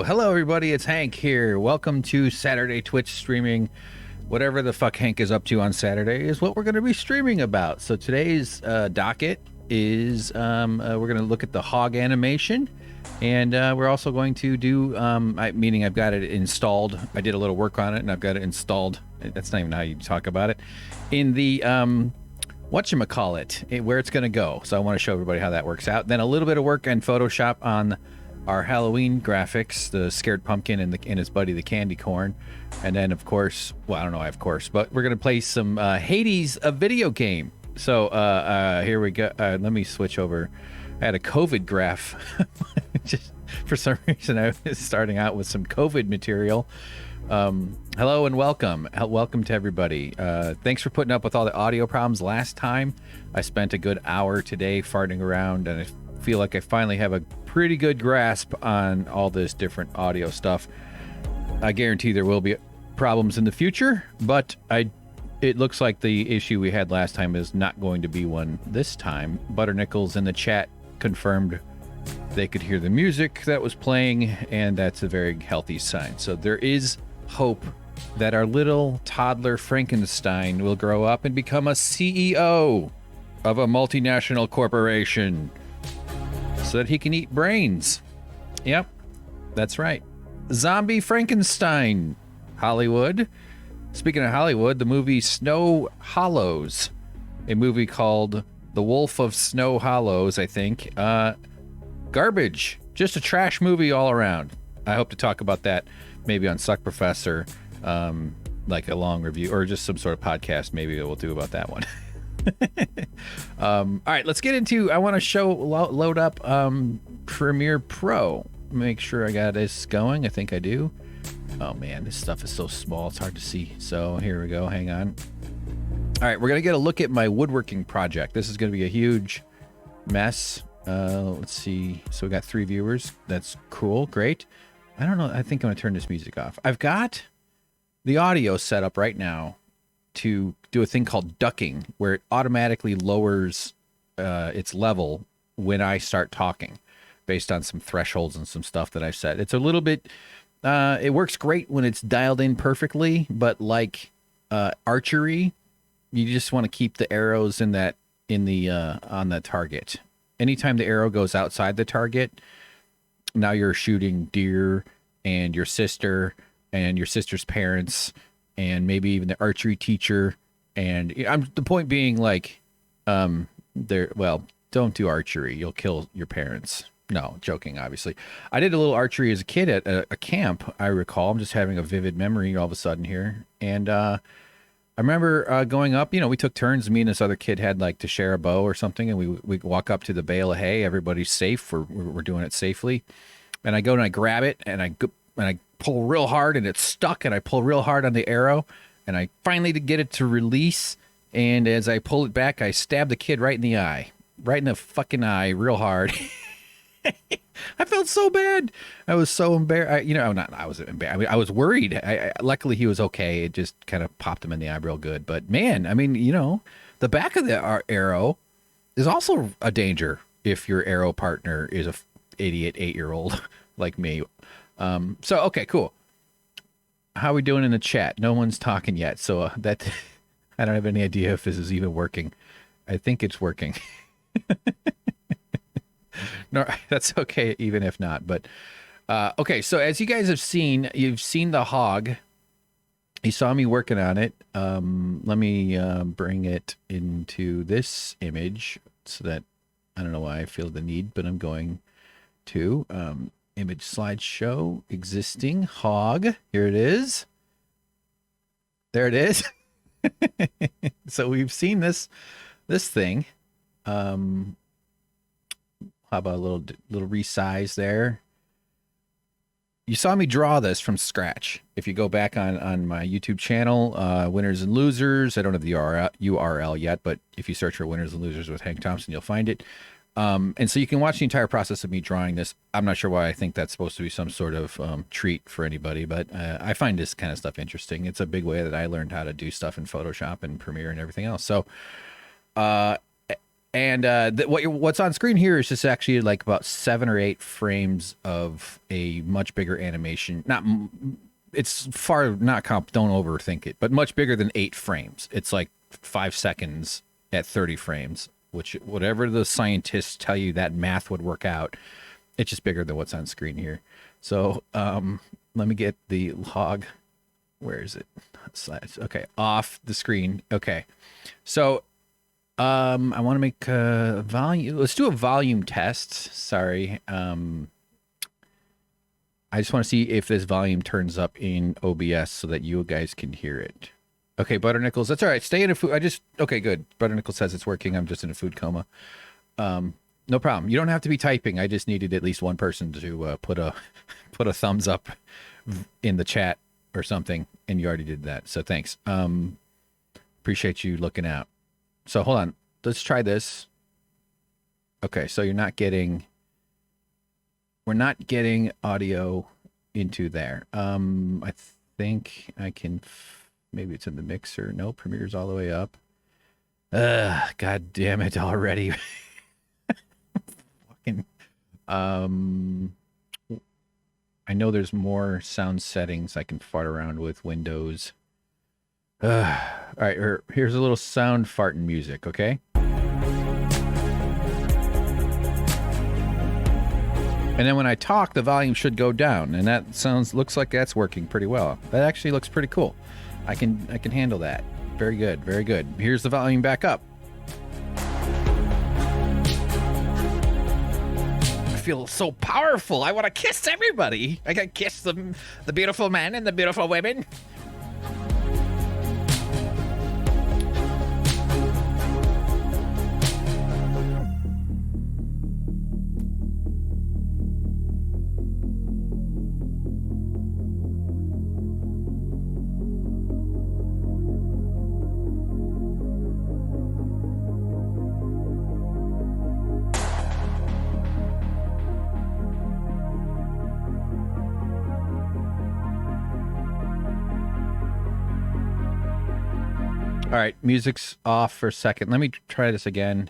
Hello everybody, it's Hank here. Welcome to Saturday Twitch streaming. Whatever the fuck Hank is up to on Saturday is what we're going to be streaming about. So today's docket is we're going to look at the hog animation, and we're also going to do meaning I've got it installed. I did a little work on it and I've got it installed. That's not even how you talk about it in the whatchamacallit, where it's going to go. So I want to show everybody how that works out. Then a little bit of work in Photoshop on our Halloween graphics, the scared pumpkin and his buddy the candy corn. And then of course, well, I don't know of course, but we're gonna play some Hades, a video game. So here we go. Let me switch over. I had a COVID graph. Just for some reason I was starting out with some COVID material. Hello and welcome to everybody. Thanks for putting up with all the audio problems last time. I spent a good hour today farting around, and I feel like I finally have a pretty good grasp on all this different audio stuff. I guarantee there will be problems in the future, but it looks like the issue we had last time is not going to be one this time. Butternickels in the chat confirmed they could hear the music that was playing, and that's a very healthy sign. So there is hope that our little toddler Frankenstein will grow up and become a CEO of a multinational corporation, so that he can eat brains. Yep, that's right. Zombie Frankenstein, Hollywood. Speaking of Hollywood, the movie Snow Hollows, a movie called The Wolf of Snow Hollows, I think. Garbage, just a trash movie all around. I hope to talk about that maybe on Suck Professor, like a long review, or just some sort of podcast maybe we'll do about that one. All right, let's get into, I want to load up Premiere Pro. Make sure I got this going. I think I do. Oh man, this stuff is so small, it's hard to see. So here we go, hang on. All right, we're gonna get a look at my woodworking project. This is gonna be a huge mess. Let's see, so we got 3 viewers. That's cool, great. I don't know, I think I'm gonna turn this music off. I've got the audio set up right now to do a thing called ducking, where it automatically lowers its level when I start talking based on some thresholds and some stuff that I've set. It's a little bit, it works great when it's dialed in perfectly, but like archery, you just want to keep the arrows on the target. Anytime the arrow goes outside the target, now you're shooting deer and your sister and your sister's parents and maybe even the archery teacher. And the point being, like, don't do archery. You'll kill your parents. No, joking, obviously. I did a little archery as a kid at a camp, I recall. I'm just having a vivid memory all of a sudden here. And I remember going up, we took turns. Me and this other kid had like to share a bow or something. And we walk up to the bale of hay. Everybody's safe. We're doing it safely. And I go and I grab it and I pull real hard and it's stuck. And I pull real hard on the arrow. And I finally get it to release. And as I pull it back, I stab the kid right in the eye. Right in the fucking eye real hard. I felt so bad. I was so embarrassed. I wasn't embarrassed. I mean, I was worried. Luckily, he was okay. It just kind of popped him in the eye real good. But man, I mean, the back of the arrow is also a danger if your arrow partner is a idiot 8-year-old like me. Okay, cool. How are we doing in the chat? No one's talking yet. So I don't have any idea if this is even working. I think it's working. No, that's okay, even if not. But okay, so as you guys have seen, you've seen the hog. You saw me working on it. Let me bring it into this image so that I don't know why I feel the need, but I'm going to image slideshow, existing hog. Here it is. There it is. So we've seen this thing. How about a little resize there? You saw me draw this from scratch. If you go back on my YouTube channel, Winners and Losers, I don't have the URL yet, but if you search for Winners and Losers with Hank Thompson, you'll find it. And so you can watch the entire process of me drawing this. I'm not sure why I think that's supposed to be some sort of treat for anybody, but I find this kind of stuff interesting. It's a big way that I learned how to do stuff in Photoshop and Premiere and everything else. So, what's on screen here is just actually like about 7 or 8 frames of a much bigger animation. It's far not don't overthink it, but much bigger than 8 frames. It's like 5 seconds at 30 frames. Which, whatever the scientists tell you that math would work out, it's just bigger than what's on screen here. So let me get the hog. Where is it? Slides. Okay, off the screen. Okay, so I want to make a volume. Let's do a volume test. Sorry. I just want to see if this volume turns up in OBS so that you guys can hear it. Okay, Butternickles, that's all right. Stay in a food. Okay, good. Butternickles says it's working. I'm just in a food coma. No problem. You don't have to be typing. I just needed at least one person to put a thumbs up in the chat or something, and you already did that. So thanks. Appreciate you looking out. So hold on. Let's try this. Okay, so we're not getting audio into there. I think I can. Maybe it's in the mixer. No, Premiere's all the way up. God damn it already. Fucking. I know there's more sound settings I can fart around with Windows. All right, here's a little sound farting music, okay? And then when I talk, the volume should go down, and that looks like that's working pretty well. That actually looks pretty cool. I can handle that. Very good, very good. Here's the volume back up. I feel so powerful. I want to kiss everybody. I can kiss the beautiful men and the beautiful women. All right, music's off for a second. Let me try this again.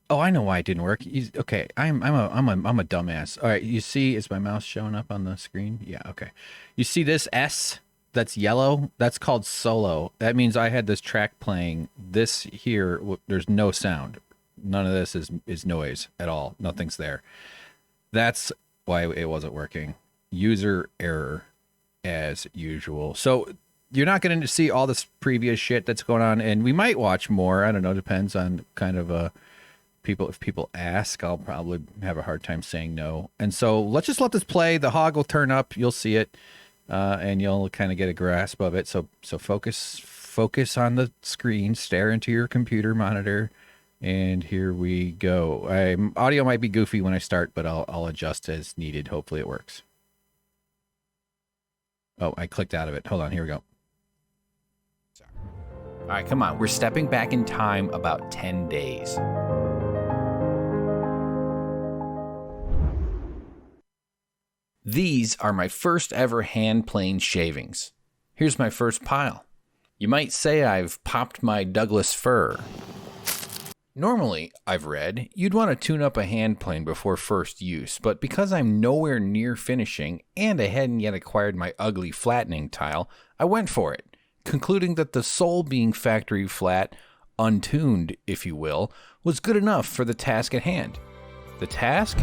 Oh, I know why it didn't work. Okay, I'm a dumbass. All right, you see, is my mouse showing up on the screen? Yeah, okay. You see this S that's yellow? That's called solo. That means I had this track playing. This here, there's no sound. None of this is noise at all. Nothing's there. That's why it wasn't working. User error, as usual. So you're not going to see all this previous shit that's going on, and we might watch more. I don't know. Depends on kind of people. If people ask, I'll probably have a hard time saying no. And so let's just let this play. The hog will turn up. You'll see it, and you'll kind of get a grasp of it. So focus on the screen. Stare into your computer monitor, and here we go. Audio might be goofy when I start, but I'll adjust as needed. Hopefully it works. Oh, I clicked out of it. Hold on. Here we go. All right, come on. We're stepping back in time about 10 days. These are my first ever hand plane shavings. Here's my first pile. You might say I've popped my Douglas fir. Normally, I've read, you'd want to tune up a hand plane before first use, but because I'm nowhere near finishing and I hadn't yet acquired my ugly flattening tile, I went for it. concluding that the sole being factory flat, untuned, if you will, was good enough for the task at hand. The task?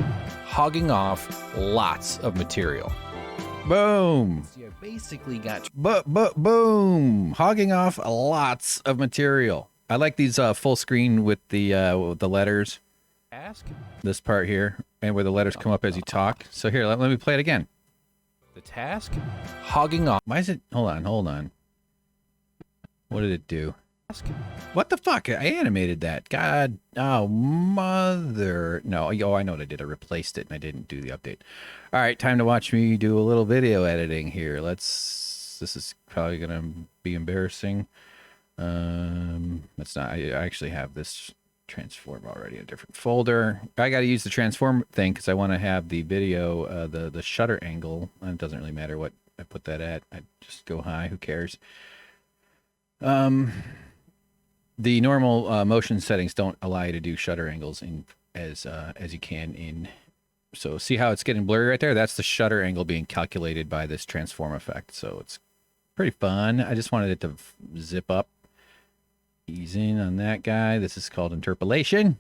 Hogging off lots of material. Boom! So you basically got boom! Hogging off lots of material. I like these full screen with the letters. Task? This part here, and where the letters come up as you talk. So here, let me play it again. The task? Hogging off. Why is it? Hold on. What did it do? What the fuck? I animated that. God. Oh, mother. No. Oh, I know what I did. I replaced it and I didn't do the update. All right. Time to watch me do a little video editing here. This is probably going to be embarrassing. That's not. I actually have this transform already in a different folder. I got to use the transform thing because I want to have the video, the shutter angle. It doesn't really matter what I put that at. I just go high. Who cares? The normal motion settings don't allow you to do shutter angles in as you can in. So see how it's getting blurry right there? That's the shutter angle being calculated by this transform effect. So it's pretty fun. I just wanted it to zip up. Ease in on that guy. This is called interpolation.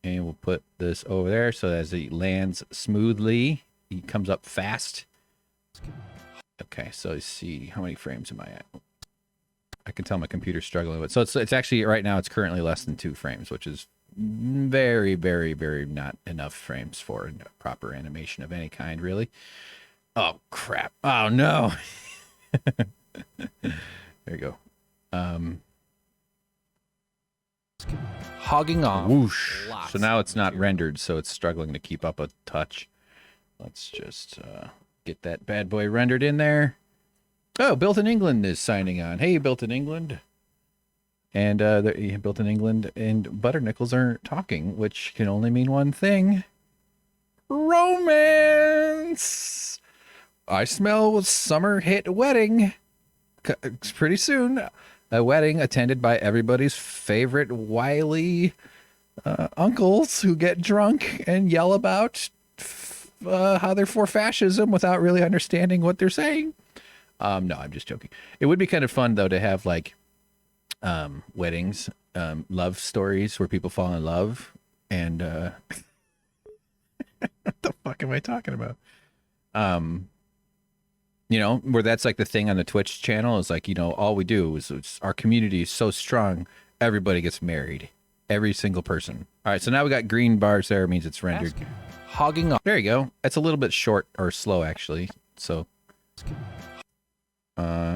And we'll put this over there so as it lands smoothly, he comes up fast. Okay, so you see how many frames am I at? I can tell my computer's struggling with. So it's actually right now it's currently less than 2 frames, which is very, very, very not enough frames for proper animation of any kind, really. Oh crap! Oh no! There you go. Hogging off. Whoosh. So now it's not rendered, so it's struggling to keep up a touch. Let's just get that bad boy rendered in there. Oh, Built in England is signing on. Hey, Built in England. And Built in England and Butternickels are talking, which can only mean one thing. Romance! I smell a summer hit wedding. Pretty soon. A wedding attended by everybody's favorite wily uncles who get drunk and yell about how they're for fascism without really understanding what they're saying. No, I'm just joking. It would be kind of fun, though, to have, like, weddings, love stories where people fall in love. And, what the fuck am I talking about? You know, where that's, like, the thing on the Twitch channel is, like, you know, all we do is our community is so strong, everybody gets married. Every single person. All right, so now we got green bars there. It means it's rendered. Hogging off. There you go. It's a little bit short or slow, actually. So...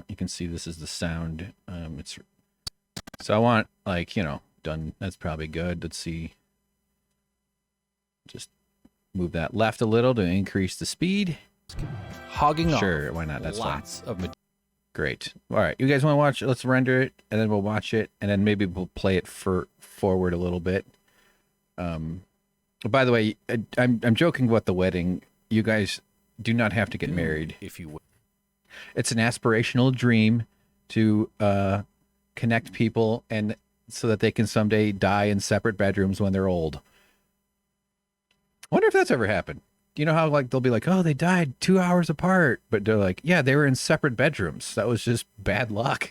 you can see this is the sound. So I want, like, you know, done. That's probably good. Let's see. Just move that left a little to increase the speed. Hogging off. Sure, why not? That's lots of material. Great. All right, you guys want to watch? Let's render it, and then we'll watch it, and then maybe we'll play it forward a little bit. By the way, I'm joking about the wedding. You guys do not have to get married if you would. It's an aspirational dream to connect people and so that they can someday die in separate bedrooms when they're old. I wonder if that's ever happened. You know how, like, they'll be like, oh, they died 2 hours apart. But they're like, yeah, they were in separate bedrooms. That was just bad luck.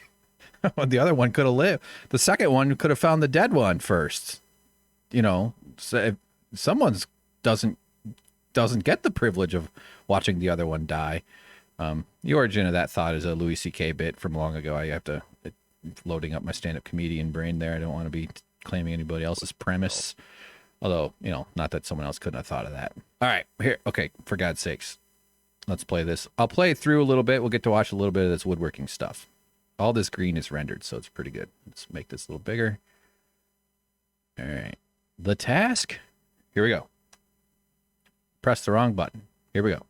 The other one could have lived. The second one could have found the dead one first. You know, so if someone's doesn't get the privilege of watching the other one die. The origin of that thought is a Louis C.K. bit from long ago. I have to loading up my stand-up comedian brain there. I don't want to be claiming anybody else's premise. Although, you know, not that someone else couldn't have thought of that. All right, here. Okay, for God's sakes, let's play this. I'll play through a little bit. We'll get to watch a little bit of this woodworking stuff. All this green is rendered, so it's pretty good. Let's make this a little bigger. All right. The task. Here we go. Press the wrong button. Here we go.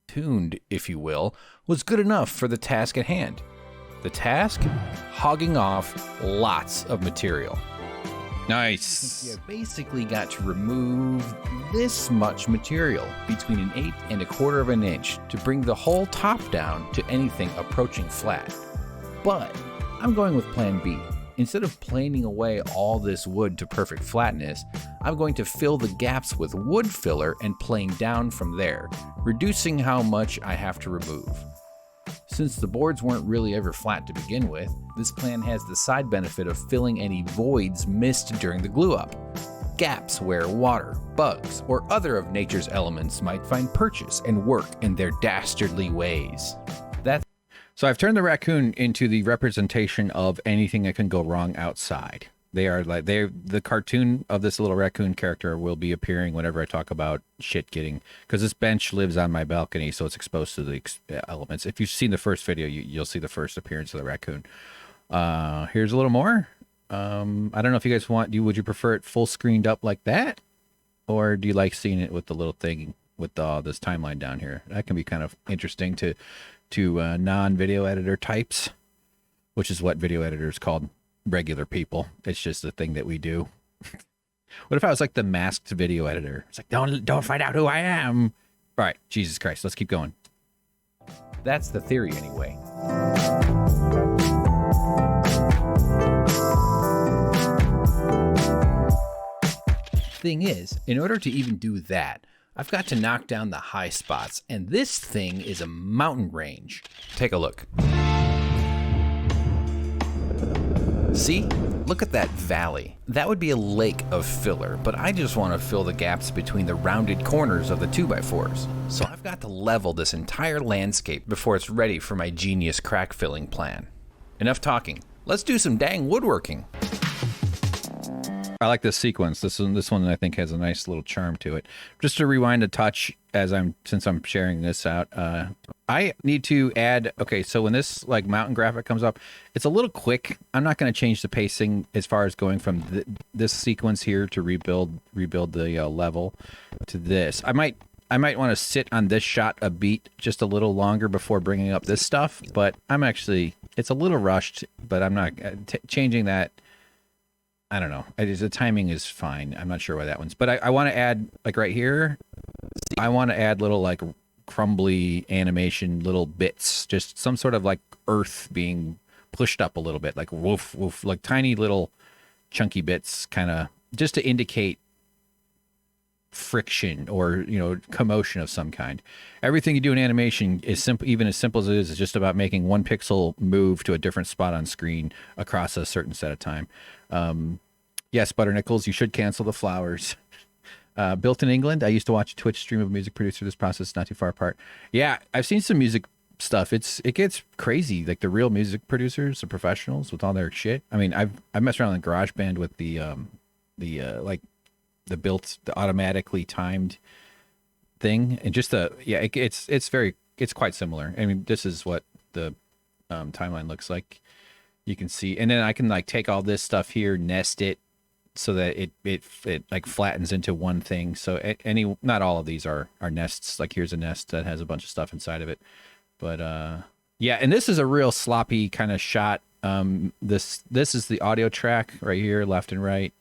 Tuned, if you will, was good enough for the task at hand. The task? Hogging off lots of material. Nice. You basically got to remove this much material, between 1/8 and 1/4 of an inch, to bring the whole top down to anything approaching flat. But I'm going with plan B. Instead of planing away all this wood to perfect flatness, I'm going to fill the gaps with wood filler and plane down from there, reducing how much I have to remove. Since the boards weren't really ever flat to begin with, this plan has the side benefit of filling any voids missed during the glue up. Gaps where water, bugs, or other of nature's elements might find purchase and work in their dastardly ways. So I've turned the raccoon into the representation of anything that can go wrong outside. The cartoon of this little raccoon character will be appearing whenever I talk about shit getting, because this bench lives on my balcony, so it's exposed to the elements. If you've seen the first video, you'll see the first appearance of the raccoon. Here's a little more. I don't know if you guys would you prefer it full screened up like that? Or do you like seeing it with the little thing with this timeline down here? That can be kind of interesting to non-video editor types, which is what video editors called regular people. It's just a thing that we do. What if I was like the masked video editor? It's like, don't find out who I am. All right, Jesus Christ, let's keep going. That's the theory anyway. Thing is, in order to even do that, I've got to knock down the high spots, and this thing is a mountain range. Take a look. See? Look at that valley. That would be a lake of filler, but I just want to fill the gaps between the rounded corners of the 2x4s. So I've got to level this entire landscape before it's ready for my genius crack filling plan. Enough talking. Let's do some dang woodworking. I like this sequence. This one I think has a nice little charm to it. Just to rewind a touch, since I'm sharing this out, I need to add. Okay, so when this like mountain graphic comes up, it's a little quick. I'm not going to change the pacing as far as going from this sequence here to rebuild the level to this. I might want to sit on this shot a beat just a little longer before bringing up this stuff. But it's a little rushed. But I'm not changing that. I don't know. The timing is fine. I'm not sure why that one's. But I want to add, like right here, I want to add little like crumbly animation, little bits, just some sort of like earth being pushed up a little bit, like woof, woof, like tiny little chunky bits, kind of just to indicate friction or, commotion of some kind. Everything you do in animation is simple, even as simple as it is just about making one pixel move to a different spot on screen across a certain set of time. Yes, Butternickels, you should cancel the flowers. Built in England. I used to watch a Twitch stream of a music producer. This process is not too far apart. Yeah, I've seen some music stuff. It gets crazy. Like the real music producers, the professionals with all their shit. I mean, I've messed around in GarageBand with the automatically timed thing, and just it's quite similar. I mean, this is what the timeline looks like. You can see, and then I can like take all this stuff here, nest it so that it like flattens into one thing. So not all of these are nests. Like here's a nest that has a bunch of stuff inside of it. But yeah, and this is a real sloppy kind of shot. This is the audio track right here, left and right.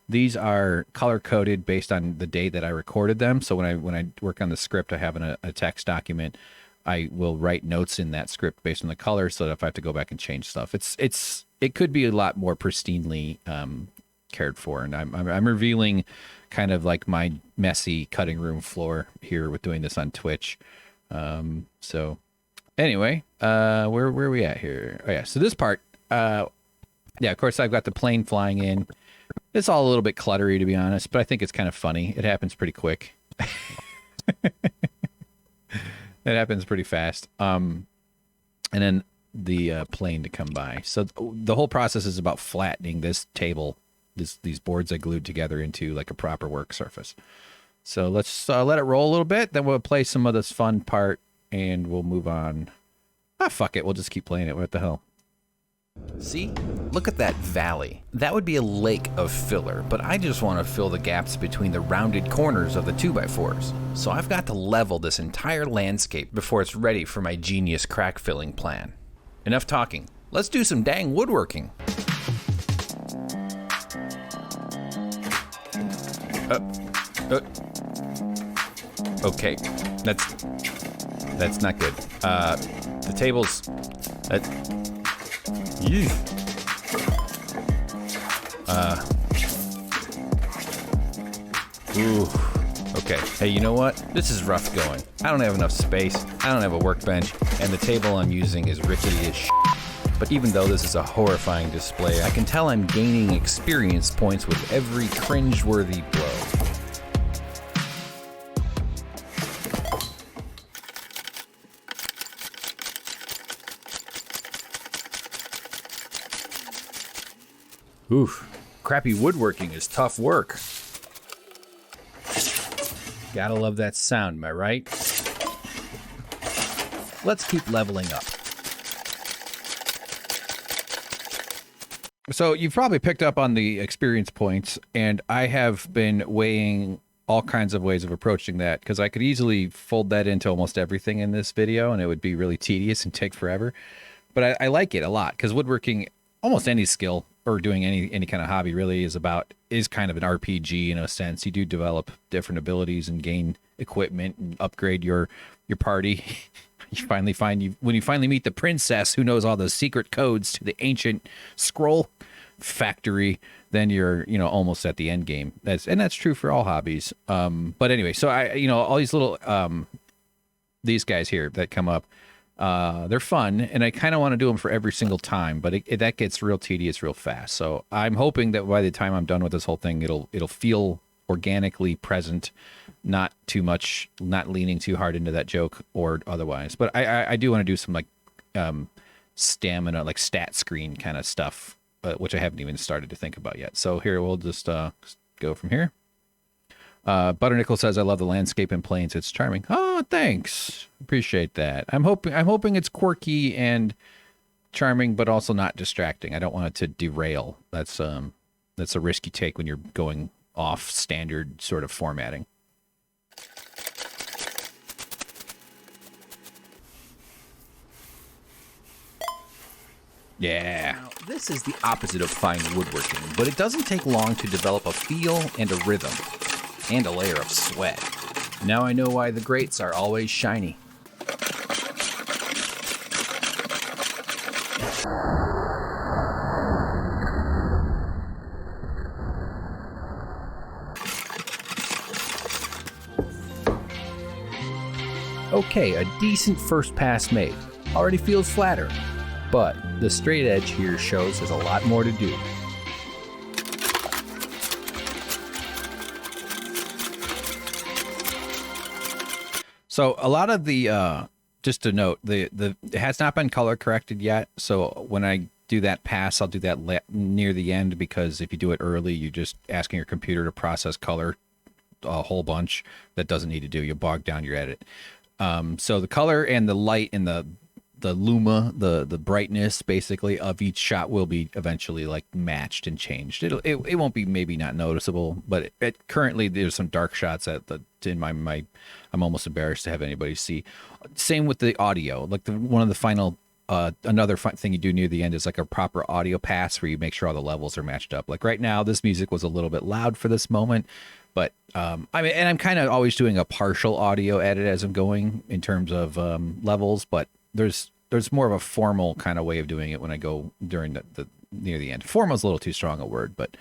These are color coded based on the date that I recorded them. So when I work on the script, I have a text document. I will write notes in that script based on the color, so that if I have to go back and change stuff, it could be a lot more pristinely cared for. And I'm revealing kind of like my messy cutting room floor here with doing this on Twitch. So anyway, where are we at here? Oh yeah, so this part, yeah, of course I've got the plane flying in. It's all a little bit cluttery, to be honest, but I think it's kind of funny. It happens pretty quick. It happens pretty fast. And then the plane to come by. So the whole process is about flattening this table, these boards I glued together into like a proper work surface. So let's let it roll a little bit. Then we'll play some of this fun part and we'll move on. Fuck it. We'll just keep playing it. What the hell? See? Look at that valley. That would be a lake of filler, but I just want to fill the gaps between the rounded corners of the 2x4s. So I've got to level this entire landscape before it's ready for my genius crack filling plan. Enough talking. Let's do some dang woodworking. Okay. That's not good. The table's... Ooh. Okay. Hey, you know what? This is rough going. I don't have enough space. I don't have a workbench. And the table I'm using is rickety as shit. But even though this is a horrifying display, I can tell I'm gaining experience points with every cringe-worthy blow. Oof, crappy woodworking is tough work. Gotta love that sound, am I right? Let's keep leveling up. So you've probably picked up on the experience points, and I have been weighing all kinds of ways of approaching that, because I could easily fold that into almost everything in this video, and it would be really tedious and take forever. But I like it a lot, because woodworking, almost any skill, or doing any kind of hobby really is kind of an RPG in a sense. You do develop different abilities and gain equipment and upgrade your party. You finally when you finally meet the princess who knows all the secret codes to the ancient scroll factory, then you're almost at the end game. That's true for all hobbies. But anyway, so all these little these guys here that come up, they're fun, and I kind of want to do them for every single time, but that gets real tedious real fast. So I'm hoping that by the time I'm done with this whole thing, it'll feel organically present, not too much, not leaning too hard into that joke or otherwise. But I do want to do some like stamina, like stat screen kind of stuff, which I haven't even started to think about yet. So here we'll just go from here. Butternickel says, I love the landscape and plains. It's charming. Oh, thanks. Appreciate that. I'm hoping it's quirky and charming, but also not distracting. I don't want it to derail. That's a risk you take when you're going off standard sort of formatting. Yeah. Now, this is the opposite of fine woodworking, but it doesn't take long to develop a feel and a rhythm. And a layer of sweat. Now I know why the grates are always shiny. Okay, a decent first pass made. Already feels flatter. But the straight edge here shows there's a lot more to do. So a lot of the, just to note, it has not been color corrected yet. So when I do that pass, I'll do that near the end, because if you do it early, you're just asking your computer to process color a whole bunch that doesn't need to do. You bog down your edit. So the color and the light and the luma, the brightness basically of each shot will be eventually like matched and changed. It won't be maybe not noticeable, but currently there's some dark shots in my I'm almost embarrassed to have anybody see. Same with the audio. Like one of the final another fun thing you do near the end is like a proper audio pass where you make sure all the levels are matched up. Like right now, this music was a little bit loud for this moment, but and I'm kind of always doing a partial audio edit as I'm going in terms of levels, but there's more of a formal kind of way of doing it when I go during the near the end. Formal is a little too strong a word, but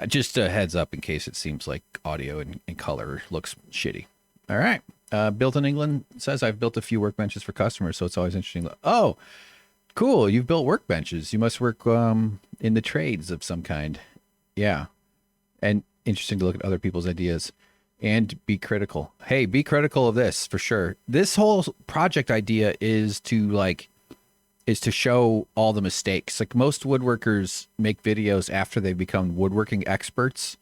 just a heads up in case it seems like audio and color looks shitty. All right. Built in England says, I've built a few workbenches for customers, so it's always interesting. Oh, cool. You've built workbenches. You must work in the trades of some kind. Yeah. And interesting to look at other people's ideas and be critical. Hey, be critical of this for sure. This whole project idea is to show all the mistakes. Like most woodworkers make videos after they become woodworking experts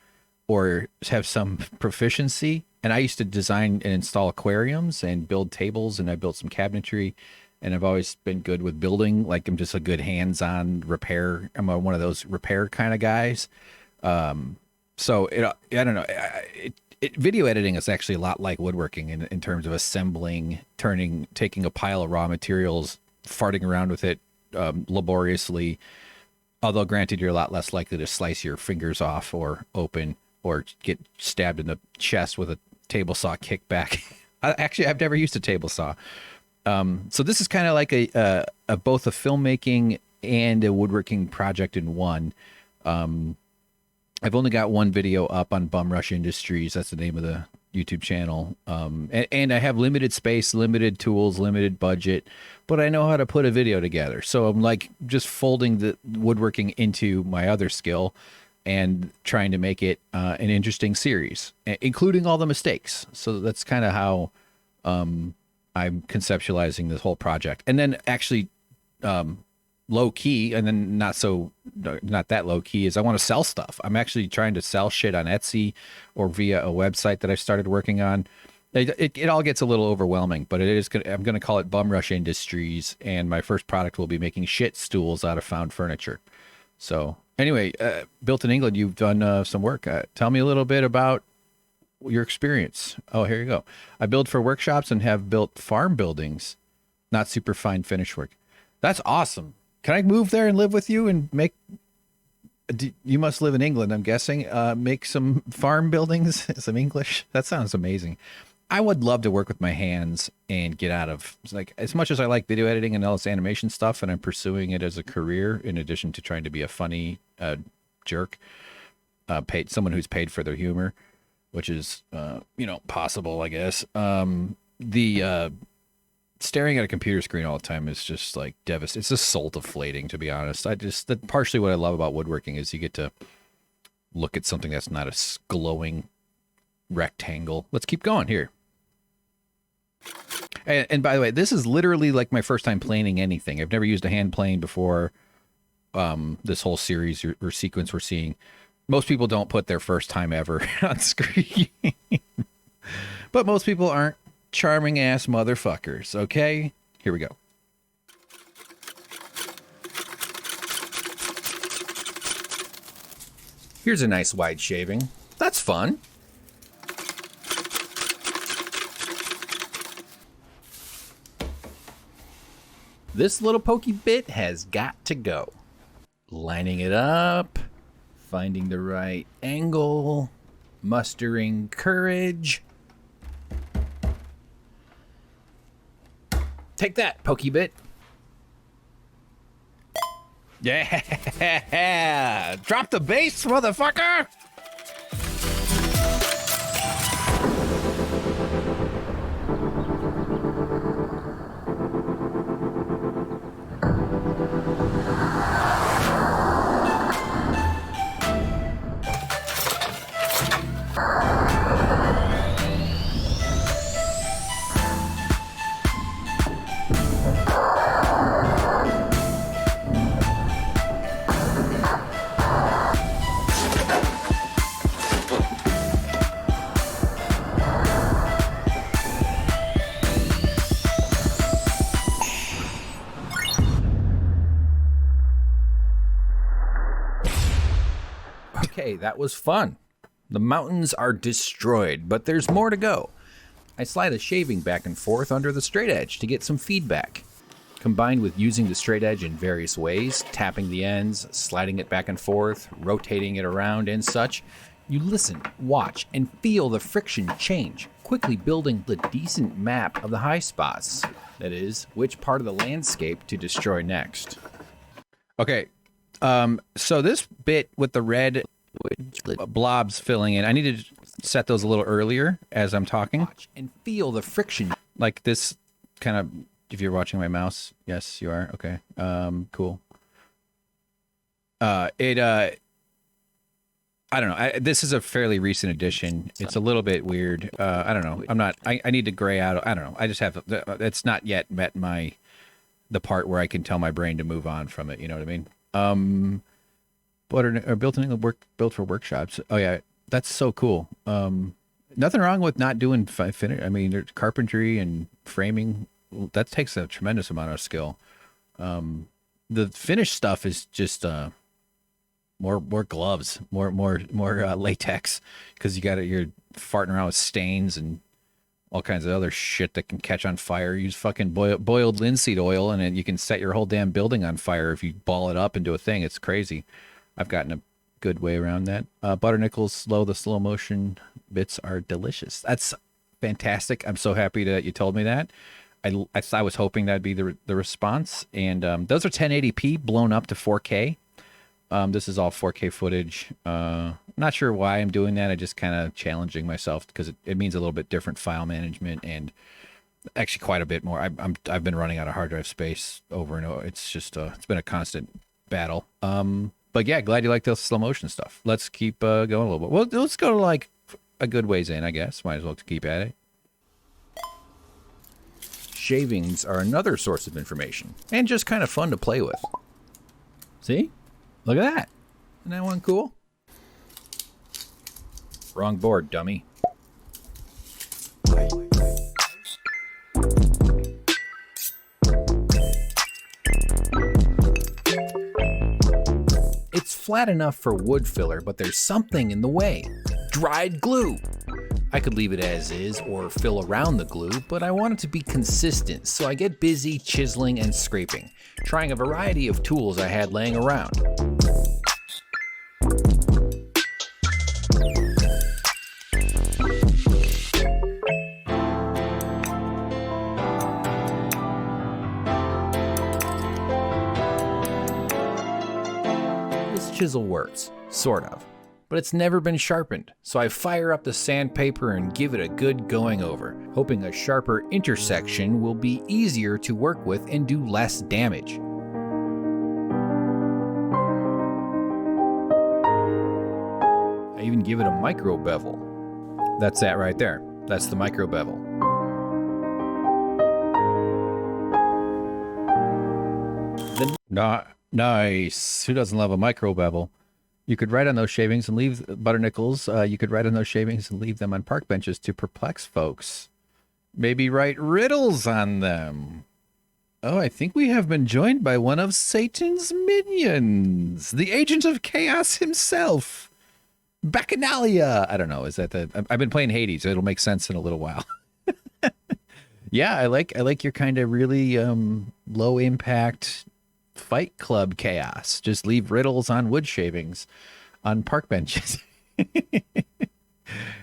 or have some proficiency. And I used to design and install aquariums and build tables, and I built some cabinetry, and I've always been good with building. Like I'm just a good hands-on repair. I'm one of those repair kind of guys. So I don't know. Video editing is actually a lot like woodworking in terms of assembling, taking a pile of raw materials, farting around with it laboriously. Although granted, you're a lot less likely to slice your fingers off or open or get stabbed in the chest with a table saw kickback. Actually, I've never used a table saw. So this is kind of like a both a filmmaking and a woodworking project in one. I've only got one video up on Bum Rush Industries. That's the name of YouTube channel. And I have limited space, limited tools, limited budget, but I know how to put a video together. So I'm like just folding the woodworking into my other skill and trying to make it an interesting series, including all the mistakes. So that's kind of how I'm conceptualizing this whole project. And then actually low key, and then not that low key, is I want to sell stuff. I'm actually trying to sell shit on Etsy or via a website that I've started working on. It all gets a little overwhelming, but I'm going to call it Bum Rush Industries, and my first product will be making shit stools out of found furniture. So anyway, Built in England, you've done some work. Tell me a little bit about your experience. Oh, here you go. I build for workshops and have built farm buildings, not super fine finish work. That's awesome. Can I move there and live with you and make? You must live in England, I'm guessing. Make some farm buildings, some English. That sounds amazing. I would love to work with my hands and get out of, like, as much as I like video editing and all this animation stuff, and I'm pursuing it as a career in addition to trying to be a funny jerk, someone who's paid for their humor, which is possible, I guess. The staring at a computer screen all the time is just like devastating. It's just soul deflating, to be honest. Partially what I love about woodworking is you get to look at something that's not a glowing rectangle. Let's keep going here. And by the way, this is literally like my first time planing anything. I've never used a hand plane before. This whole series or sequence we're seeing, most people don't put their first time ever on screen. But most people aren't charming ass motherfuckers, okay? Here we go. Here's a nice wide shaving. That's fun. This little pokey bit has got to go. Lining it up, finding the right angle, mustering courage. Take that, pokey bit. Yeah! Drop the bass, motherfucker! Okay, that was fun. The mountains are destroyed, but there's more to go. I slide a shaving back and forth under the straight edge to get some feedback. Combined with using the straight edge in various ways, tapping the ends, sliding it back and forth, rotating it around and such, you listen, watch, and feel the friction change, quickly building the decent map of the high spots. That is, which part of the landscape to destroy next. Okay, so this bit with the red blobs filling in, I need to set those a little earlier as I'm talking. Watch and feel the friction. Like this kind of, if you're watching my mouse, yes, you are. Okay, cool. I don't know. This is a fairly recent addition. It's a little bit weird. I don't know. I need to gray out. I don't know. I just have, it's not yet met the part where I can tell my brain to move on from it. You know what I mean? Built in England, built for workshops. Oh yeah, that's so cool. Nothing wrong with not doing finish. I mean, there's carpentry and framing. That takes a tremendous amount of skill. The finished stuff is just more gloves, more latex, because you're farting around with stains and all kinds of other shit that can catch on fire. Use fucking boiled linseed oil, and then you can set your whole damn building on fire if you ball it up into a thing. It's crazy. I've gotten a good way around that. Butternickels, the slow motion bits are delicious. That's fantastic. I'm so happy that you told me that. I was hoping that'd be the response. And those are 1080p blown up to 4K. This is all 4K footage. Not sure why I'm doing that. I just kind of challenging myself because it means a little bit different file management and actually quite a bit more. I've been running out of hard drive space over and over. It's just it's been a constant battle. But yeah, glad you like the slow motion stuff. Let's keep going a little bit. Well, let's go to like a good ways in, I guess. Might as well keep at it. Shavings are another source of information and just kind of fun to play with. See? Look at that. Isn't that one cool? Wrong board, dummy. It's flat enough for wood filler, but there's something in the way. Dried glue. I could leave it as is or fill around the glue, but I want it to be consistent, so I get busy chiseling and scraping, trying a variety of tools I had laying around. This chisel works, sort of. But it's never been sharpened, so I fire up the sandpaper and give it a good going over, hoping a sharper intersection will be easier to work with and do less damage. I even give it a micro bevel. That's that right there. That's the micro bevel. Nice. Who doesn't love a micro bevel? You could write on those shavings and leave butternickels. You could write on those shavings and leave them on park benches to perplex folks. Maybe write riddles on them. Oh, I think we have been joined by one of Satan's minions, the agent of chaos himself, Bacchanalia. I don't know. Is that the? I've been playing Hades. It'll make sense in a little while. Yeah, I like your kind of really low impact Fight Club chaos. Just leave riddles on wood shavings on park benches.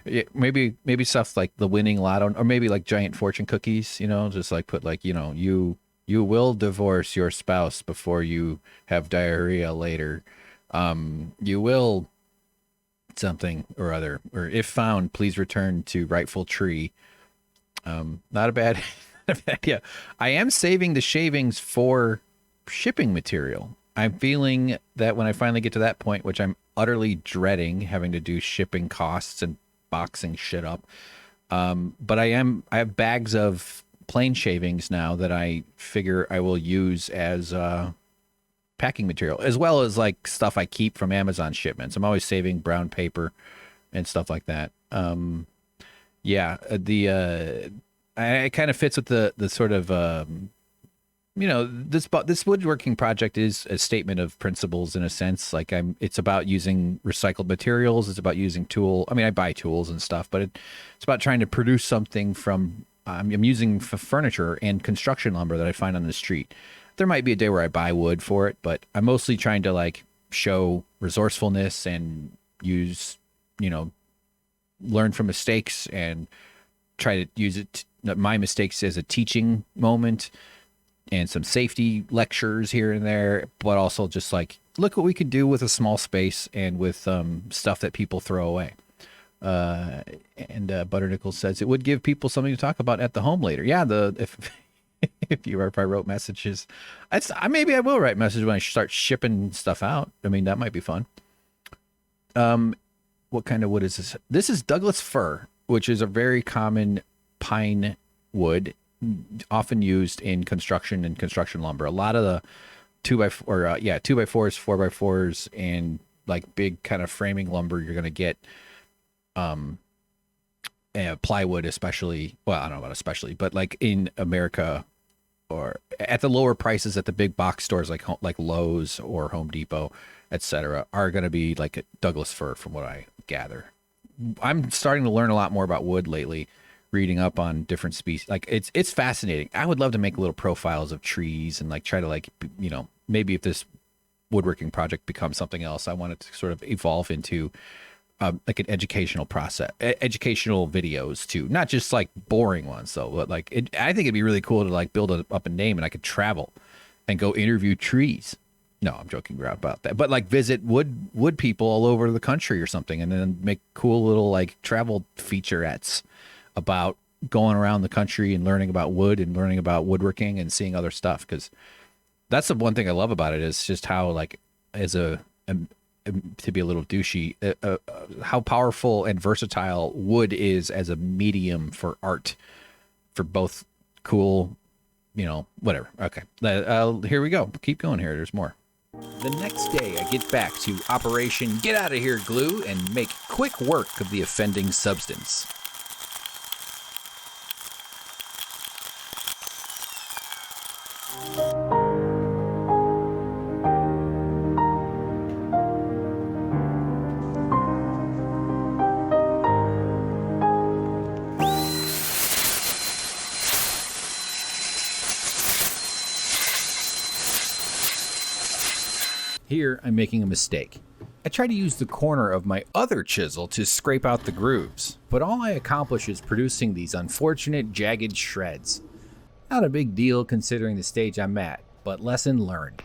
Yeah, maybe stuff like the winning lotto, or maybe like giant fortune cookies, just like put like, you will divorce your spouse before you have diarrhea later. You will something or other, or if found, please return to rightful tree. Not a bad idea. I am saving the shavings for shipping material. I'm feeling that when I finally get to that point, which I'm utterly dreading having to do shipping costs and boxing shit up. But I have bags of plain shavings now that I figure I will use as packing material, as well as like stuff I keep from Amazon shipments. I'm always saving brown paper and stuff like that. It kind of fits with the sort of, this woodworking project is a statement of principles in a sense. Like it's about using recycled materials. It's about using I buy tools and stuff, but it's about trying to produce something from, I'm using furniture and construction lumber that I find on the street. There might be a day where I buy wood for it, but I'm mostly trying to like show resourcefulness and use, learn from mistakes and try to use my mistakes as a teaching moment and some safety lectures here and there, but also just like, look what we could do with a small space and with stuff that people throw away. Butternickel says it would give people something to talk about at the home later. Yeah, if I wrote messages, maybe I will write messages when I start shipping stuff out. I mean, that might be fun. What kind of wood is this? This is Douglas fir, which is a very common pine wood, often used in construction and construction lumber. A lot of the 2x4, 2x4s, 4x4s, and like big kind of framing lumber, you're going to get plywood, especially. Well, I don't know about especially, but like in America or at the lower prices at the big box stores like Lowe's or Home Depot, etc., are going to be like Douglas fir, from what I gather. I'm starting to learn a lot more about wood lately, reading up on different species. Like it's fascinating. I would love to make little profiles of trees and like try to like, maybe if this woodworking project becomes something else, I want it to sort of evolve into like an educational process, educational videos too, not just like boring ones though, but like I think it'd be really cool to like build up a name and I could travel and go interview trees No, I'm joking about that. But like visit wood people all over the country or something, and then make cool little like travel featurettes about going around the country and learning about wood and learning about woodworking and seeing other stuff. Because that's the one thing I love about it is just how like as to be a little douchey, how powerful and versatile wood is as a medium for art, for both cool, you know, whatever. Okay, here we go. Keep going here. There's more. The next day, I get back to Operation Get Out of Here Glue and make quick work of the offending substance. Here, I'm making a mistake. I try to use the corner of my other chisel to scrape out the grooves, but all I accomplish is producing these unfortunate jagged shreds. Not a big deal considering the stage I'm at, but lesson learned.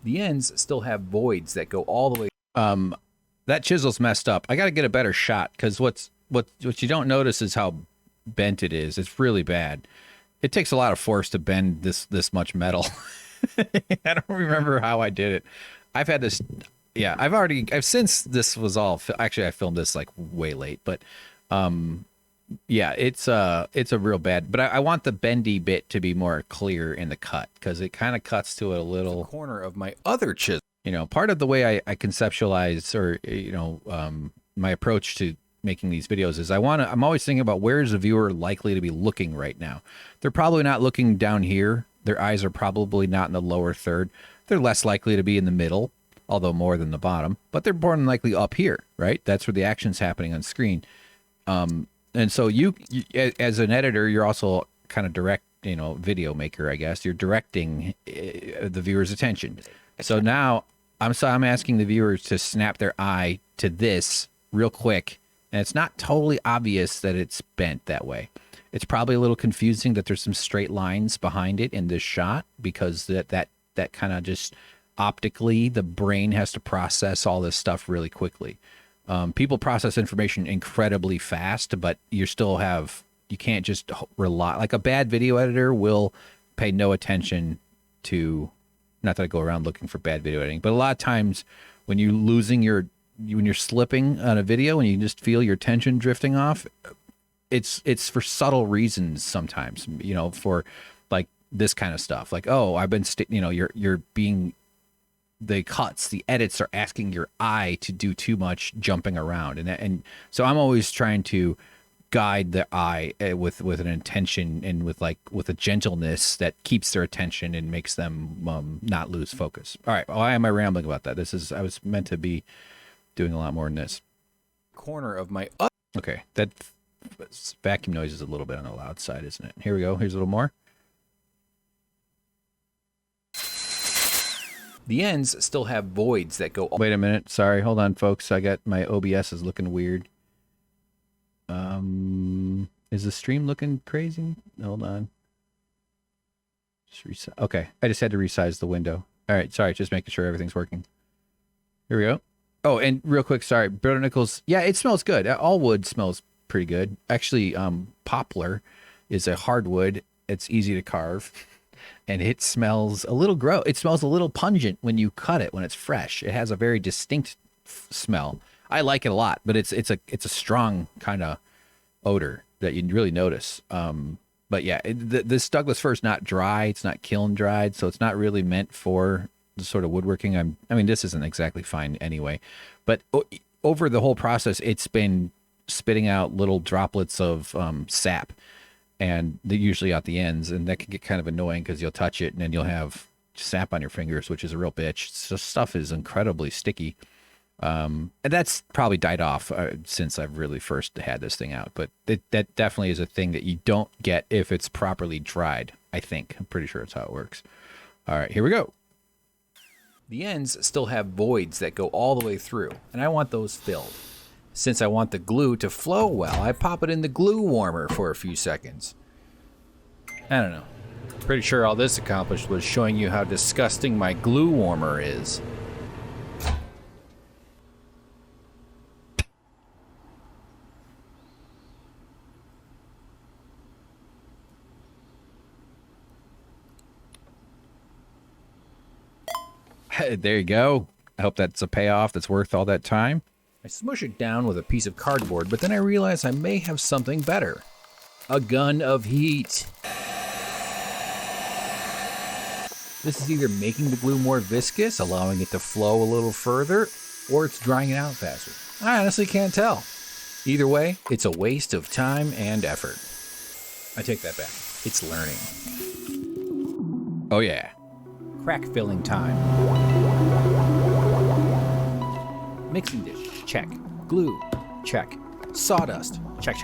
The ends still have voids that go all the way. That chisel's messed up. I gotta get a better shot, because what you don't notice is how bent it is. It's really bad. It takes a lot of force to bend this much metal. I don't remember how I did it. I've had this, yeah, I've since this was all, actually I filmed this like way late, but yeah, it's a real bad, but I want the bendy bit to be more clear in the cut, because it kind of cuts to a little corner of my other chisel. You know, part of the way I conceptualize, or, you know, my approach to making these videos is I'm always thinking about where is the viewer likely to be looking right now. They're probably not looking down here. Their eyes are probably not in the lower third. They're less likely to be in the middle, although more than the bottom, but they're more than likely up here, right? That's where the action's happening on screen. And so you as an editor, you're also kind of direct, you know, video maker, I guess. You're directing the viewer's attention. So now I'm asking the viewers to snap their eye to this real quick. And it's not totally obvious that it's bent that way. It's probably a little confusing that there's some straight lines behind it in this shot, because that kind of just optically, the brain has to process all this stuff really quickly. People process information incredibly fast, but you can't just rely, like a bad video editor will pay no attention to, not that I go around looking for bad video editing, but a lot of times when you're slipping on a video and you just feel your attention drifting off, it's for subtle reasons sometimes, you know, for like this kind of stuff. Like, oh, I've been, you know, you're being, the cuts, the edits are asking your eye to do too much jumping around. And so I'm always trying to guide the eye with an intention and with a gentleness that keeps their attention and makes them not lose focus. All right. Why am I rambling about that? I was meant to be doing a lot more than this. Corner of my okay, that vacuum noise is a little bit on the loud side, isn't it? Here we go. Here's a little more. The ends still have voids that go. Wait a minute. Sorry. Hold on, folks. I got my OBS is looking weird. Is the stream looking crazy? Hold on. Just okay. I just had to resize the window. All right. Sorry. Just making sure everything's working. Here we go. Oh, and real quick, sorry, Barnacles. Yeah, it smells good. All wood smells pretty good. Actually, poplar is a hardwood. It's easy to carve, and it smells a little gross. It smells a little pungent when you cut it when it's fresh. It has a very distinct smell. I like it a lot, but it's a strong kind of odor that you really notice. But yeah, this Douglas fir is not dry. It's not kiln dried, so it's not really meant for the sort of woodworking. I mean, this isn't exactly fine anyway, but over the whole process, it's been spitting out little droplets of sap, and they're usually out the ends, and that can get kind of annoying because you'll touch it and then you'll have sap on your fingers, which is a real bitch. So stuff is incredibly sticky. And that's probably died off since I've really first had this thing out, but that definitely is a thing that you don't get if it's properly dried. I think I'm pretty sure that's how it works. All right, here we go. The ends still have voids that go all the way through, and I want those filled. Since I want the glue to flow well, I pop it in the glue warmer for a few seconds. I don't know. Pretty sure all this accomplished was showing you how disgusting my glue warmer is. There you go. I hope that's a payoff that's worth all that time. I smush it down with a piece of cardboard, but then I realize I may have something better. A gun of heat. This is either making the glue more viscous, allowing it to flow a little further, or it's drying it out faster. I honestly can't tell. Either way, it's a waste of time and effort. I take that back. It's learning. Oh yeah. Crack filling time. Mixing dish, check. Glue, check. Sawdust, check.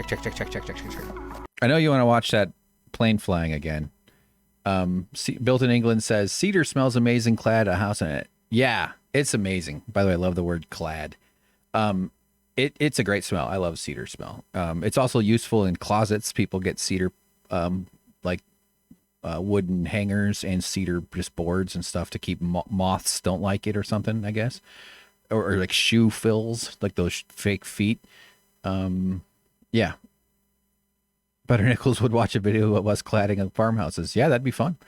I know you want to watch that plane flying again. Built in England says, cedar smells amazing, clad a house in it. Yeah, it's amazing. By the way, I love the word clad. It's a great smell. I love cedar smell. It's also useful in closets. People get cedar, wooden hangers and cedar just boards and stuff to keep moths don't like it or something, I guess. Or like shoe fills, like those fake feet. Yeah. Butter Nichols would watch a video of us cladding of farmhouses. Yeah, that'd be fun.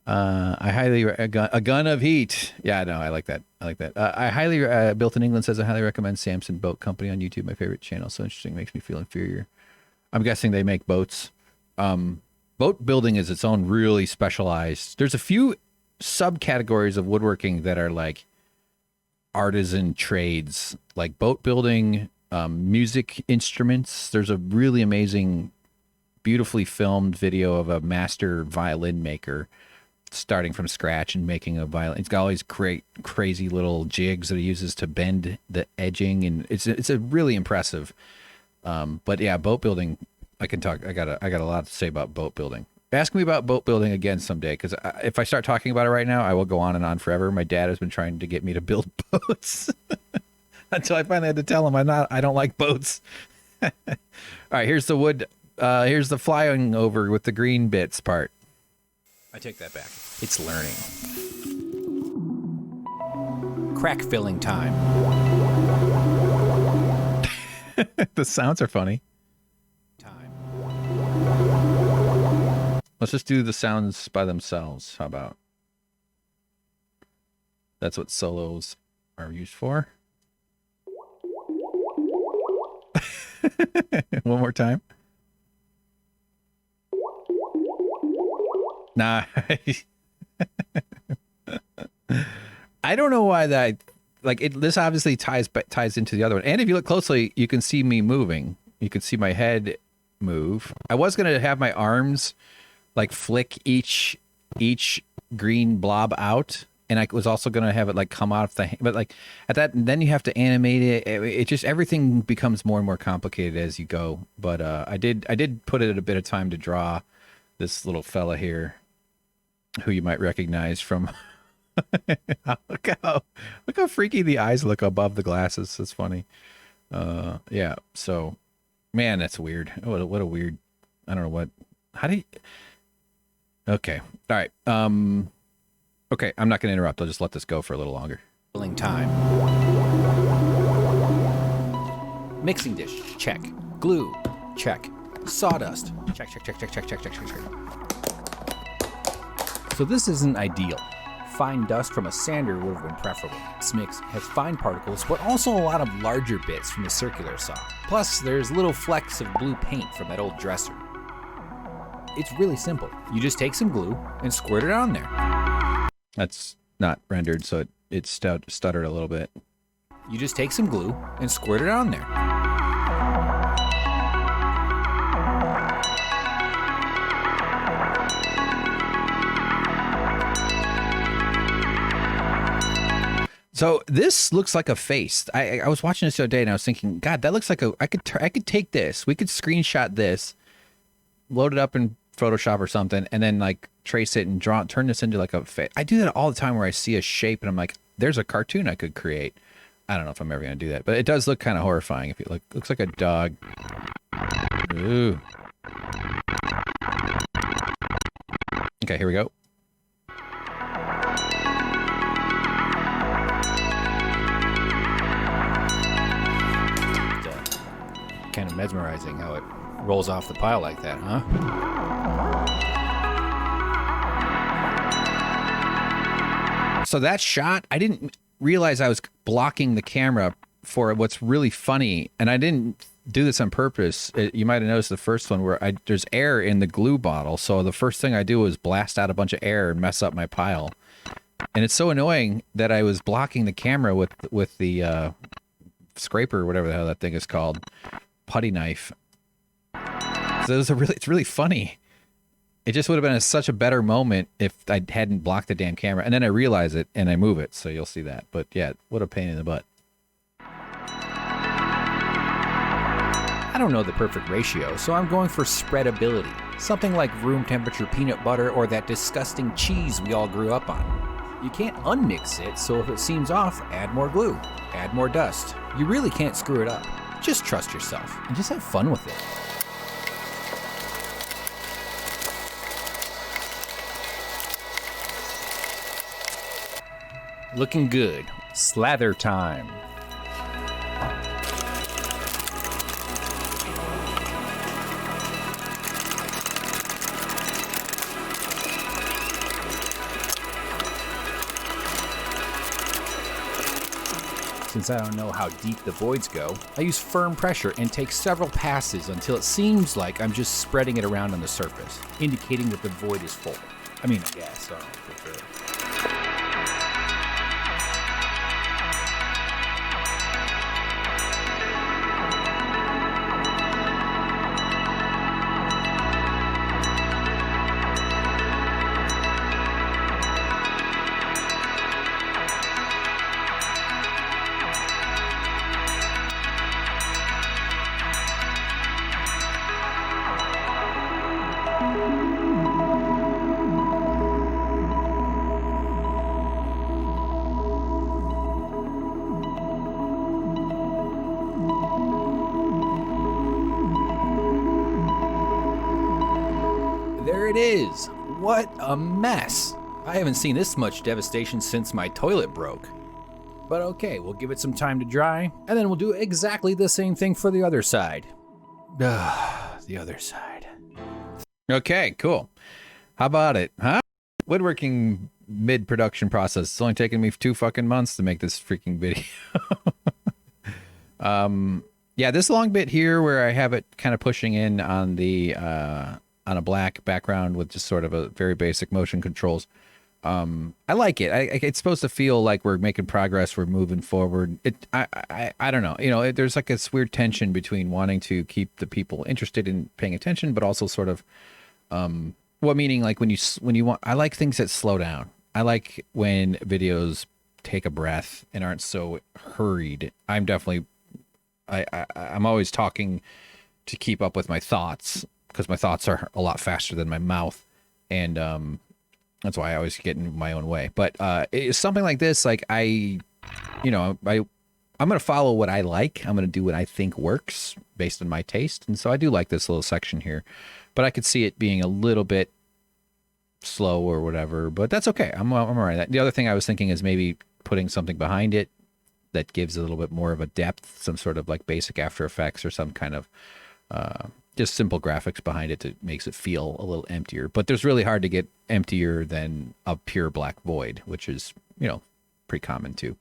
I highly a gun of heat. Yeah, no, I like that. I highly Built in England says I highly recommend Samson Boat Company on YouTube. My favorite channel. So interesting, makes me feel inferior. I'm guessing they make boats. Boat building is its own really specialized. There's a few subcategories of woodworking that are like artisan trades, like boat building, music instruments. There's a really amazing, beautifully filmed video of a master violin maker starting from scratch and making a violin. It's got all these great, crazy little jigs that he uses to bend the edging, and it's a really impressive. But yeah, boat building. I got a lot to say about boat building. Ask me about boat building again someday, because if I start talking about it right now, I will go on and on forever. My dad has been trying to get me to build boats until I finally had to tell him I don't like boats. All right, here's the wood. Here's the flying over with the green bits part. I take that back. It's learning. Crack filling time. The sounds are funny. Let's just do the sounds by themselves. How about? That's what solos are used for. One more time. Nah. I don't know why that, like, this obviously ties into the other one. And if you look closely, you can see me moving. You can see my head move. I was going to have my arms like flick each green blob out, and I was also going to have it like come out of the, but like at that, then you have to animate it. It just, everything becomes more and more complicated as you go. But I did put it a bit of time to draw this little fella here, who you might recognize from. look how freaky the eyes look above the glasses. It's funny. Yeah. So, man, that's weird. What a weird. I don't know what. How do you? Okay. All right. Okay. I'm not going to interrupt. I'll just let this go for a little longer. Filling time. Mixing dish. Check. Glue. Check. Sawdust. Check. So this isn't ideal. Fine dust from a sander would have been preferable. This mix has fine particles, but also a lot of larger bits from the circular saw. Plus, there's little flecks of blue paint from that old dresser. It's really simple. You just take some glue and squirt it on there. That's not rendered, so it stuttered a little bit. You just take some glue and squirt it on there. So this looks like a face. I was watching this the other day and I was thinking, God, that looks like I could take this. We could screenshot this, load it up in Photoshop or something, and then like trace it and turn this into like a face. I do that all the time where I see a shape and I'm like, there's a cartoon I could create. I don't know if I'm ever going to do that, but it does look kind of horrifying. If you look, looks like a dog. Ooh. Okay, here we go. Kind of mesmerizing how it rolls off the pile like that, huh? So that shot, I didn't realize I was blocking the camera for what's really funny, and I didn't do this on purpose. You might have noticed the first one where there's air in the glue bottle, so the first thing I do is blast out a bunch of air and mess up my pile. And it's so annoying that I was blocking the camera with the scraper, or whatever the hell that thing is called, putty knife. So it's really funny. It just would have been such a better moment if I hadn't blocked the damn camera. And then I realize it and I move it, so you'll see that. But yeah, what a pain in the butt. I don't know the perfect ratio, so I'm going for spreadability. Something like room temperature peanut butter or that disgusting cheese we all grew up on. You can't unmix it, so if it seems off, add more glue, add more dust. You really can't screw it up. Just trust yourself and just have fun with it. Looking good. Slather time. Since I don't know how deep the voids go, I use firm pressure and take several passes until it seems like I'm just spreading it around on the surface, indicating that the void is full. I mean, I guess, for sure. There it is. What a mess. I haven't seen this much devastation since my toilet broke. But okay, we'll give it some time to dry, and then we'll do exactly the same thing for the other side. The other side. Okay, cool. How about it, huh? Woodworking mid-production process. It's only taken me 2 fucking months to make this freaking video. Yeah, this long bit here where I have it kind of pushing in on the on a black background with just sort of a very basic motion controls. I like it. It's supposed to feel like we're making progress. We're moving forward. I don't know. You know, there's like this weird tension between wanting to keep the people interested in paying attention, but also sort of, well, meaning like when you want, I like things that slow down. I like when videos take a breath and aren't so hurried. I'm definitely, I'm always talking to keep up with my thoughts because my thoughts are a lot faster than my mouth. And, that's why I always get in my own way. But it's something like this, like I'm going to follow what I like. I'm going to do what I think works based on my taste. And so I do like this little section here. But I could see it being a little bit slow or whatever. But that's okay. I'm all right. The other thing I was thinking is maybe putting something behind it that gives a little bit more of a depth, some sort of like basic After Effects or some kind of just simple graphics behind it that makes it feel a little emptier. But there's really hard to get emptier than a pure black void, which is, pretty common too.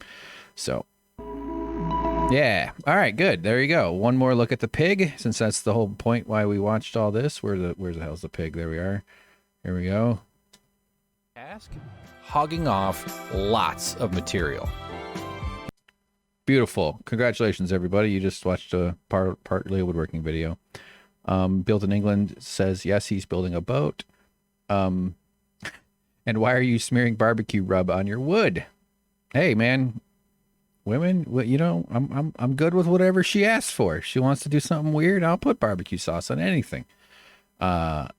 So yeah. All right, good. There you go. One more look at the pig, since that's the whole point why we watched all this. Where's the hell's the pig? There we are. Here we go. Task: hogging off lots of material. Beautiful. Congratulations, everybody. You just watched a partly a woodworking video. Built in England says, yes, he's building a boat. And why are you smearing barbecue rub on your wood? Hey, man, women, I'm good with whatever she asks for. If she wants to do something weird, I'll put barbecue sauce on anything. Yeah,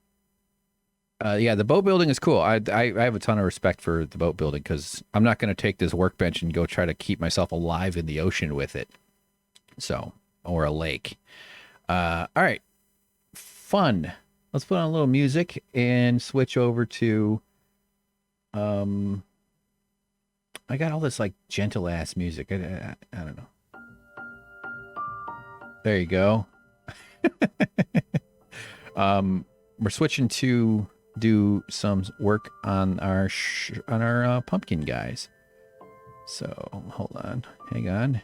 the boat building is cool. I have a ton of respect for the boat building because I'm not going to take this workbench and go try to keep myself alive in the ocean with it. So, or a lake. All right. Fun. let's put on a little music and switch over to, I got all this like gentle ass music. I don't know. There you go. We're switching to do some work on our pumpkin guys. So hold on, hang on.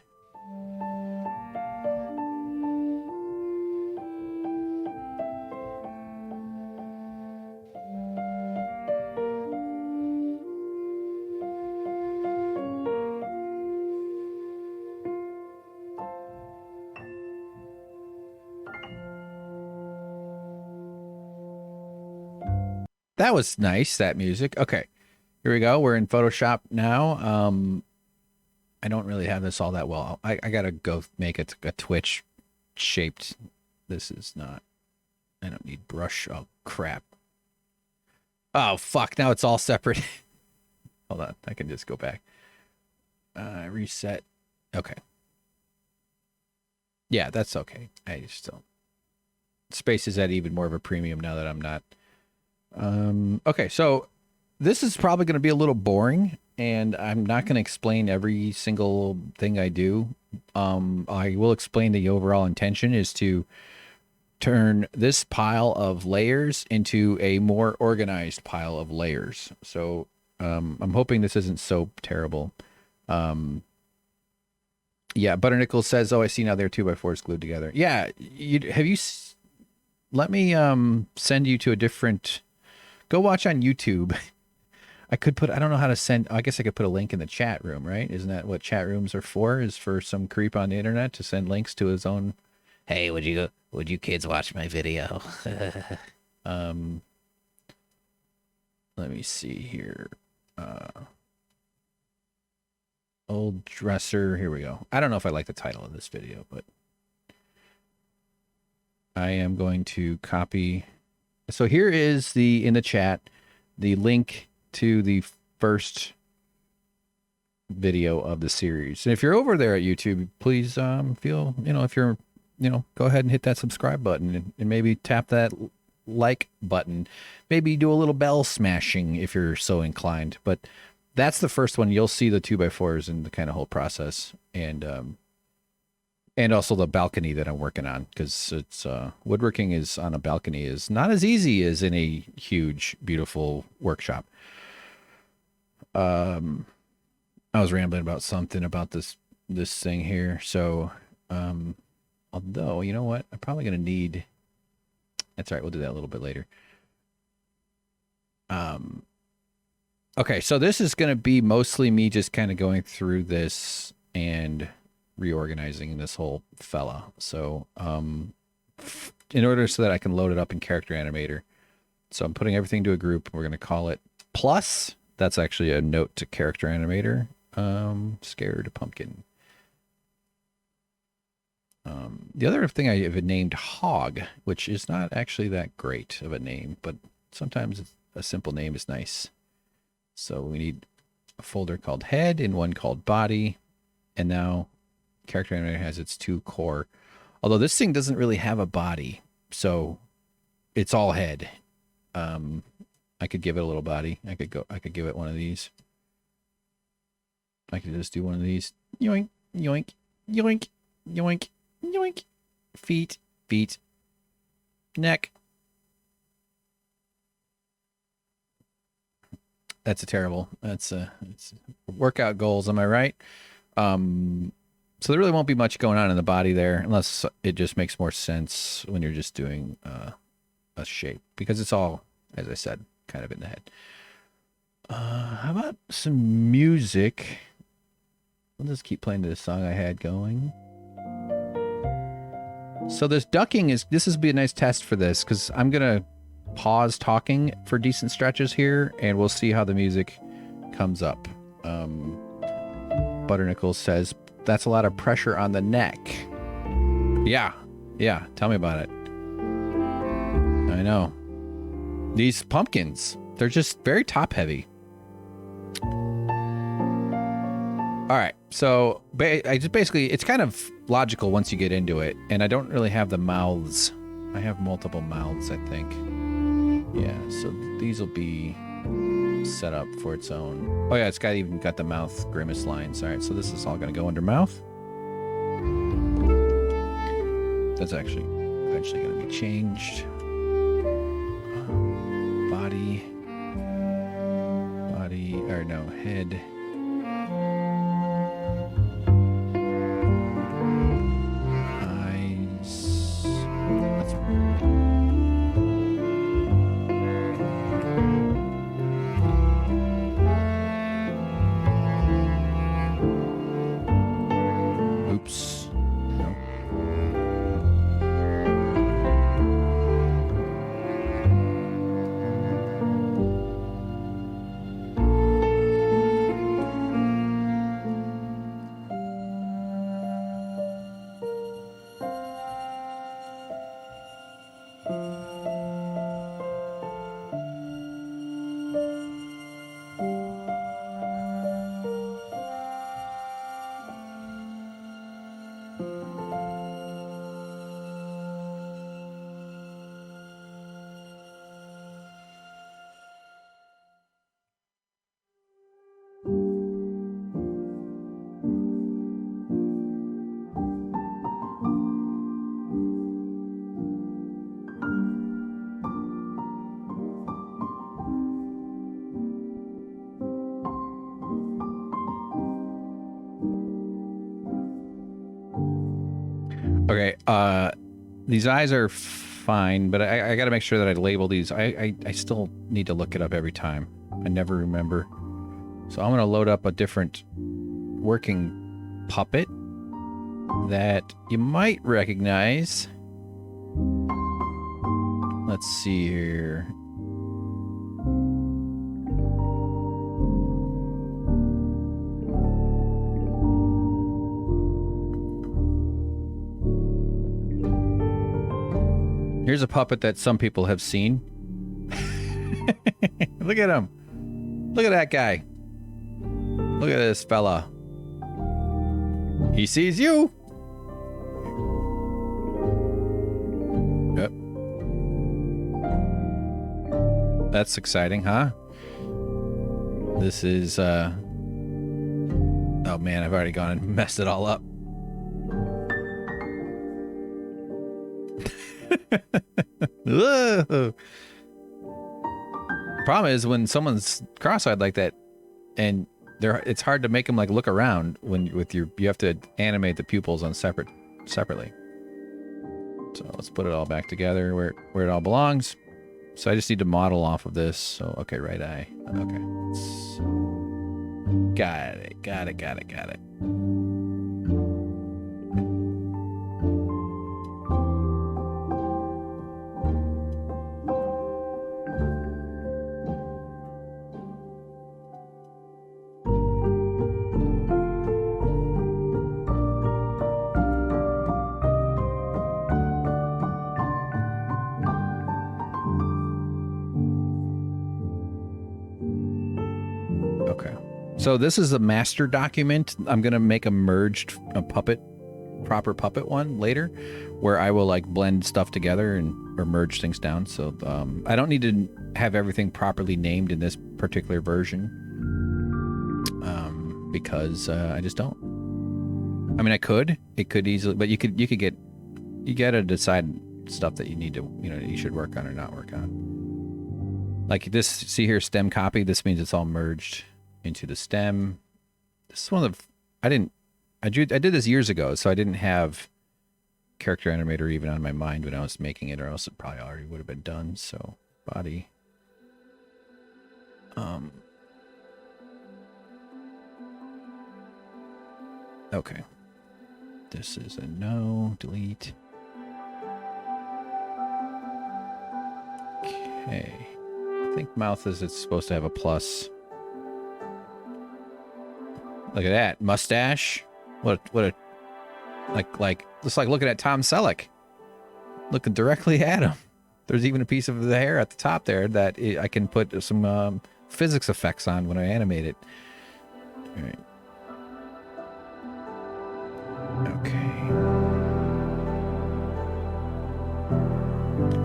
That was nice, that music. Okay, here we go. We're in Photoshop now. I don't really have this all that well. I gotta go make it a Twitch shaped. This is not. I don't need brush. Oh crap. Oh fuck! Now it's all separate. Hold on, I can just go back. Reset. Okay. Yeah, that's okay. I just don't. Space is at even more of a premium now that I'm not. Okay, so this is probably going to be a little boring, and I'm not going to explain every single thing I do. I will explain the overall intention is to turn this pile of layers into a more organized pile of layers. So I'm hoping this isn't so terrible. Yeah, Butter Nichols says, "Oh, I see now they're 2x4s glued together." Yeah, let me send you to a different. Go watch on YouTube. I don't know how to send. I guess I could put a link in the chat room, right? Isn't that what chat rooms are for? Is for some creep on the internet to send links to his own. Hey, would you kids watch my video? Let me see here. Old dresser. Here we go. I don't know if I like the title of this video, but I am going to copy. So here is in the chat, the link to the first video of the series. And if you're over there at YouTube, please go ahead and hit that subscribe button and maybe tap that like button. Maybe do a little bell smashing if you're so inclined. But that's the first one. You'll see the 2x4s and the kind of whole process. And also the balcony that I'm working on, because it's woodworking is on a balcony is not as easy as in a huge, beautiful workshop. I was rambling about something about this thing here. So, although, you know what? I'm probably going to need... That's all right. We'll do that a little bit later. Okay, so this is going to be mostly me just kind of going through this and reorganizing this whole fella. So in order so that I can load it up in Character Animator, so I'm putting everything to a group. We're going to call it Plus. That's actually a note to Character Animator. Scared Pumpkin. The other thing I have named Hog, which is not actually that great of a name, but sometimes a simple name is nice. So we need a folder called Head and one called Body, and now Character Animator has its two core. Although this thing doesn't really have a body, so it's all head. I could give it a little body. I could give it one of these. I could just do one of these. Yoink, yoink, yoink, yoink, yoink. Feet, neck. That's it's workout goals, am I right? So there really won't be much going on in the body there, unless it just makes more sense when you're just doing a shape, because it's all, as I said, kind of in the head. How about some music? I'll just keep playing this song I had going. So this ducking this would be a nice test for this, because I'm gonna pause talking for decent stretches here, and we'll see how the music comes up. Butter Nichols says, that's a lot of pressure on the neck. Yeah, tell me about it. I know. These pumpkins, they're just very top heavy. All right, so basically, it's kind of logical once you get into it, and I don't really have the mouths. I have multiple mouths, I think. Yeah, so these will be set up for its own. Oh yeah, it's even got the mouth grimace lines. All right, so this is all going to go under mouth. That's actually eventually going to be changed. Body, or no, head. Eyes. Oops. No. Okay, these eyes are fine, but I got to make sure that I label these. I still need to look it up every time. I never remember. So I'm going to load up a different working puppet that you might recognize. Let's see here. Here's a puppet that some people have seen. Look at him. Look at that guy. Look at this fella. He sees you. Yep. That's exciting, huh? This is, oh man, I've already gone and messed it all up. Problem is when someone's cross-eyed like that, and it's hard to make them like look around when you have to animate the pupils on separately. So let's put it all back together where it all belongs. So I just need to model off of this. So okay, right eye. Okay, got it. So this is a master document. I'm going to make a proper puppet one later, where I will like blend stuff together or merge things down. So I don't need to have everything properly named in this particular version because I just don't. I mean, it could easily, but you got to decide stuff that you need to, you should work on or not work on. Like this, see here, stem copy. This means it's all merged into the stem. This is one of the, I did this years ago, so I didn't have character animator even on my mind when I was making it, or else it probably already would have been done. So body. Okay. This is a no, delete. Okay. I think mouth it's supposed to have a plus. Look at that mustache. What a like just like looking at Tom Selleck. Looking directly at him. There's even a piece of the hair at the top there that I can put some physics effects on when I animate it. All right. Okay.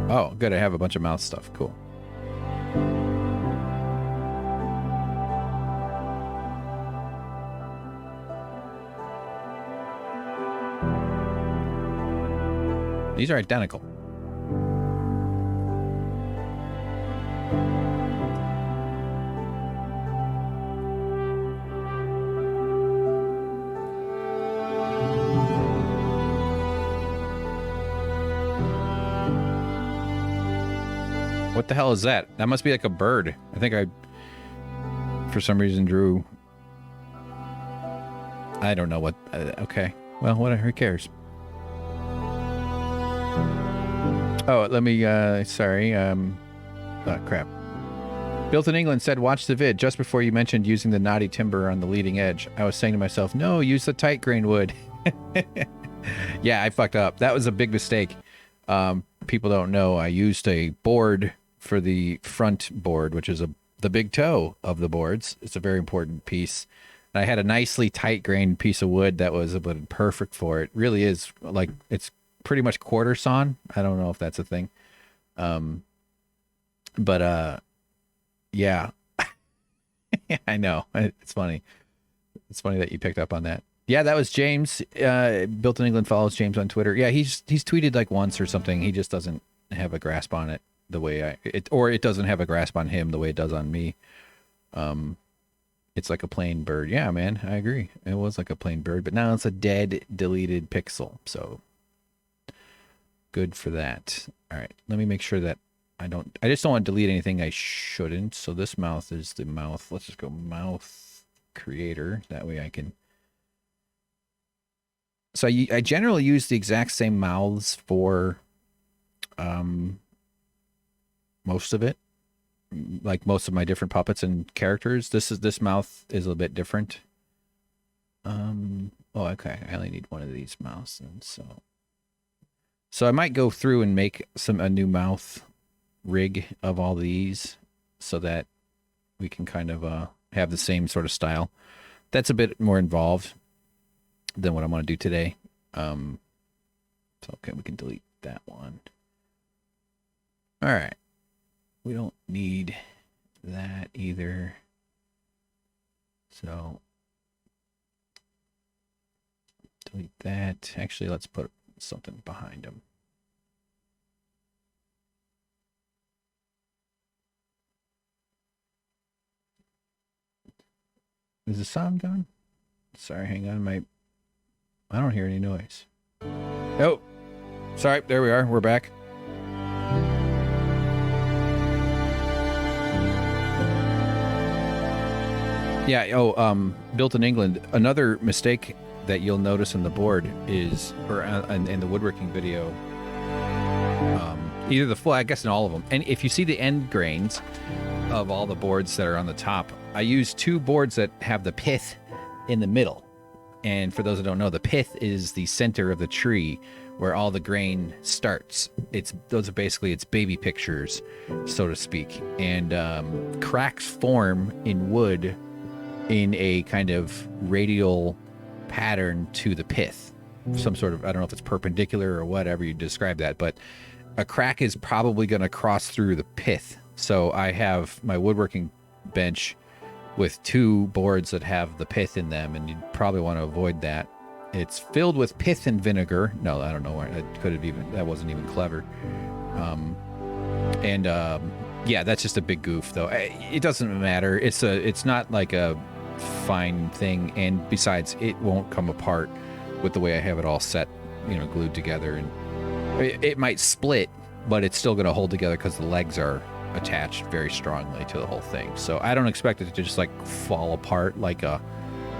Oh, good. I have a bunch of mouth stuff. Cool. These are identical. What the hell is that? That must be like a bird. I think I, for some reason, drew... I don't know what... okay. Well, whatever. Who cares? Oh, let me... sorry. Oh, crap. Built in England said, watch the vid just before you mentioned using the knotty timber on the leading edge. I was saying to myself, no, use the tight grain wood. Yeah, I fucked up. That was a big mistake. People don't know I used a board for the front board, which is the big toe of the boards. It's a very important piece. And I had a nicely tight grained piece of wood that was perfect for it. Really is like, it's pretty much quarter sawn. I don't know if that's a thing. Yeah. I know. It's funny. It's funny that you picked up on that. Yeah, that was James. Built in England follows James on Twitter. Yeah, he's tweeted like once or something. He just doesn't have a grasp on it the way or it doesn't have a grasp on him the way it does on me. It's like a plain bird. Yeah, man, I agree. It was like a plain bird, but now it's a dead, deleted pixel. So good for that. All right, let me make sure that I just don't want to delete anything I shouldn't. So this mouth is the mouth. Let's just go mouth creator. That way I can. So I generally use the exact same mouths for most of it, like most of my different puppets and characters. This mouth is a little bit different. Oh, okay. I only need one of these mouths, and so I might go through and make a new mouth rig of all these so that we can kind of have the same sort of style. That's a bit more involved than what I want to do today. So okay, we can delete that one. All right. We don't need that either. So delete that. Actually, let's put something behind them. Is the sound gone? Sorry, hang on. I don't hear any noise. Oh, sorry. There we are. We're back. Yeah. Oh, built in England. Another mistake that you'll notice in the board is, or in the woodworking video, either the full, I guess in all of them. And if you see the end grains of all the boards that are on the top, I use two boards that have the pith in the middle. And for those that don't know, the pith is the center of the tree where all the grain starts. Those are basically its baby pictures, so to speak. And cracks form in wood in a kind of radial pattern to the pith. Some sort of, I don't know if it's perpendicular or whatever you describe that, but a crack is probably going to cross through the pith. So I have my woodworking bench with two boards that have the pith in them, and you'd probably want to avoid that. It's filled with pith and vinegar. No, I don't know where that wasn't even clever. Yeah, that's just a big goof though. It doesn't matter. It's not like a fine thing, and besides, it won't come apart with the way I have it all set, glued together. And it might split, but it's still going to hold together because the legs are attached very strongly to the whole thing. So I don't expect it to just like fall apart like a,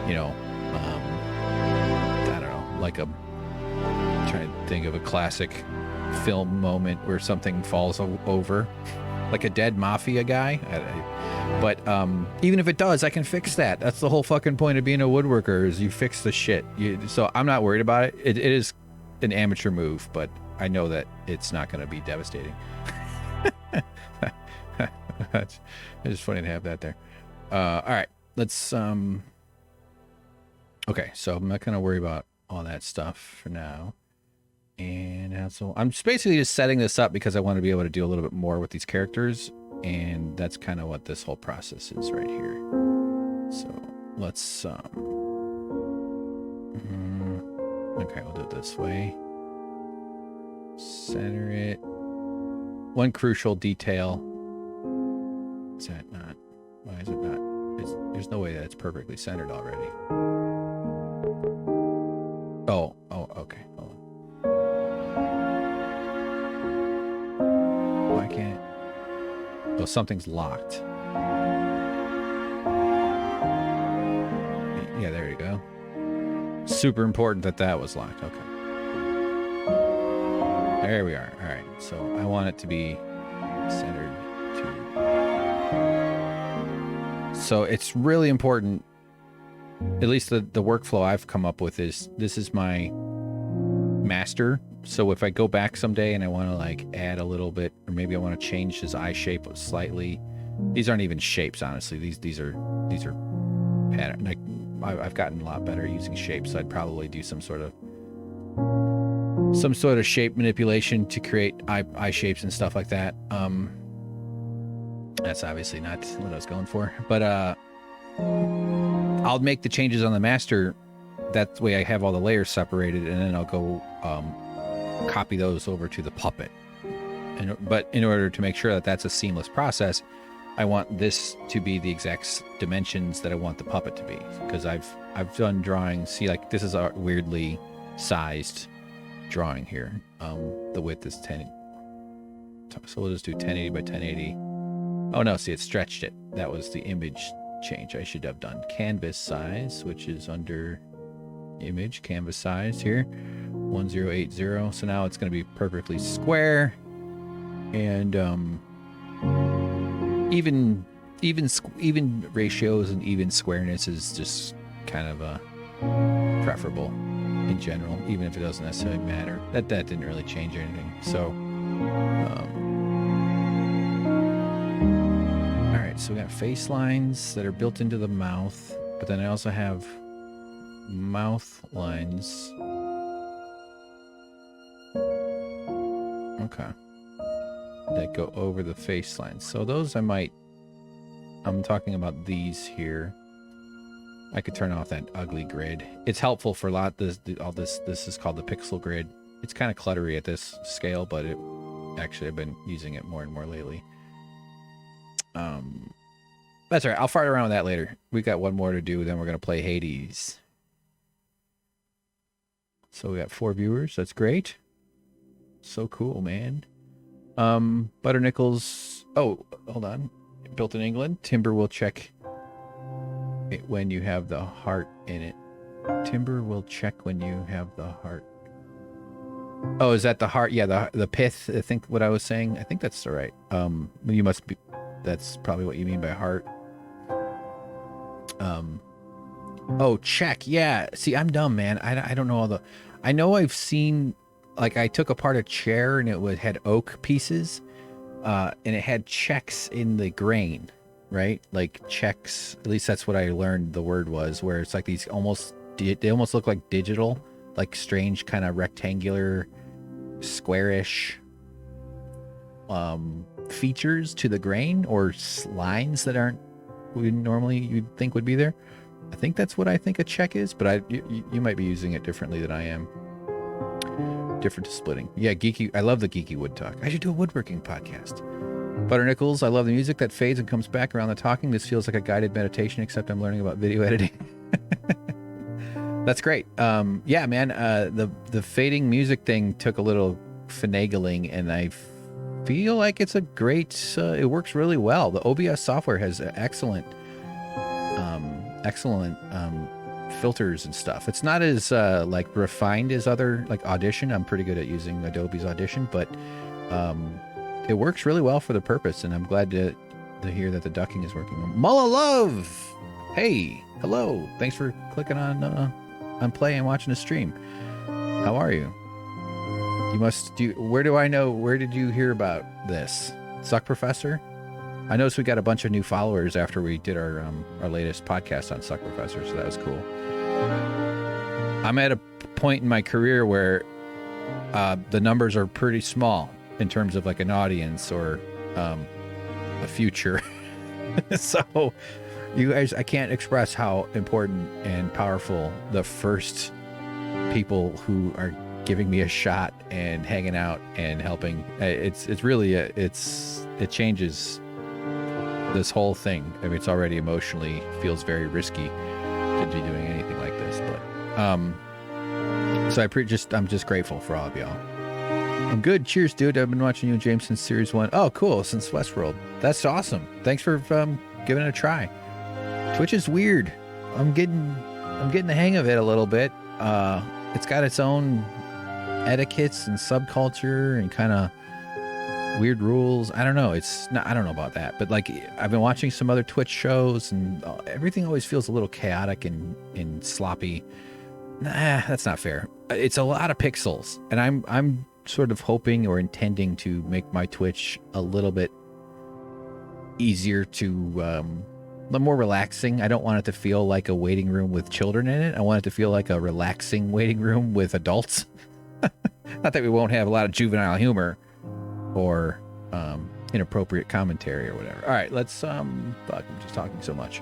I don't know, like I'm trying to think of a classic film moment where something falls over, like a dead mafia guy. But even if it does, I can fix that. That's the whole fucking point of being a woodworker, is you fix the shit. So I'm not worried about it. It is an amateur move, but I know that it's not going to be devastating. It's just funny to have that there. All right, let's okay, so I'm not going to worry about all that stuff for now. And so I'm just basically just setting this up because I want to be able to do a little bit more with these characters, and that's kind of what this whole process is right here. So let's okay, we'll do it this way. Center it. One crucial detail. Is that not? Why is it not? There's no way that it's perfectly centered already. Oh, okay. Hold on. Why can't? Oh, something's locked. Yeah, there you go. Super important that was locked. Okay. There we are. All right. So I want it to be centered to. So it's really important. At least the workflow I've come up with is this is my master. So if I go back someday and I want to like add a little bit, or maybe I want to change his eye shape slightly. These aren't even shapes, honestly. These are pattern. Like I've gotten a lot better at using shapes. So I'd probably do some sort of shape manipulation to create eye shapes and stuff like that. That's obviously not what I was going for, but I'll make the changes on the master. That way I have all the layers separated, and then I'll go copy those over to the puppet. But in order to make sure that that's a seamless process, I want this to be the exact dimensions that I want the puppet to be, because I've done drawings. See, like this is a weirdly sized drawing here. The width is 10, so we'll just do 1080 by 1080. Oh no, see, it stretched it. That was the image change I should have done. Canvas size, which is under image, canvas size here, 1080. So now it's going to be perfectly square, and even ratios and even squareness is just kind of preferable in general, even if it doesn't necessarily matter. That didn't really change anything. So all right, so we got face lines that are built into the mouth, but then I also have mouth lines. Okay. That go over the face lines. So those I'm talking about these here. I could turn off that ugly grid. It's helpful for a lot. This is called the pixel grid. It's kind of cluttery at this scale, but actually I've been using it more and more lately. That's all right. I'll fart around with that later. We got one more to do, then we're going to play Hades. So we got 4 viewers. That's great. So cool, man. Butternickels. Oh, hold on. Built in England. Timber will check it when you have the heart in it. Timber will check when you have the heart. Oh, is that the heart? Yeah, the pith. I think what I was saying. I think that's all right. You must be. That's probably what you mean by heart. Oh, check. Yeah. See, I'm dumb, man. I don't know all the. I know I've seen. Like I took apart a chair and it had oak pieces, and it had checks in the grain, right? Like checks. At least that's what I learned the word was. Where it's like these they almost look like digital, like strange kind of rectangular, squarish features to the grain or lines that aren't normally you'd think would be there. I think that's what I think a check is, but you might be using it differently than I am. Different to splitting. Yeah, geeky. I love the geeky wood talk. I should do a woodworking podcast. Butternickels. I love the music that fades and comes back around the talking. This feels like a guided meditation, except I'm learning about video editing. That's great. Yeah, man. The fading music thing took a little finagling, and I feel like it's a great. It works really well. The OBS software has excellent filters and stuff. It's not as like refined as other like Audition. I'm pretty good at using Adobe's Audition, but it works really well for the purpose, and I'm glad to hear that the ducking is working. Mulla Love, hey, hello, thanks for clicking on play and watching the stream. How are you? You must do. Where do I know? Where did you hear about this? Suck Professor? I noticed we got a bunch of new followers after we did our latest podcast on Suck Professor, so that was cool. I'm at a point in my career where the numbers are pretty small in terms of like an audience or a future. So you guys, I can't express how important and powerful the first people who are giving me a shot and hanging out and helping. It's really it changes this whole thing. I mean, it's already emotionally feels very risky to be doing anything like this, but so I'm just grateful for all of y'all. I'm good. Cheers, dude. I've been watching you and James since series 1. Oh, cool. Since Westworld. That's awesome. Thanks for giving it a try. Twitch is weird. I'm getting the hang of it a little bit. It's got its own etiquettes and subculture and kind of weird rules. I don't know. I don't know about that, but like I've been watching some other Twitch shows and everything always feels a little chaotic and sloppy. Nah, that's not fair. It's a lot of pixels, and I'm sort of hoping or intending to make my Twitch a little bit easier to more relaxing. I don't want it to feel like a waiting room with children in it. I want it to feel like a relaxing waiting room with adults. Not that we won't have a lot of juvenile humor or inappropriate commentary or whatever. All right, let's fuck, I'm just talking so much.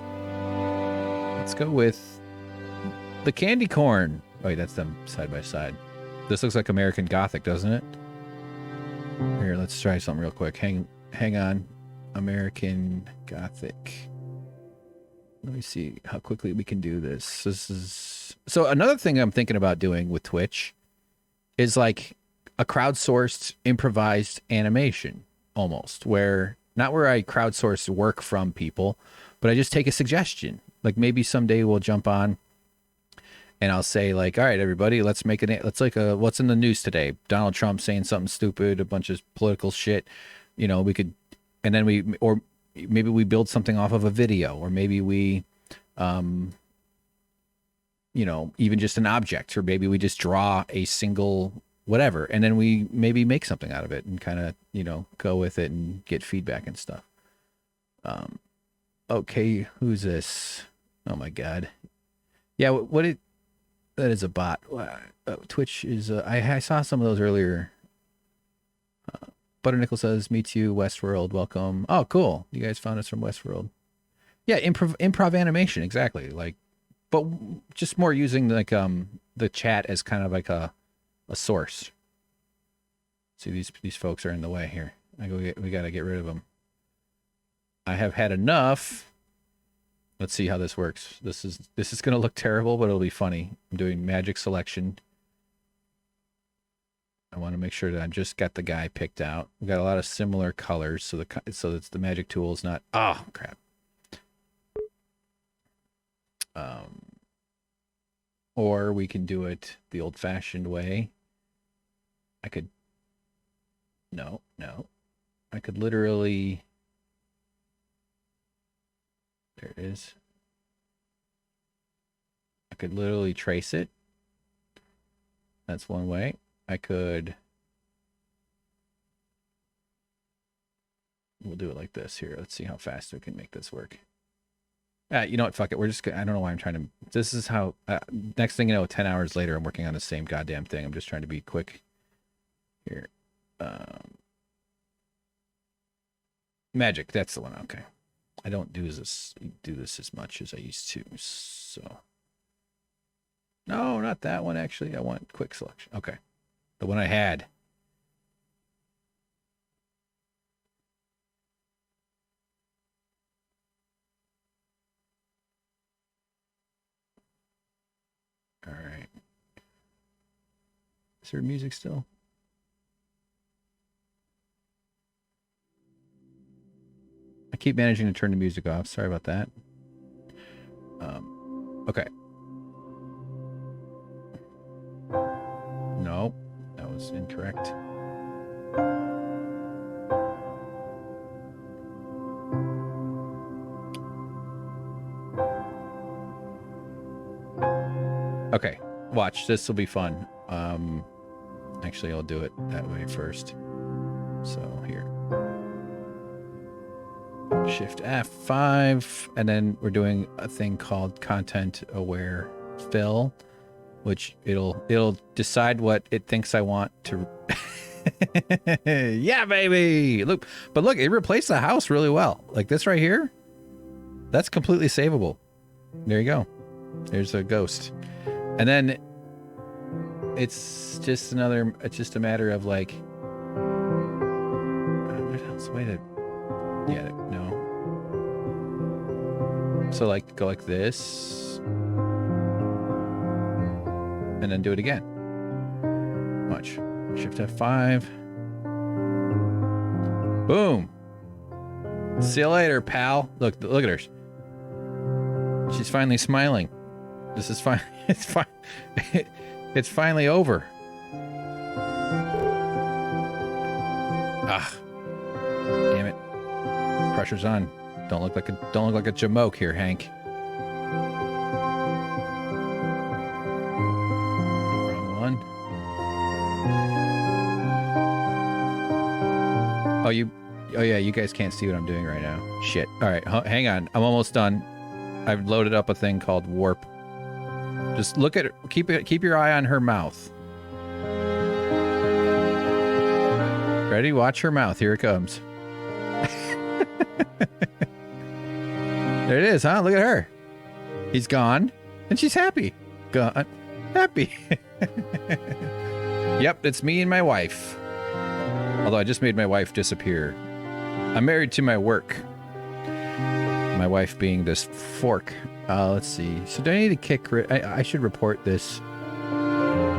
Let's go with the candy corn. Oh, wait, that's them side by side. This looks like American Gothic, doesn't it? Here, let's try something real quick. Hang on. American Gothic. Let me see how quickly we can do this. This is so another thing I'm thinking about doing with Twitch is like a crowdsourced improvised animation almost, where not where I crowdsource work from people, but I just take a suggestion. Like maybe someday we'll jump on and I'll say like, all right, everybody, let's like what's in the news today? Donald Trump saying something stupid, a bunch of political shit. You know, we could, and then maybe we build something off of a video, or maybe we, you know, even just an object, or maybe we just draw a single whatever, and then we maybe make something out of it and kind of, you know, go with it and get feedback and stuff. Okay, who's this? Oh my God. Yeah, that is a bot. Twitch is, I saw some of those earlier. Butternickel says, me too, Westworld, welcome. Oh, cool. You guys found us from Westworld. Yeah, improv animation, exactly. Like, but just more using like the chat as kind of like a source. See, these folks are in the way here. We got to get rid of them. I have had enough. Let's see how this works. This is going to look terrible, but it'll be funny. I'm doing magic selection. I want to make sure that I've just got the guy picked out. We've got a lot of similar colors, so it's the magic tool is not. Oh crap. Or we can do it the old-fashioned way. I could. No. I could literally. There it is. I could literally trace it. That's one way. I could. We'll do it like this here. Let's see how fast we can make this work. You know what? Fuck it. We're just. I don't know why I'm trying to. This is how. Next thing you know, 10 hours later, I'm working on the same goddamn thing. I'm just trying to be quick. Here. Magic. That's the one. Okay. I don't do this as much as I used to. So. No, not that one. Actually, I want quick selection. Okay. The one I had. All right. Is there music still? I keep managing to turn the music off. Sorry about that. Okay. No, that was incorrect. Okay, watch. This will be fun. Actually, I'll do it that way first. So here. Shift F5, and then we're doing a thing called content aware fill, which it'll decide what it thinks I want to. Yeah, baby. Look, but look, it replaced the house really well. Like this right here, that's completely savable. There you go. There's a ghost. And then it's just a matter of like, what else? Way to, yeah, no. So like, go like this, and then do it again. Watch. Shift F5. Boom. See you later, pal. Look at her. She's finally smiling. This is fine. It's fine. It's finally over. Ah, damn it! Pressure's on. Don't look like a jamoke here, Hank. Wrong one. Oh yeah, you guys can't see what I'm doing right now. Shit. All right, hang on. I'm almost done. I've loaded up a thing called warp. Just look at it. Keep your eye on her mouth. Ready? Watch her mouth. Here it comes. There it is, huh? Look at her. He's gone, and she's happy. Gone, happy. Yep, it's me and my wife. Although I just made my wife disappear. I'm married to my work. My wife being this fork. Let's see. So do I need to kick... I should report this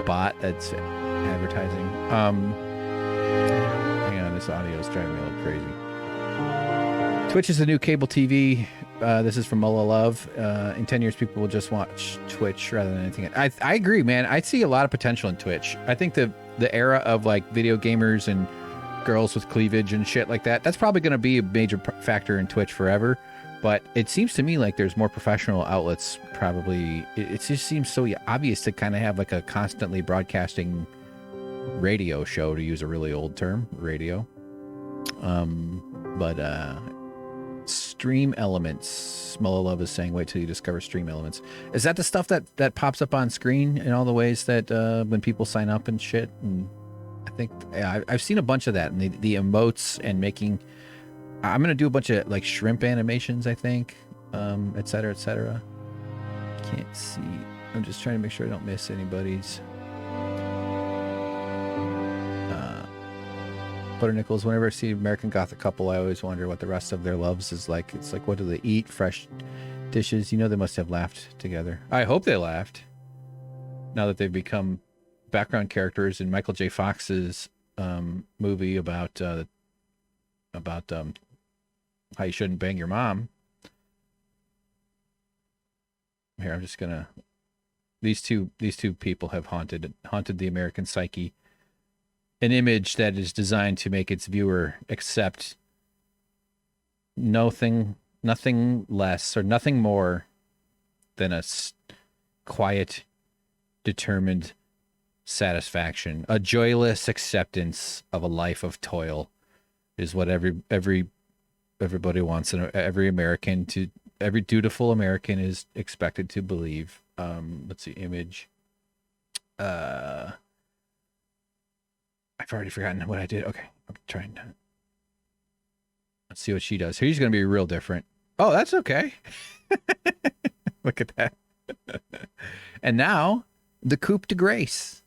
bot that's advertising. Hang on, this audio is driving me a little crazy. Twitch is the new cable TV. This is from Mola Love. In 10 years, people will just watch Twitch rather than anything. I agree, man. I see a lot of potential in Twitch. I think the era of like video gamers and girls with cleavage and shit like that, that's probably going to be a major factor in Twitch forever. But it seems to me like there's more professional outlets probably. It just seems so obvious to kind of have like a constantly broadcasting radio show, to use a really old term, radio. But Stream Elements. Mola Love is saying, wait till you discover Stream Elements. Is that the stuff that pops up on screen in all the ways that when people sign up and shit? And I think I've seen a bunch of that, and the emotes and making... I'm going to do a bunch of like shrimp animations, I think, et cetera, et cetera. Can't see. I'm just trying to make sure I don't miss anybody's. Butter Nichols, whenever I see American Gothic couple, I always wonder what the rest of their loves is like. It's like, what do they eat? Fresh dishes. You know, they must have laughed together. I hope they laughed. Now that they've become background characters in Michael J. Fox's movie about how you shouldn't bang your mom. Here, I'm just gonna... These two people have haunted the American psyche. An image that is designed to make its viewer accept nothing less or nothing more than a quiet, determined satisfaction. A joyless acceptance of a life of toil is what everybody wants, and every dutiful American is expected to believe. Let's see, image. I've already forgotten what I did. Okay, I'm trying to... Let's see what she does. She's going to be real different. Oh, that's okay. Look at that. And now, the coup de grace.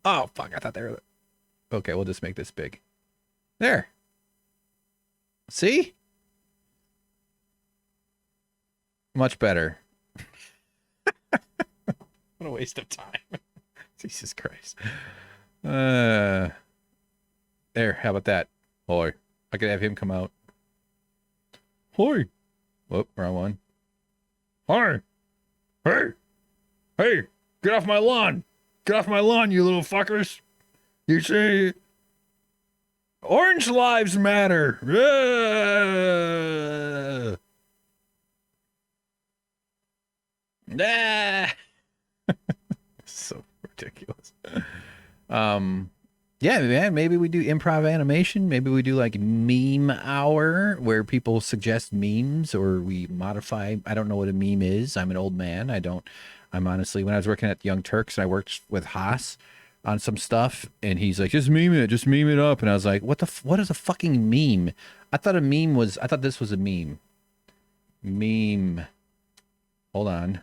Oh, fuck, I thought they were... Okay, we'll just make this big. There. See? Much better. What a waste of time. Jesus Christ. There, how about that? Boy, I could have him come out. Hoi. Whoop, wrong one. Hi. Hey. Hey, get off my lawn. Get off my lawn, you little fuckers. You say Orange Lives Matter. So ridiculous. Yeah, man, maybe we do improv animation. Maybe we do like meme hour where people suggest memes, or we modify. I don't know what a meme is. I'm an old man. I'm honestly, when I was working at Young Turks, and I worked with Haas on some stuff, and he's like, just meme it up. And I was like, what is a fucking meme? I thought this was a meme. Meme. Hold on.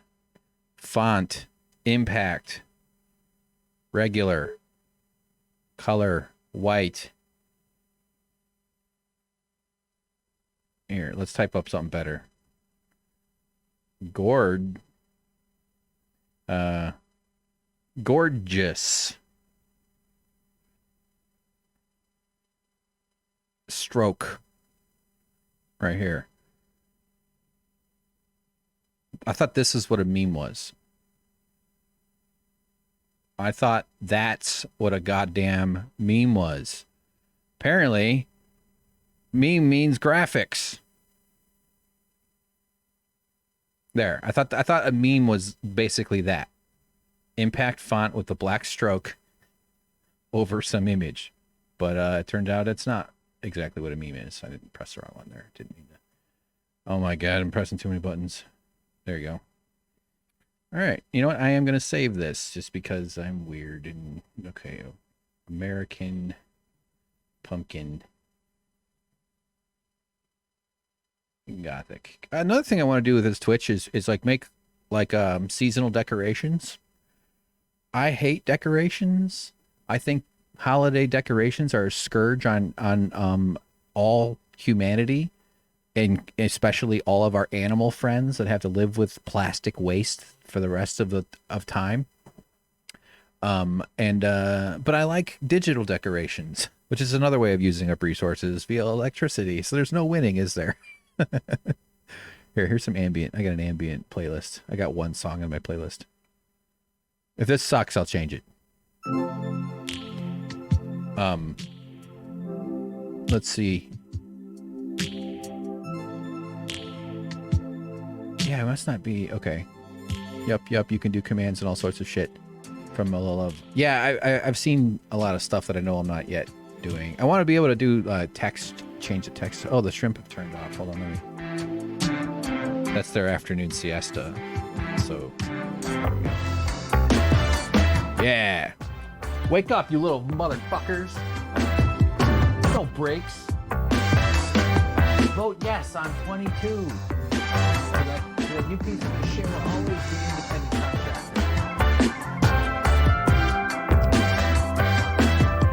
Font. Impact. regular, color, white. Here, let's type up something better. Gorgeous. Stroke. Right here. I thought this is what a meme was. I thought that's what a goddamn meme was. Apparently, meme means graphics. There. I thought a meme was basically that. Impact font with the black stroke over some image. But it turned out it's not exactly what a meme is. I didn't press the wrong one there. Didn't mean to. Oh my god, I'm pressing too many buttons. There you go. All right. You know what? I am going to save this just because I'm weird and okay. American pumpkin. Gothic. Another thing I want to do with this Twitch is like make like seasonal decorations. I hate decorations. I think holiday decorations are a scourge on all humanity, and especially all of our animal friends that have to live with plastic waste for the rest of time. But I like digital decorations, which is another way of using up resources via electricity. So there's no winning, is there? Here's some ambient. I got an ambient playlist. I got one song on my playlist. If this sucks, I'll change it. Let's see. Yeah, it must not be okay. Yup. You can do commands and all sorts of shit from Love. Yeah, I've seen a lot of stuff that I know I'm not yet doing. I want to be able to do text, change the text. Oh, the shrimp have turned off. Hold on, let me. That's their afternoon siesta. So, yeah. Wake up, you little motherfuckers. No breaks. Vote yes on 22. So that you piece of shit will always be independent contractor.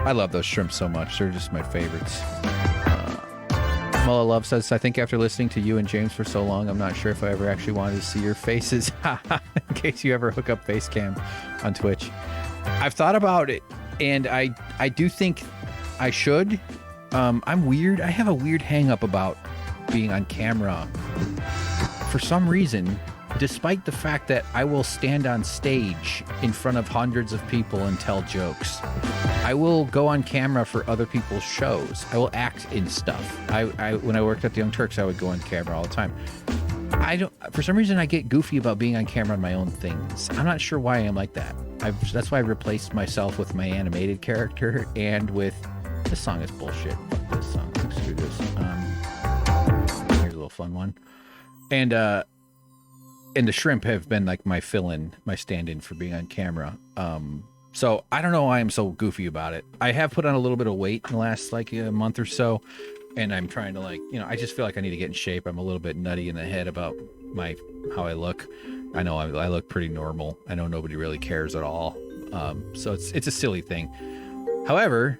I love those shrimp so much. They're just my favorites. Mullah Love says, I think after listening to you and James for so long, I'm not sure if I ever actually wanted to see your faces. In case you ever hook up face cam on Twitch. I've thought about it, and I do think I should. I'm weird. I have a weird hang up about being on camera. For some reason, despite the fact that I will stand on stage in front of hundreds of people and tell jokes, I will go on camera for other people's shows. I will act in stuff. When I worked at the Young Turks, I would go on camera all the time. For some reason, I get goofy about being on camera on my own things. I'm not sure why I'm like that. That's why I replaced myself with my animated character and with this song is bullshit. Fuck this song. Screw this. Here's a little fun one. And the shrimp have been like my fill-in, my stand-in for being on camera. So I don't know why I'm so goofy about it. I have put on a little bit of weight in the last like a month or so, and I'm trying to I just feel like I need to get in shape. I'm a little bit nutty in the head about how I look. I know I look pretty normal. I know nobody really cares at all. So it's a silly thing. However,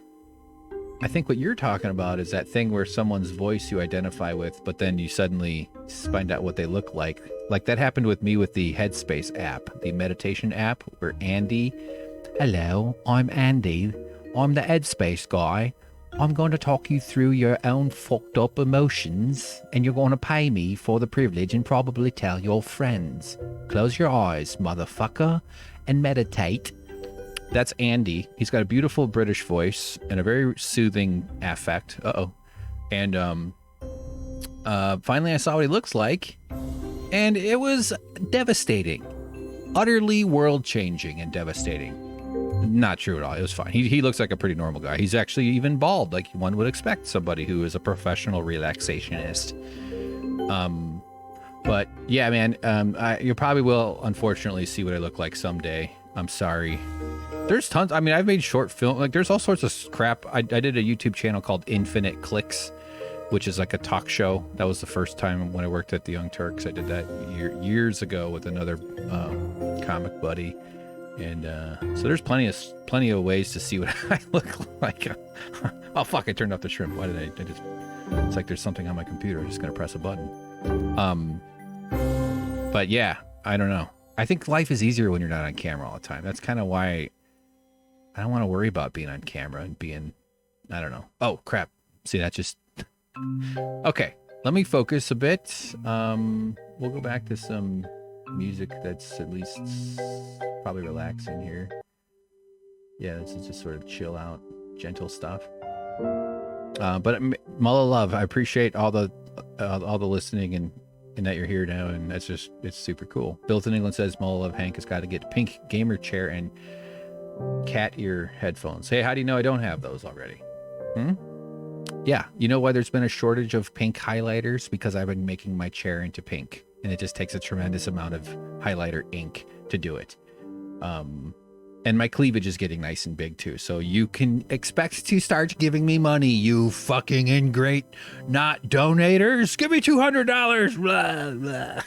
I think what you're talking about is that thing where someone's voice you identify with, but then you suddenly find out what they look like. Like that happened with me with the Headspace app, the meditation app, where Andy, hello, I'm Andy. I'm the Headspace guy. I'm going to talk you through your own fucked up emotions, and you're going to pay me for the privilege and probably tell your friends. Close your eyes, motherfucker, and meditate. That's Andy. He's got a beautiful British voice and a very soothing affect. And finally I saw what he looks like, and it was devastating. Utterly world-changing and devastating. Not true at all. It was fine. He looks like a pretty normal guy. He's actually even bald, like one would expect somebody who is a professional relaxationist. But yeah, man, you probably will unfortunately see what I look like someday. I'm sorry. There's tons. I mean, I've made short film. Like, there's all sorts of crap. I did a YouTube channel called Infinite Clicks, which is like a talk show. That was the first time when I worked at the Young Turks. I did that years ago with another comic buddy. And so there's plenty of ways to see what I look like. Oh fuck! I turned off the shrimp. Why did I just? It's like there's something on my computer. I'm just gonna press a button. But yeah, I don't know. I think life is easier when you're not on camera all the time. That's kind of why I don't want to worry about being on camera and being, I don't know. Oh crap! See, that just. Okay, let me focus a bit. We'll go back to some music that's at least probably relaxing here. Yeah, this is just sort of chill out, gentle stuff. But Mulla Love, I appreciate all the listening and that you're here now, and it's super cool. Built in England says Mulla Love Hank has got to get pink gamer chair and cat ear headphones. Hey, how do you know I don't have those already? Yeah, you know why there's been a shortage of pink highlighters? Because I've been making my chair into pink, and it just takes a tremendous amount of highlighter ink to do it. And my cleavage is getting nice and big too, so you can expect to start giving me money, you fucking ingrate not donators. Give me $200. Blah, blah.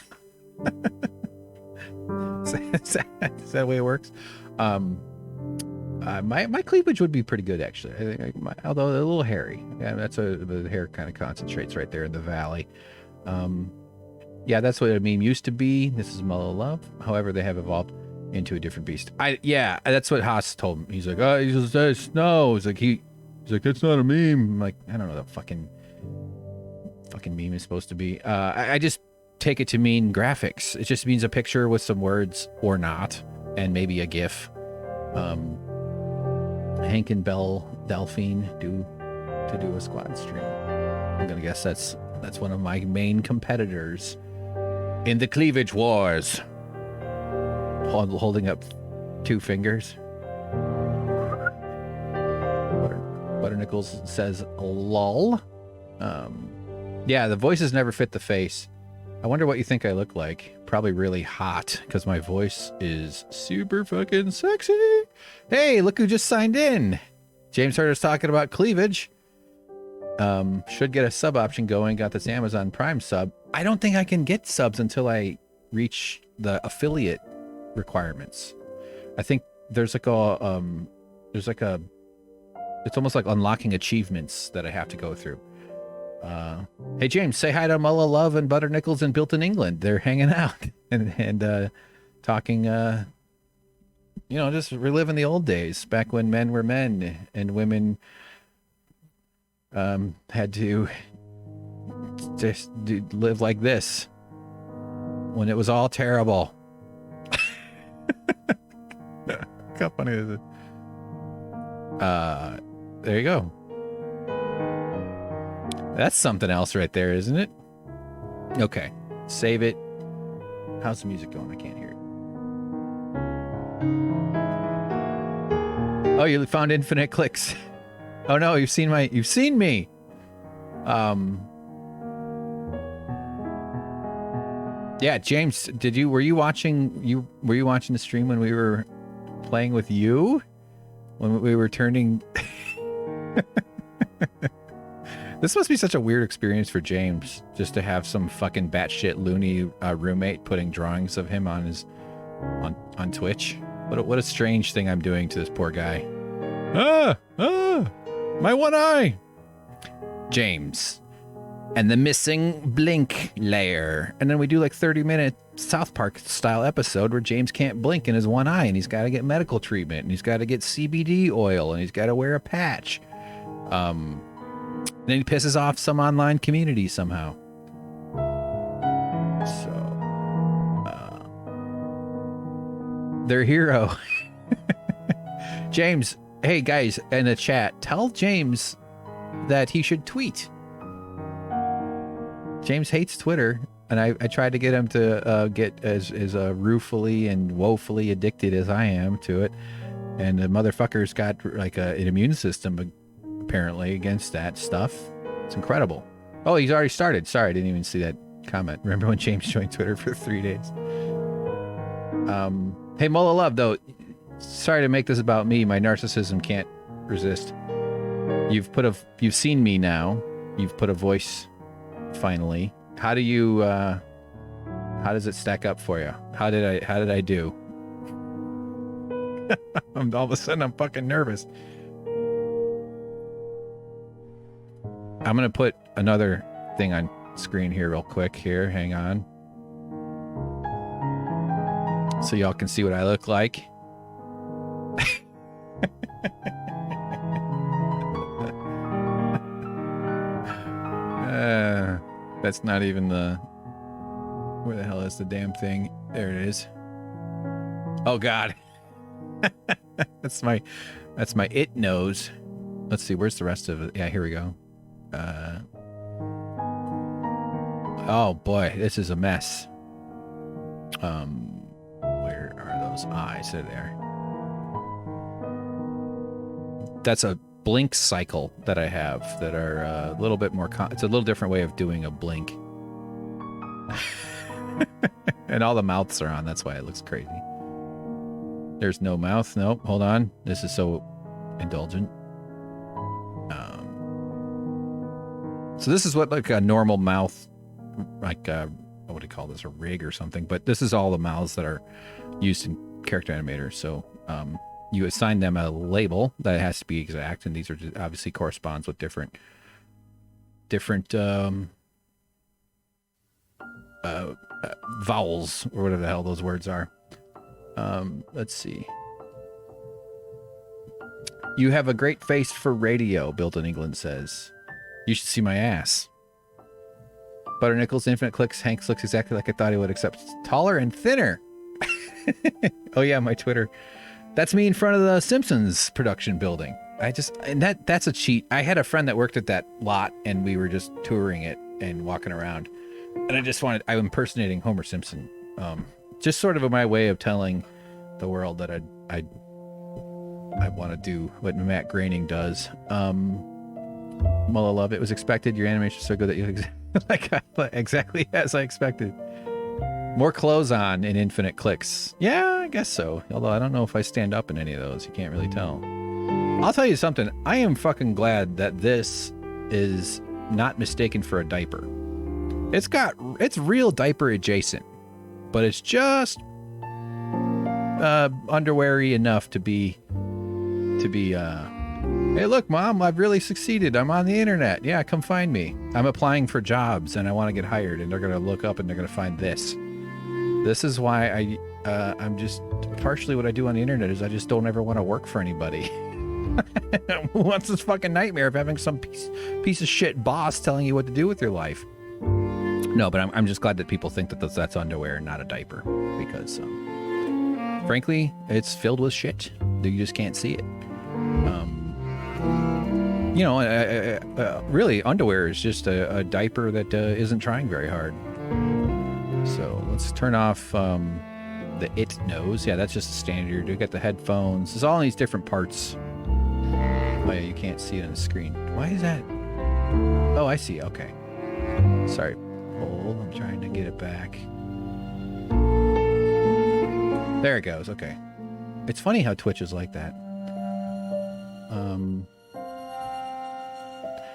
Is that the way it works? My cleavage would be pretty good, actually. I think, although a little hairy. Yeah, the hair kind of concentrates right there in the valley. Yeah, that's what a meme used to be. This is Mulla Love. However, they have evolved into a different beast. Yeah, that's what Haas told me. He's like, oh, he just says no. He's like, that's not a meme. I'm like, I don't know what the fucking meme is supposed to be. I just take it to mean graphics. It just means a picture with some words or not, and maybe a GIF. Hank and Delphine do a squad stream. I'm gonna guess that's one of my main competitors in the cleavage wars. Holding up 2 fingers. Butter Nichols says lol. Yeah, the voices never fit the face. I wonder what you think I look like. Probably really hot, because my voice is super fucking sexy. Hey, look who just signed in. James heard us talking about cleavage. Should get a sub option going. Got this Amazon Prime sub. I don't think I can get subs until I reach the affiliate requirements. I think there's like a it's almost like unlocking achievements that I have to go through. Hey James, say hi to Mulla Love and Butter Nichols and Built in England. They're hanging out and talking, just reliving the old days back when men were men and women had to just live like this when it was all terrible. How funny is it? There you go. That's something else right there, isn't it? Okay, save it. How's the music going? I can't hear it. Oh, you found infinite clicks. Oh no, you've seen me. Yeah, James, were you watching the stream when we were playing with you? When we were turning This must be such a weird experience for James, just to have some fucking batshit loony roommate putting drawings of him on Twitch. What a strange thing I'm doing to this poor guy. My one eye. James and the missing blink layer, and then we do like 30-minute South Park style episode where James can't blink in his one eye, and he's got to get medical treatment, and he's got to get CBD oil, and he's got to wear a patch. Then he pisses off some online community somehow. So, their hero. James, hey guys in the chat, tell James that he should tweet. James hates Twitter, and I tried to get him to get as ruefully and woefully addicted as I am to it, and the motherfucker's got like an immune system apparently against that stuff. It's incredible. Oh, he's already started. Sorry, I didn't even see that comment. Remember when James joined Twitter for 3 days? Hey, Mulla Love, though, sorry to make this about me. My narcissism can't resist. You've seen me now. You've put a voice finally. How does it stack up for you? How did I do? All of a sudden, I'm fucking nervous. I'm going to put another thing on screen here real quick here. Hang on. So y'all can see what I look like. That's not even the... Where the hell is the damn thing? There it is. Oh, God. That's my it nose. Let's see, where's the rest of it? Yeah, here we go. Oh, boy, this is a mess. Where are those eyes? They're there. That's a blink cycle that I have that are a little bit more... It's a little different way of doing a blink. And all the mouths are on. That's why it looks crazy. There's no mouth. Nope. Hold on. This is so indulgent. So this is what like a normal mouth, like what do you call this? A rig or something. But this is all the mouths that are used in character animator. So you assign them a label that has to be exact, and these are just obviously corresponds with different vowels or whatever the hell those words are. Let's see. You have a great face for radio, Built in England says. You should see my ass. Butter Nichols, Infinite Clicks, Hank looks exactly like I thought he would, except taller and thinner. Oh yeah, my Twitter. That's me in front of the Simpsons production building. That's a cheat. I had a friend that worked at that lot, and we were just touring it and walking around. And I'm impersonating Homer Simpson. Just sort of my way of telling the world that I want to do what Matt Groening does. Mulla Love, it was expected. Your animation is so good that you exactly as I expected. More clothes on in Infinite Clicks. Yeah, I guess so. Although I don't know if I stand up in any of those. You can't really tell. I'll tell you something. I am fucking glad that this is not mistaken for a diaper. It's real diaper adjacent, but it's just underwear-y enough to be hey, look, Mom, I've really succeeded. I'm on the internet. Yeah, come find me. I'm applying for jobs and I want to get hired, and they're going to look up and they're going to find this. This is why I'm just partially what I do on the internet is I just don't ever want to work for anybody. Who wants this fucking nightmare of having some piece of shit boss telling you what to do with your life? No, but I'm just glad that people think that that's underwear and not a diaper, because frankly, it's filled with shit. You just can't see it. Really, underwear is just a diaper that isn't trying very hard. So let's turn off the it nose. Yeah, that's just a standard. You got the headphones. There's all these different parts. Oh yeah, you can't see it on the screen. Why is that? Oh, I see. Okay. Sorry. Hold. I'm trying to get it back. There it goes. Okay. It's funny how Twitch is like that.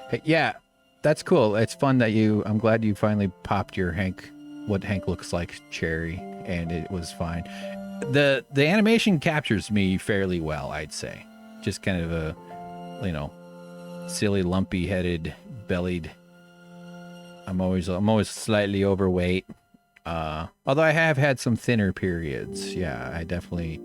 Hey, yeah, that's cool. It's fun that I'm glad you finally popped your what Hank looks like cherry, and it was fine. The animation captures me fairly well, I'd say. Just kind of a, silly, lumpy headed, bellied. I'm always slightly overweight. Although I have had some thinner periods. Yeah, I definitely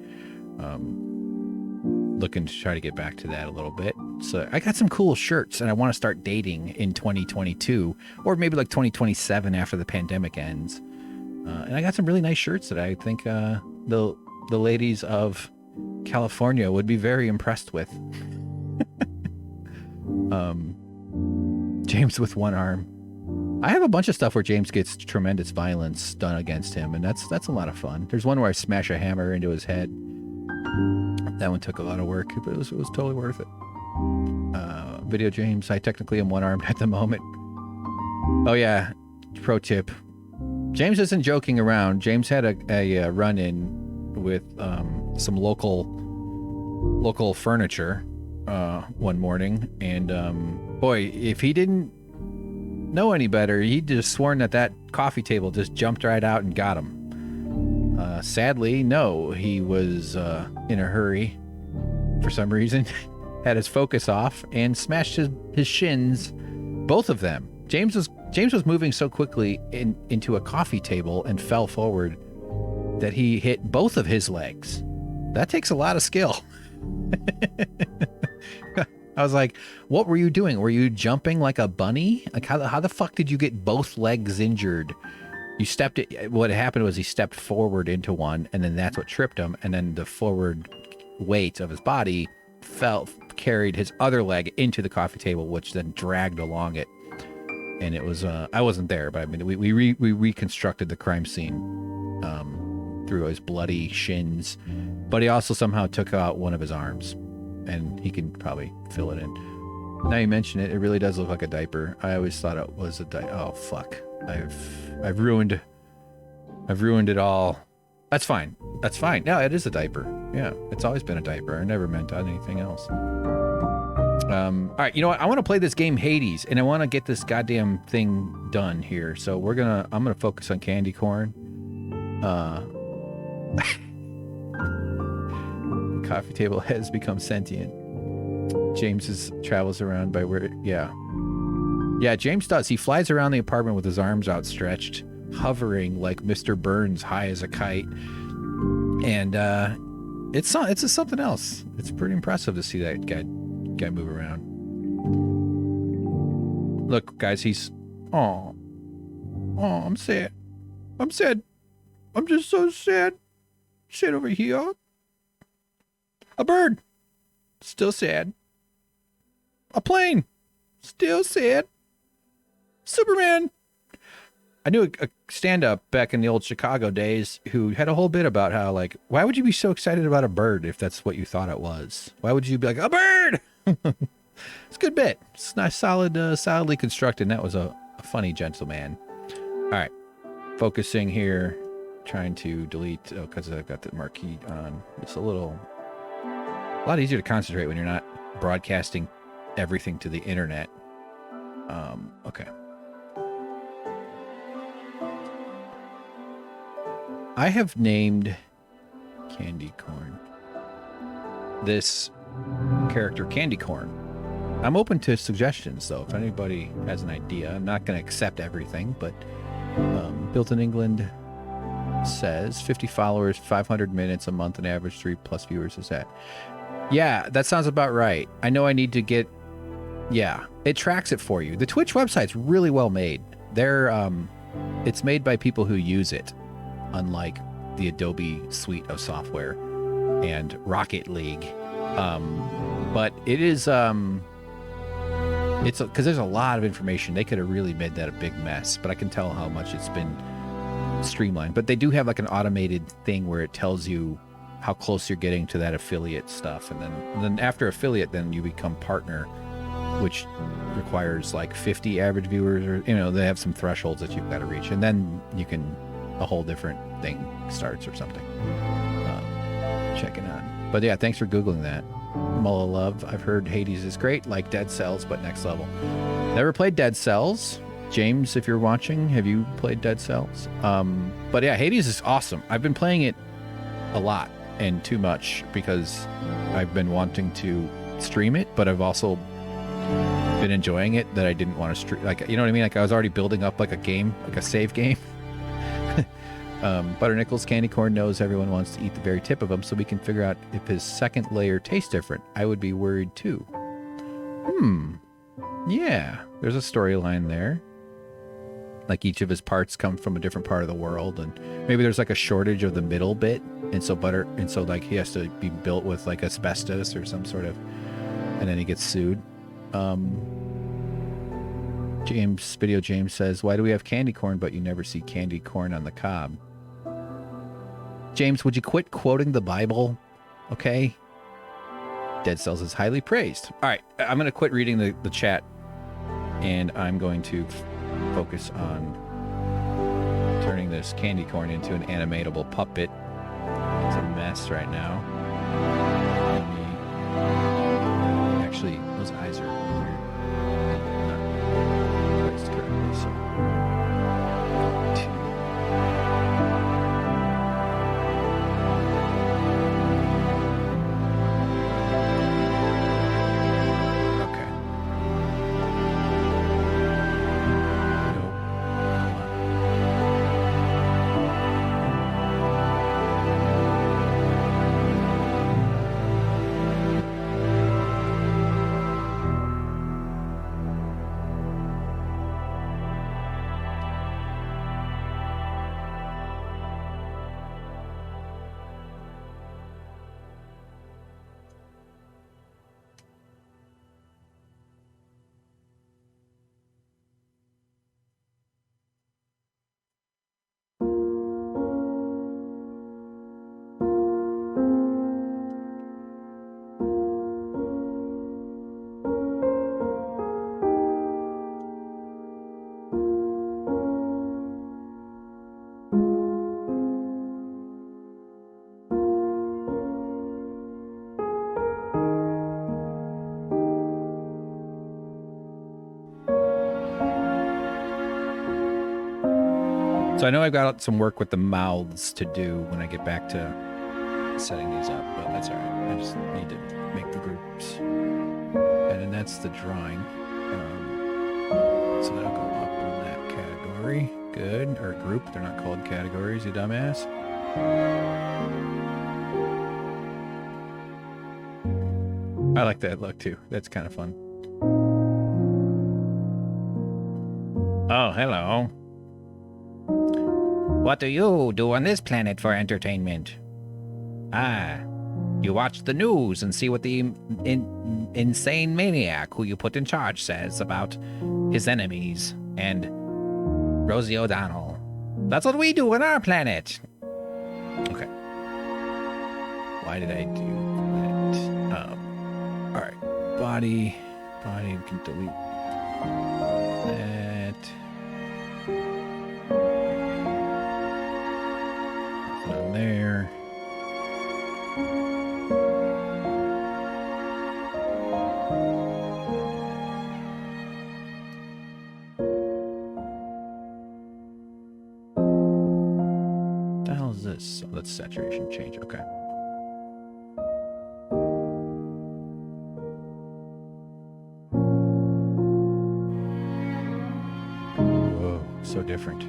looking to try to get back to that a little bit. So I got some cool shirts, and I want to start dating in 2022, or maybe like 2027 after the pandemic ends. And I got some really nice shirts that I think the ladies of California would be very impressed with. James with one arm. I have a bunch of stuff where James gets tremendous violence done against him, and that's a lot of fun. There's one where I smash a hammer into his head. That one took a lot of work, but it was totally worth it. Video James, I technically am one-armed at the moment. Oh yeah, pro tip. James isn't joking around. James had a run-in with some local furniture one morning, and boy, if he didn't know any better, he'd just sworn that coffee table just jumped right out and got him. Sadly, no, he was in a hurry for some reason, had his focus off and smashed his shins, both of them. James was moving so quickly into a coffee table and fell forward that he hit both of his legs. That takes a lot of skill. I was like, what were you doing? Were you jumping like a bunny? Like how the fuck did you get both legs injured? What happened was he stepped forward into one, and then that's what tripped him, and then the forward weight of his body carried his other leg into the coffee table, which then dragged along it. And it was I wasn't there, but I mean we reconstructed the crime scene through his bloody shins, but he also somehow took out one of his arms, and he can probably fill it in. Now you mention it, it really does look like a diaper. I always thought it was a diaper. Oh fuck, I've ruined it all. That's fine. No, it is a diaper. Yeah, it's always been a diaper. I never meant anything else. All right, you know what? I want to play this game Hades, and I want to get this goddamn thing done here. So I'm gonna focus on candy corn. Coffee table has become sentient. James travels around by where, yeah, James does. He flies around the apartment with his arms outstretched, hovering like Mr. Burns, high as a kite, and it's something else. It's pretty impressive to see that guy move around. Look, guys, he's I'm sad. I'm just so sad. Sit over here. A bird, still sad. A plane, still sad. Superman. I knew a stand-up back in the old Chicago days who had a whole bit about how, like, why would you be so excited about a bird if that's what you thought it was? Why would you be like, a bird? It's a good bit. It's nice, solidly constructed. And that was a funny gentleman. All right, focusing here, trying to delete, because I've got the marquee on. It's a lot easier to concentrate when you're not broadcasting everything to the internet. Okay. I have named Candy Corn this character Candy Corn. I'm open to suggestions, though. If anybody has an idea, I'm not going to accept everything, but Built in England says 50 followers, 500 minutes a month, an average 3+ viewers is that. Yeah, that sounds about right. I know I need to get... Yeah, it tracks it for you. The Twitch website's really well made. It's made by people who use it, unlike the Adobe suite of software and Rocket League. But it is... it's because there's a lot of information. They could have really made that a big mess, but I can tell how much it's been streamlined. But they do have like an automated thing where it tells you how close you're getting to that affiliate stuff, and then after affiliate, then you become partner, which requires like 50 average viewers, or they have some thresholds that you've got to reach, and then a whole different thing starts or something. Checking on. But yeah, thanks for Googling that. Mulla Love, I've heard Hades is great, like Dead Cells, but next level. Never played Dead Cells. James, if you're watching, have you played Dead Cells? But yeah, Hades is awesome. I've been playing it a lot and too much because I've been wanting to stream it, but I've also been enjoying it that I didn't want to stream. Like, you know what I mean? Like, I was already building up like a game, like a save game. Butternickles Candy Corn knows everyone wants to eat the very tip of him, so we can figure out if his second layer tastes different. I would be worried too. Yeah, there's a storyline there. Like each of his parts come from a different part of the world, and maybe there's like a shortage of the middle bit, and so like he has to be built with like asbestos or some sort of, and then he gets sued. James says, why do we have candy corn but you never see candy corn on the cob? James, would you quit quoting the Bible? Okay. Dead Cells is highly praised. All right, I'm going to quit reading the chat, and I'm going to focus on turning this candy corn into an animatable puppet. It's a mess right now. Actually, those eyes are weird. Not placed correctly, so... So I know I've got some work with the mouths to do when I get back to setting these up, but that's all right. I just need to make the groups. And then that's the drawing. So that'll go up in that category. Good. Or group. They're not called categories, you dumbass. I like that look too. That's kind of fun. Oh, hello. What do you do on this planet for entertainment? Ah, you watch the news and see what the insane maniac who you put in charge says about his enemies and Rosie O'Donnell. That's what we do on our planet. Okay. Why did I do that? All right. Body. We can delete that. On there. What the hell is this? Oh, that's saturation change. Okay. Whoa, so different.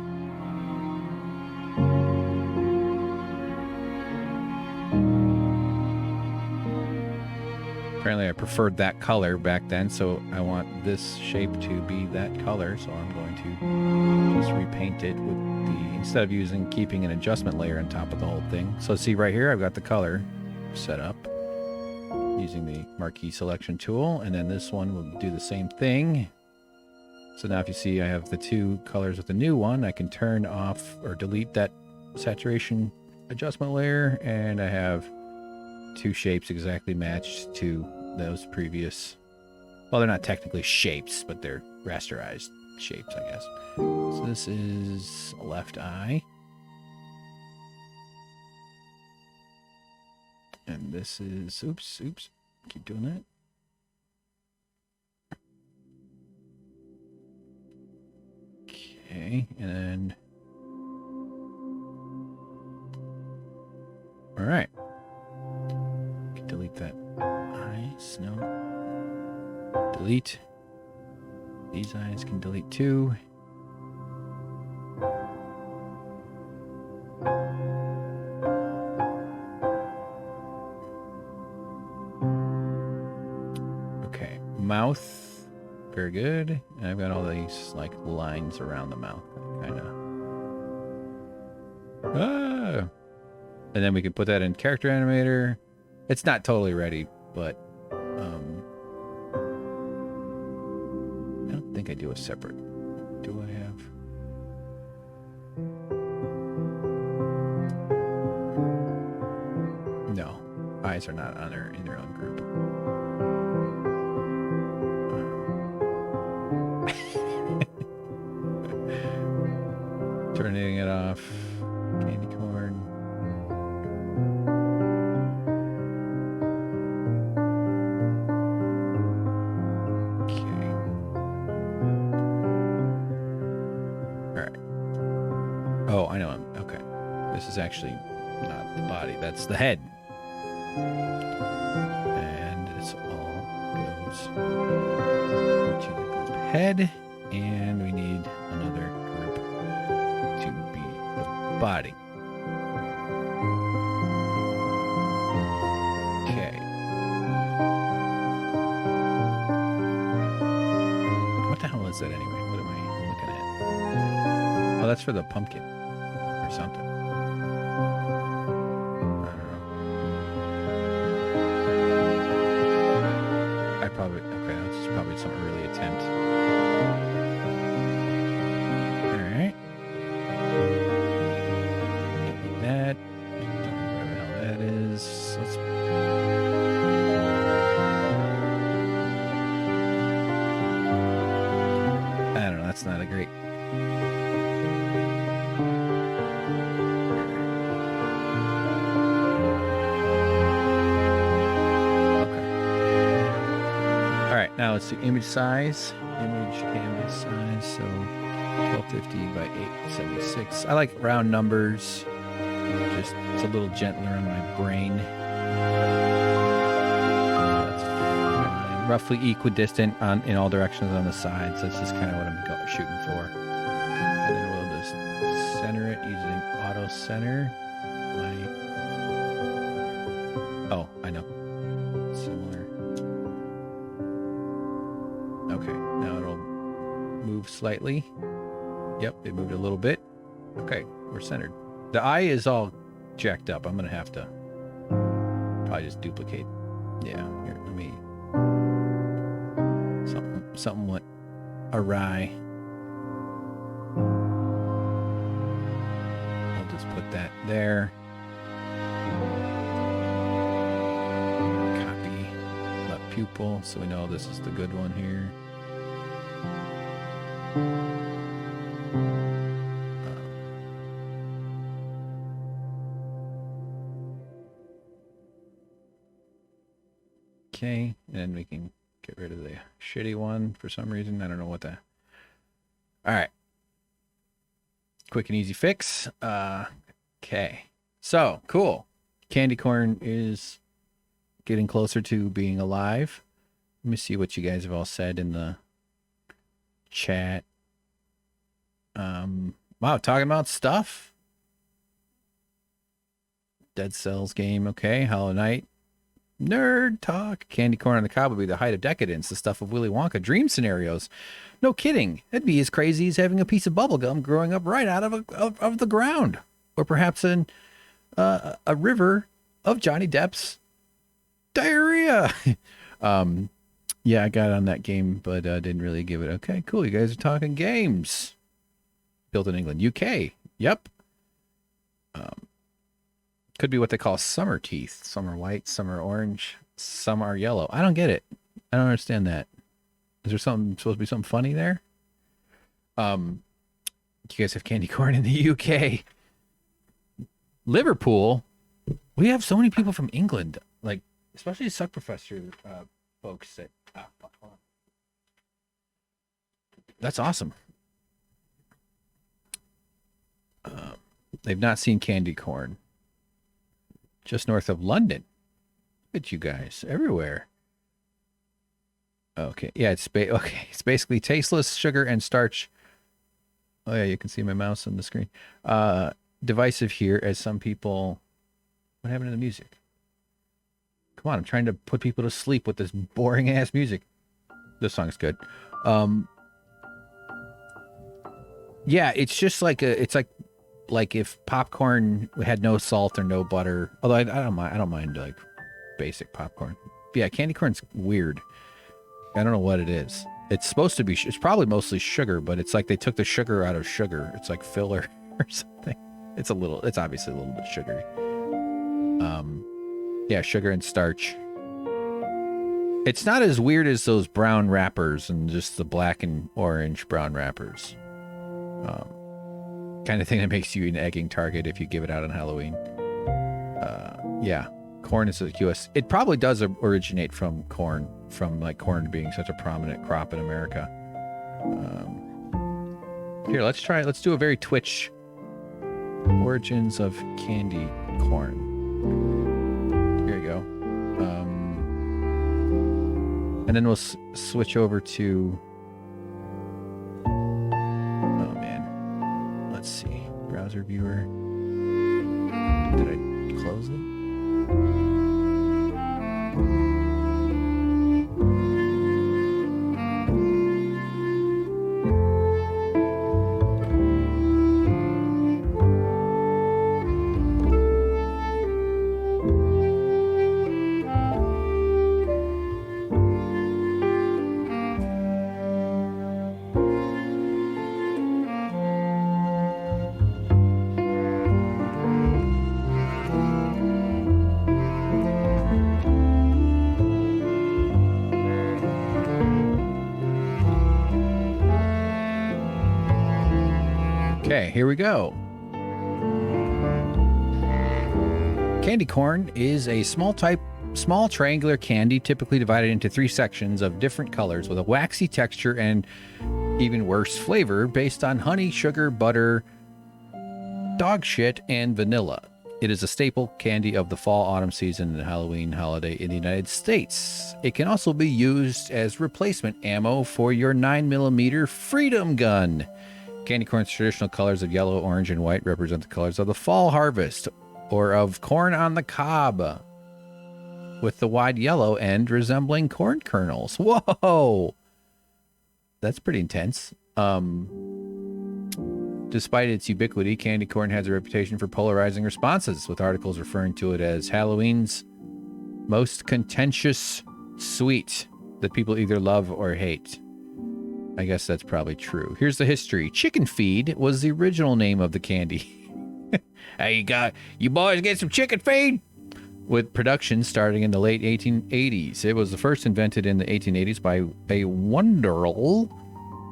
Apparently I preferred that color back then, so I want this shape to be that color, so I'm going to just repaint it with the, instead of keeping an adjustment layer on top of the whole thing. So see right here, I've got the color set up using the marquee selection tool, and then this one will do the same thing. So now if you see I have the two colors with the new one, I can turn off or delete that saturation adjustment layer, and I have two shapes exactly matched to those previous. Well, they're not technically shapes, but they're rasterized shapes, I guess. So this is left eye. And this is, oops, keep doing that. Okay, and then, all right. Delete that eyes. No. Delete. These eyes can delete too. Okay. Mouth. Very good. And I've got all these like lines around the mouth. Kind of. Ah! And then we can put that in character animator. It's not totally ready, but I don't think I do a separate. Do I have? No, eyes are not on in their own group. Turning it off. Candy corn. Oh, I know him. Okay. This is actually not the body. That's the head. And this all goes to the group head. And we need another group to be the body. Okay. What the hell is that anyway? What am I looking at? Oh, that's for the pumpkin. Or something. I don't know. Okay, that's probably some early attempt. Alright. That. Don't know where the hell that is. Let's. I don't know, that's not a great. Now let's do image size. Image canvas size. So 1250 by 876. I like round numbers. Just it's a little gentler on my brain. That's fine. Roughly equidistant in all directions on the sides. That's just kind of what I'm shooting for. And then we'll just center it using auto center. Oh, I know. Similar. Okay, now it'll move slightly. Yep, it moved a little bit. Okay, we're centered. The eye is all jacked up. I'm gonna have to probably just duplicate. Yeah, here, let me. Something went awry. I'll just put that there. Copy left pupil, so we know this is the good one here. Okay, and we can get rid of the shitty one for some reason. I don't know what the... All right. Quick and easy fix. Okay. So, cool. Candy corn is getting closer to being alive. Let me see what you guys have all said in the chat. Wow, talking about stuff. Dead Cells game, okay. Hollow Knight. Nerd talk. Candy corn on the cob would be the height of decadence, the stuff of Willy Wonka. Dream scenarios. No kidding. That'd be as crazy as having a piece of bubble gum growing up right out of the ground. Or perhaps a river of Johnny Depp's diarrhea. Yeah, I got on that game, but didn't really give it. Okay, cool. You guys are talking games. Built in England. UK. Yep. Could be what they call summer teeth. Some are white, some are orange, some are yellow. I don't get it. I don't understand that. Is there something supposed to be something funny there? You guys have candy corn in the UK. Liverpool. We have so many people from England, like especially Suck Professor folks that. Fuck, hold on. That's awesome. They've not seen candy corn. Just north of London. Look at you guys everywhere. Okay, yeah, it's basically tasteless sugar and starch. Oh yeah, you can see my mouse on the screen. Divisive here, as some people. What happened to the music? Come on, I'm trying to put people to sleep with this boring ass music. This song's good. Yeah, it's just like it's like if popcorn had no salt or no butter. Although I don't mind like basic popcorn. But yeah, candy corn's weird. I don't know what it is. It's supposed to be. It's probably mostly sugar, but it's like they took the sugar out of sugar. It's like filler or something. It's obviously a little bit sugary. Yeah, sugar and starch. It's not as weird as those brown wrappers and just the black and orange brown wrappers. Kind of thing that makes you an egging target if you give it out on Halloween. Yeah, corn is a US. It probably does originate from corn, from like corn being such a prominent crop in America. Here, let's do a very Twitch origins of candy corn. Here you go. And then we'll switch over to. Let's see. Browser viewer. Did I close it? Okay, here we go. Candy corn is a small type small triangular candy, typically divided into 3 sections of different colors with a waxy texture and even worse flavor based on honey, sugar, butter, dog shit, and vanilla. It is a staple candy of the fall-autumn season and Halloween holiday in the United States. It can also be used as replacement ammo for your 9mm Freedom Gun. Candy corn's traditional colors of yellow, orange, and white represent the colors of the fall harvest, or of corn on the cob, with the wide yellow end resembling corn kernels. Whoa! That's pretty intense. Despite its ubiquity, candy corn has a reputation for polarizing responses, with articles referring to it as Halloween's most contentious sweet that people either love or hate. I guess that's probably true. Here's the history. Chicken feed was the original name of the candy. Hey, you boys get some chicken feed? With production starting in the late 1880s. It was the first invented in the 1880s by a Wonderl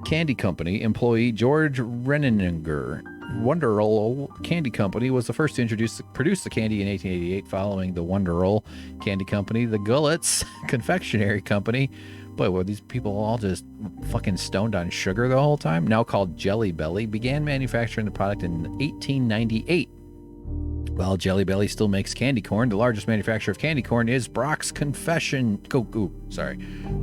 Candy Company employee, George Renninger. Wonderl Candy Company was the first to produce the candy in 1888, following the Wonderl Candy Company, the Gullets Confectionery Company. Boy, were these people all just fucking stoned on sugar the whole time? Now called Jelly Belly, began manufacturing the product in 1898. While Jelly Belly still makes candy corn, the largest manufacturer of candy corn is Barack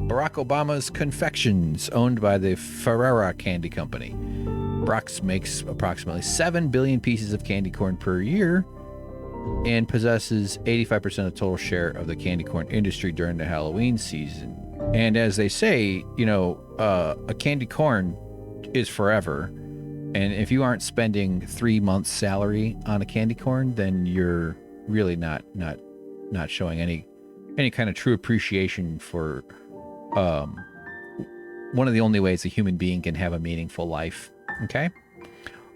Obama's Confections, owned by the Ferrera Candy Company. Brock's makes approximately 7 billion pieces of candy corn per year and possesses 85% of the total share of the candy corn industry during the Halloween season. And as they say, a candy corn is forever. And if you aren't spending 3 months' salary on a candy corn, then you're really not showing any kind of true appreciation for one of the only ways a human being can have a meaningful life. Okay?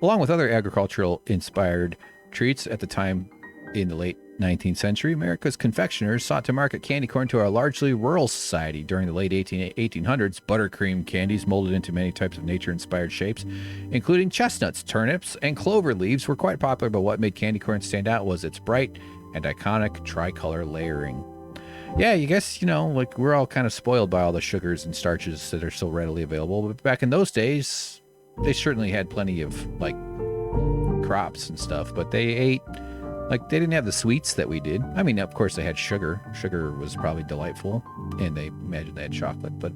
Along with other agricultural inspired treats at the time in the late 19th century, America's confectioners sought to market candy corn to a largely rural society. During the late 1800s, buttercream candies molded into many types of nature-inspired shapes, including chestnuts, turnips, and clover leaves, were quite popular, but what made candy corn stand out was its bright and iconic tricolor layering. Yeah, you guess, we're all kind of spoiled by all the sugars and starches that are so readily available, but back in those days, they certainly had plenty of, crops and stuff, but they ate... they didn't have the sweets that we did. I mean, of course, they had sugar. Sugar was probably delightful, and they imagined they had chocolate, but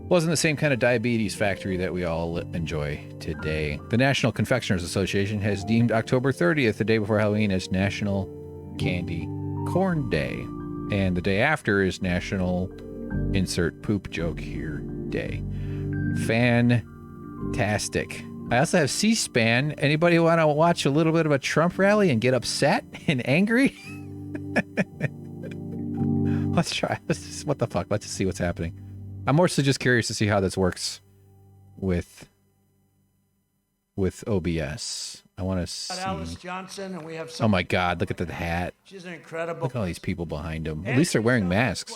wasn't the same kind of diabetes factory that we all enjoy today. The National Confectioners Association has deemed October 30th, the day before Halloween, as National Candy Corn Day, and the day after is National Insert Poop Joke Here Day. Fantastic. I also have C-SPAN. Anybody want to watch a little bit of a Trump rally and get upset and angry? Let's try. What the fuck? Let's just see what's happening. I'm more so just curious to see how this works with OBS. I want to see. Alice Johnson, and we have oh my God! Look at the hat. She's an incredible. Look at all these people behind him. At least they're wearing masks.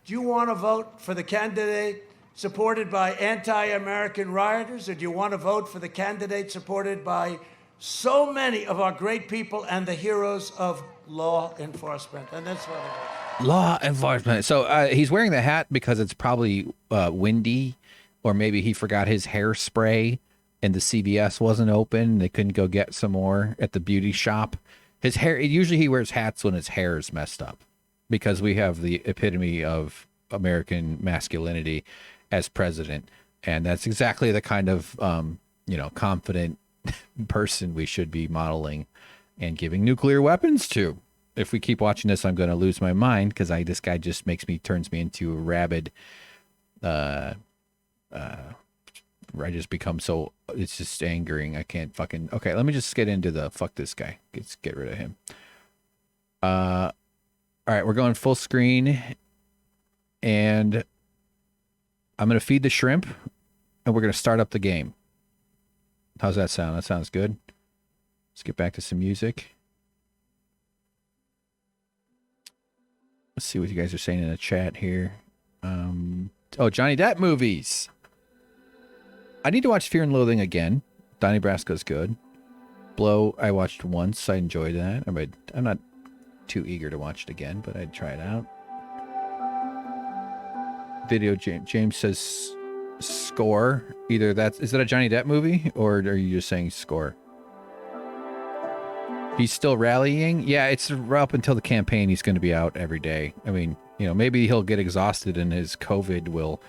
Do you want to vote for the candidate supported by anti-American rioters, or do you want to vote for the candidate supported by so many of our great people and the heroes of law enforcement? And that's what it is. Law enforcement. So he's wearing the hat because it's probably windy, or maybe he forgot his hairspray and the CVS wasn't open. They couldn't go get some more at the beauty shop. His hair, usually he wears hats when his hair is messed up, because we have the epitome of American masculinity as president, and that's exactly the kind of confident person we should be modeling and giving nuclear weapons to. If we keep watching this, I'm going to lose my mind, because this guy just turns me into a rabid. I just become so, it's just angering. I can't fucking. Okay, let me just get into the fuck this guy. Let's get rid of him. All right, we're going full screen, and I'm going to feed the shrimp, and we're going to start up the game. How's that sound? That sounds good. Let's get back to some music. Let's see what you guys are saying in the chat here. Johnny Depp movies. I need to watch Fear and Loathing again. Donnie Brasco's good. Blow, I watched once. I enjoyed that. I'm not too eager to watch it again, but I'd try it out. Video James says score. Either is that a Johnny Depp movie, or are you just saying score? He's still rallying. Yeah, it's up until the campaign. He's going to be out every day. I mean, maybe he'll get exhausted and his COVID will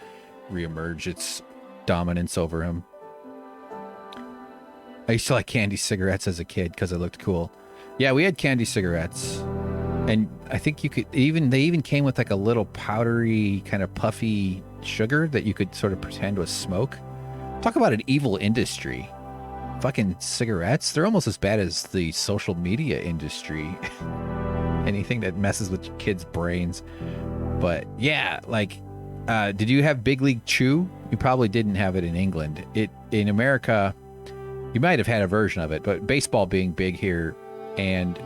reemerge its dominance over him. I used to like candy cigarettes as a kid because it looked cool. Yeah, we had candy cigarettes, and I think they even came with like a little powdery kind of puffy sugar that you could sort of pretend was smoke. Talk about an evil industry. Fucking cigarettes, they're almost as bad as the social media industry. Anything that messes with your kids' brains. But yeah, like, did you have Big League Chew? You probably didn't have it in England. In America, you might have had a version of it, but baseball being big here, and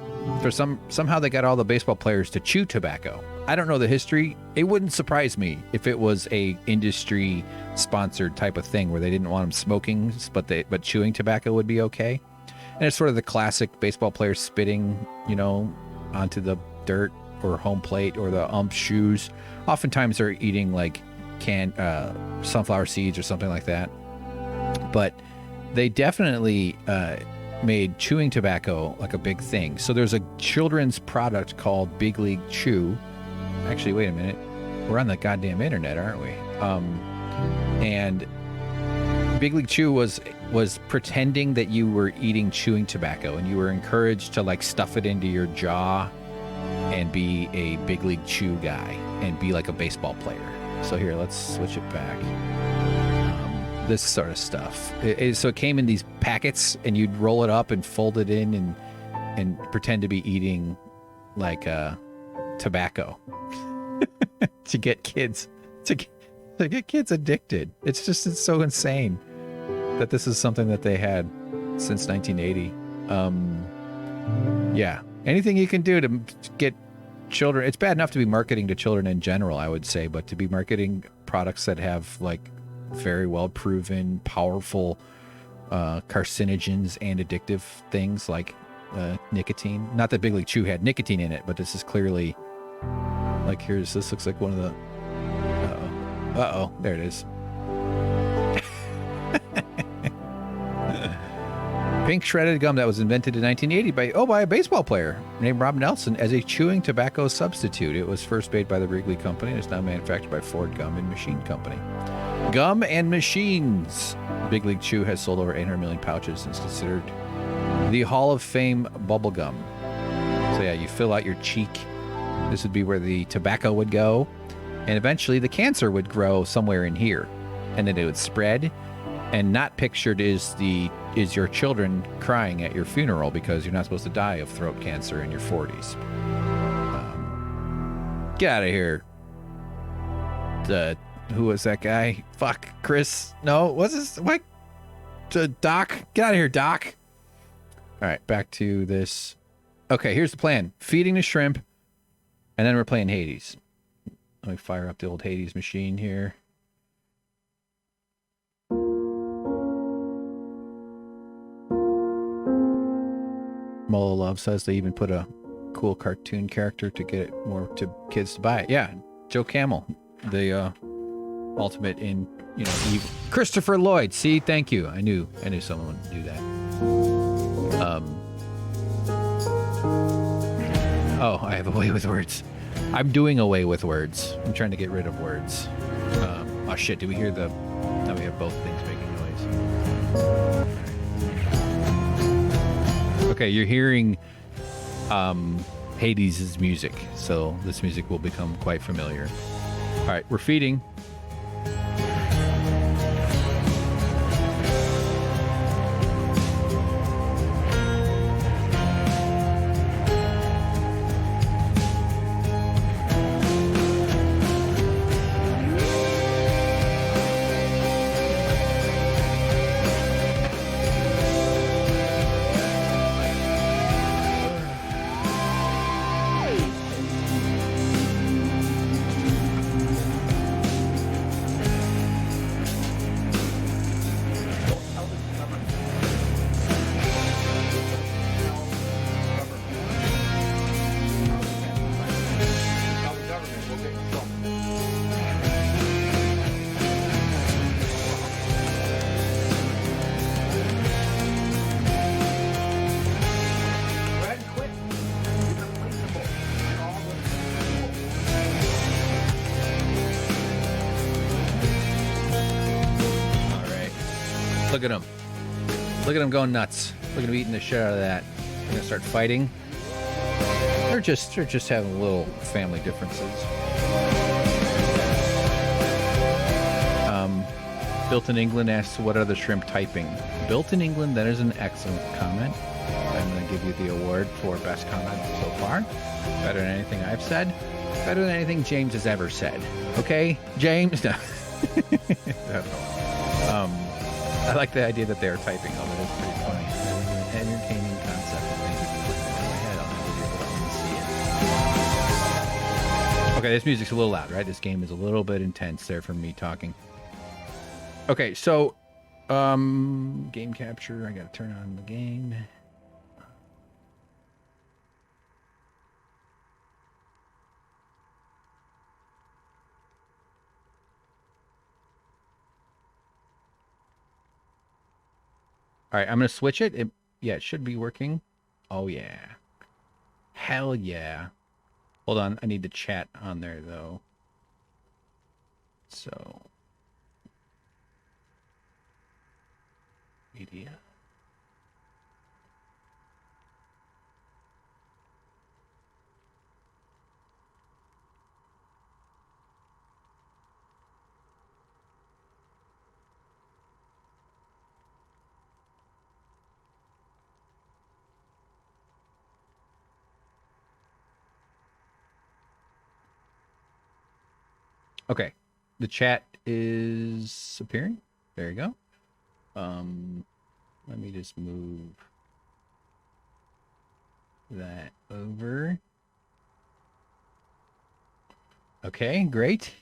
for somehow they got all the baseball players to chew tobacco. I don't know the history. It wouldn't surprise me if it was a industry sponsored type of thing where they didn't want them smoking, but chewing tobacco would be okay. And it's sort of the classic baseball players spitting, onto the dirt or home plate or the ump's shoes. Oftentimes they're eating like canned sunflower seeds or something like that. But they definitely made chewing tobacco like a big thing. So there's a children's product called Big League Chew. Actually, wait a minute. We're on the goddamn internet, aren't we? And Big League Chew was pretending that you were eating chewing tobacco, and you were encouraged to like stuff it into your jaw and be a Big League Chew guy and be like a baseball player. So here, let's switch it back. This sort of stuff. So it came in these packets, and you'd roll it up and fold it in and pretend to be eating like tobacco to get kids addicted. It's so insane that this is something that they had since 1980. Yeah, anything you can do to get children. It's bad enough to be marketing to children in general, I would say, but to be marketing products that have like very well proven, powerful carcinogens and addictive things like nicotine. Not that Big League Chew had nicotine in it, but this is clearly like, this looks like one of the uh-oh, there it is. Pink shredded gum that was invented in 1980 by a baseball player named Rob Nelson as a chewing tobacco substitute. It was first made by the Wrigley Company and is now manufactured by Ford Gum and Machine Company. Gum and machines. Big League Chew has sold over 800 million pouches and is considered the Hall of Fame bubble gum. So yeah, you fill out your cheek. This would be where the tobacco would go, and eventually the cancer would grow somewhere in here, and then it would spread. And not pictured is your children crying at your funeral because you're not supposed to die of throat cancer in your 40s. Get out of here. Who was that guy? Fuck, Chris. No, what's this? What? Doc? Get out of here, Doc. All right, back to this. Okay, here's the plan. Feeding the shrimp, and then we're playing Hades. Let me fire up the old Hades machine here. Molo Love says they even put a cool cartoon character to get it more to kids to buy it. Yeah, Joe Camel, the ultimate in evil. Christopher Lloyd. See, thank you. I knew someone would do that. Oh, I have a way with words. I'm doing away with words. I'm trying to get rid of words. Oh shit! Did we hear the? Now we have both things making noise. Okay, you're hearing Hades' music, so this music will become quite familiar. All right, we're feeding. Look at them. Look at them going nuts. Look at them eating the shit out of that. They're gonna start fighting. They're just having little family differences. Built in England asks, what are the shrimp typing? Built in England, that is an excellent comment. I'm gonna give you the award for best comment so far. Better than anything I've said. Better than anything James has ever said. Okay, James? No. I like the idea that they're typing. Oh, that is pretty funny. That is an entertaining concept. Thank you for putting that in my head. I'll never be able to see it. Okay, this music's a little loud, right? This game is a little bit intense there for me talking. Okay, so game capture. I gotta turn on the game. All right, I'm going to switch it. Yeah, it should be working. Oh, yeah. Hell yeah. Hold on. I need the chat on there, though. So. Media. Okay, the chat is appearing. There you go. Let me just move that over. Okay, great.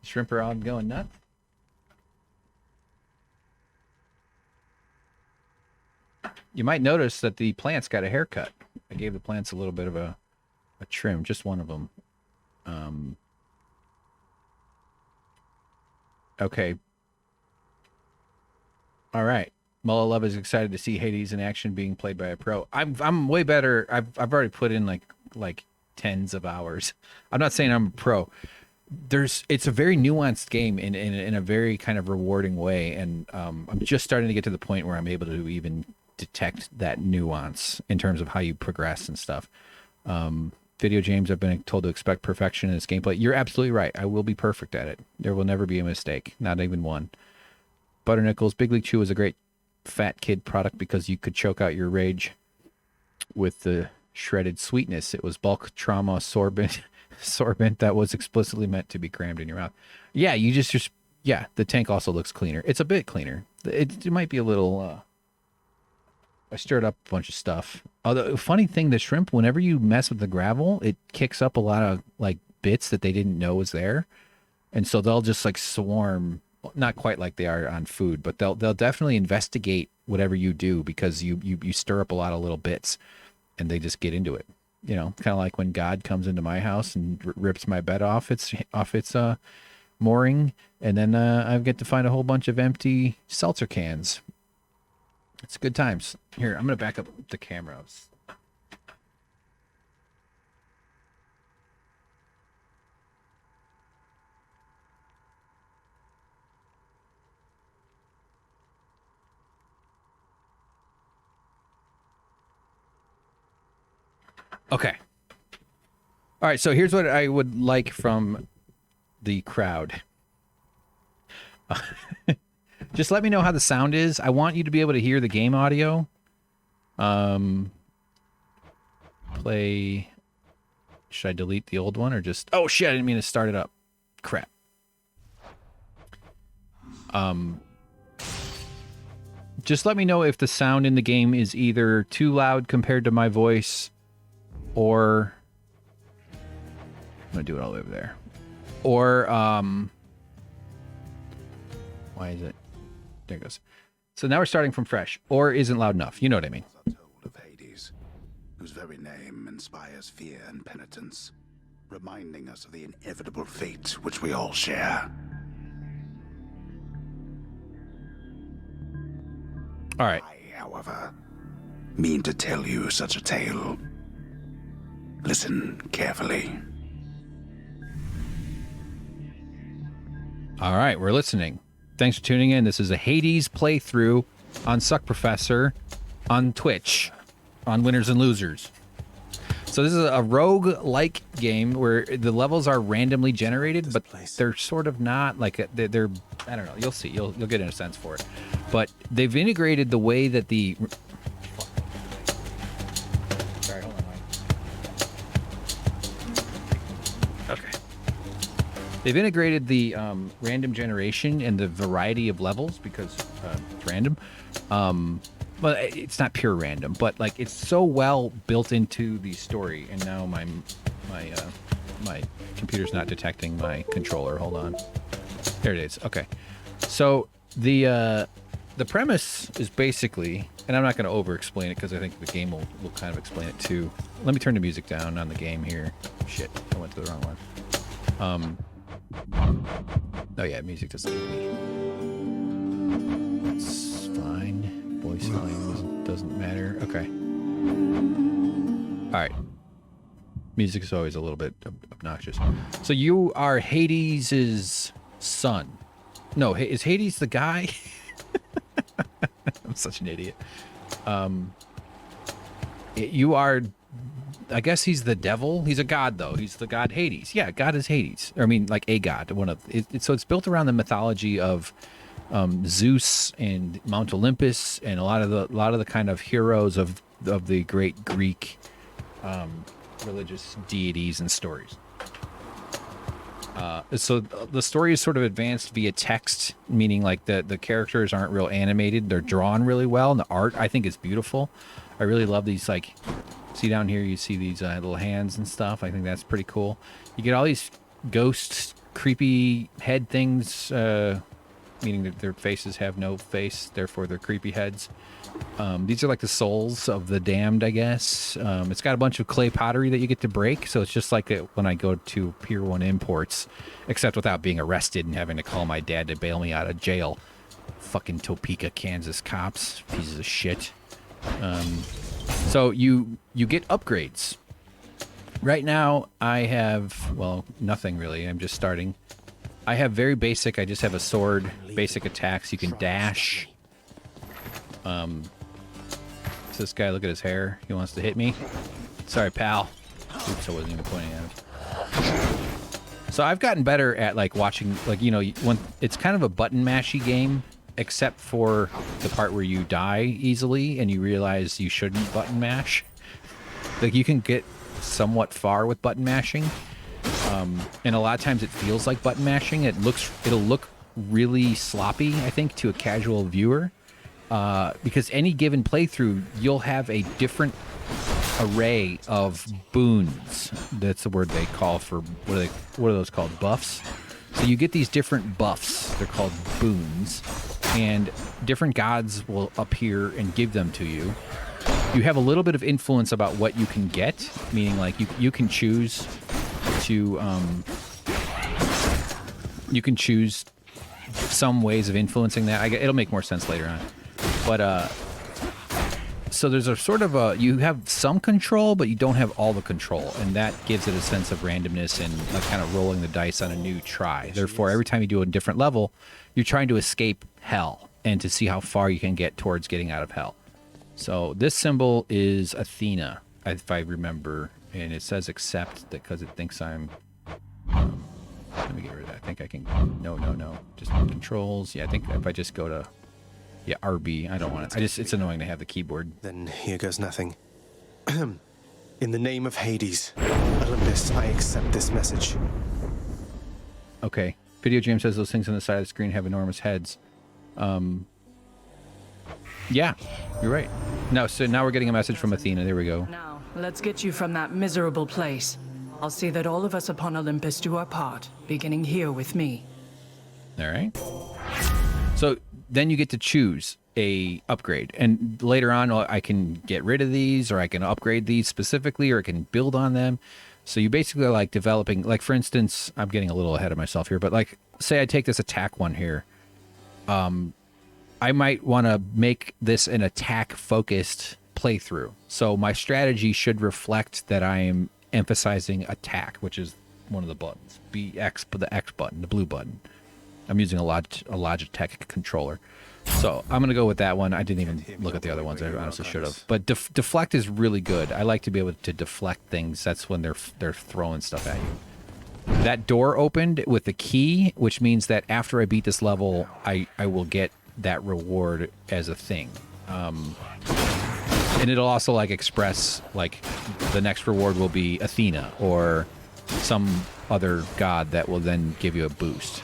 Shrimp are all going nuts. You might notice that the plants got a haircut. I gave the plants a little bit of a trim, just one of them. Okay. All right. Mullah Love is excited to see Hades in action being played by a pro. I'm way better. I've already put in like tens of hours. I'm not saying I'm a pro. It's a very nuanced game in a very kind of rewarding way, and I'm just starting to get to the point where I'm able to even detect that nuance in terms of how you progress and stuff. Video James, I've been told to expect perfection in this gameplay. You're absolutely right. I will be perfect at it. There will never be a mistake. Not even one. Butter Nickels, Big League Chew was a great fat kid product because you could choke out your rage with the shredded sweetness. It was bulk trauma sorbent that was explicitly meant to be crammed in your mouth. Yeah, yeah, the tank also looks cleaner. It's a bit cleaner. It might be a little... I stirred up a bunch of stuff. Although, funny thing, the shrimp, whenever you mess with the gravel, it kicks up a lot of like bits that they didn't know was there, and so they'll just like swarm. Not quite like they are on food, but they'll definitely investigate whatever you do because you stir up a lot of little bits, and they just get into it. You know, kind of like when God comes into my house and rips my bed off its mooring, and then I get to find a whole bunch of empty seltzer cans. It's good times. Here, I'm going to back up the cameras. Okay. All right, so here's what I would like from the crowd. Just let me know how the sound is. I want you to be able to hear the game audio. Play. Should I delete the old one or just... Oh, shit, I didn't mean to start it up. Crap. Just let me know if the sound in the game is either too loud compared to my voice or... I'm going to do it all the way over there. Or, why is it? There it goes. So now we're starting from fresh. Or isn't loud enough. You know what I mean. whose very name inspires fear and penitence, reminding us of the inevitable fate which we all share. All right. I, however, mean to tell you such a tale. Listen carefully. All right, we're listening. Thanks for tuning in. This is a Hades playthrough on Suck Professor on Twitch, on Winners and Losers. So this is a rogue-like game where the levels are randomly generated, but they're sort of not like they're I don't know. You'll see. You'll get in a sense for it. But they've integrated the way that the Sorry, hold on, Mike. Okay. They've integrated the random generation and the variety of levels because it's random. Well, it's not pure random, but like it's so well built into the story. And now my computer's not detecting my controller. Hold on. There it is. Okay. So the premise is basically, and I'm not going to over-explain it because I think the game will kind of explain it too. Let me turn the music down on the game here. Shit, I went to the wrong one. Oh yeah, music doesn't give me. That's fine. Voice volume doesn't matter. Okay. All right. Music is always a little bit obnoxious. So you are Hades' son. No, is Hades the guy? I'm such an idiot. You are, I guess he's the devil. He's a god, though. He's the god Hades. Yeah, God is Hades. I mean, like a god. So it's built around the mythology of Zeus and Mount Olympus and a lot of the kind of heroes of the great Greek religious deities and stories. So the story is sort of advanced via text, meaning like the characters aren't real animated. They're drawn really well, and the art I think is beautiful. I really love these, like, see down here, you see these little hands and stuff. I think that's pretty cool. You get all these ghosts, creepy head things, meaning that their faces have no face, therefore they're creepy heads. These are like the souls of the damned, I guess. It's got a bunch of clay pottery that you get to break, so it's just like when I go to Pier 1 Imports, except without being arrested and having to call my dad to bail me out of jail. Fucking Topeka, Kansas cops, pieces of shit. So you get upgrades. Right now, I have, well, nothing really. I'm just starting. I have very basic. I just have a sword, basic attacks. You can dash. So this guy, look at his hair. He wants to hit me. Sorry, pal. Oops, I wasn't even pointing at him. So I've gotten better at like watching, like, you know, when it's kind of a button mashy game, except for the part where you die easily and you realize you shouldn't button mash. Like you can get somewhat far with button mashing. And a lot of times it feels like button mashing. It'll look really sloppy, I think, to a casual viewer. Because any given playthrough, you'll have a different array of boons. That's the word they call for, what are those called? Buffs? So you get these different buffs. They're called boons. And different gods will appear and give them to you. You have a little bit of influence about what you can get, meaning like you can choose to you can choose some ways of influencing that. It'll make more sense later on. But so there's a sort of you have some control, but you don't have all the control, and that gives it a sense of randomness and like kind of rolling the dice on a new try. Therefore, every time you do a different level, you're trying to escape hell and to see how far you can get towards getting out of hell. So this symbol is Athena, if I remember, and it says accept because it thinks I'm. Let me get rid of that. I think I can. No. Just controls. Yeah, I think if I just go to. Yeah, RB. I don't want it. It's annoying to have the keyboard. Then here goes nothing. In the name of Hades, Olympus, I accept this message. Okay. Video Jam says those things on the side of the screen have enormous heads. Yeah, you're right. No, so now we're getting a message from Athena. There we go. Now, let's get you from that miserable place. I'll see that all of us upon Olympus do our part, beginning here with me. All right. So then you get to choose. a upgrade, and later on I can get rid of these, or I can upgrade these specifically, or I can build on them. So you basically are like developing, like for instance, I'm getting a little ahead of myself here, but like say I take this attack one here, I might want to make this an attack focused playthrough. So my strategy should reflect that I am emphasizing attack, which is one of the buttons, the X button, the blue button. I'm using a Logitech controller. So I'm going to go with that one. I didn't even look at the other ones. I honestly should have. But deflect is really good. I like to be able to deflect things. That's when they're throwing stuff at you. That door opened with the key, which means that after I beat this level, I will get that reward as a thing. And it'll also like express like the next reward will be Athena or some other god that will then give you a boost.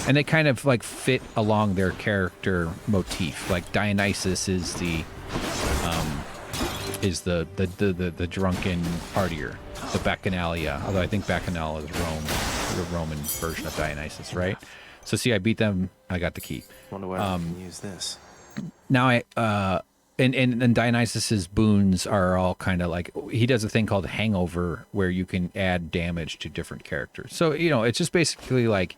And they kind of like fit along their character motif. Like Dionysus is the drunken partier, the Bacchanalia. Although I think Bacchanal is Rome, the Roman version of Dionysus, right? So see, I beat them. I got the key. Wonder where I can use this. Now and Dionysus's boons are all kind of like, he does a thing called hangover where you can add damage to different characters. So, you know, it's just basically like,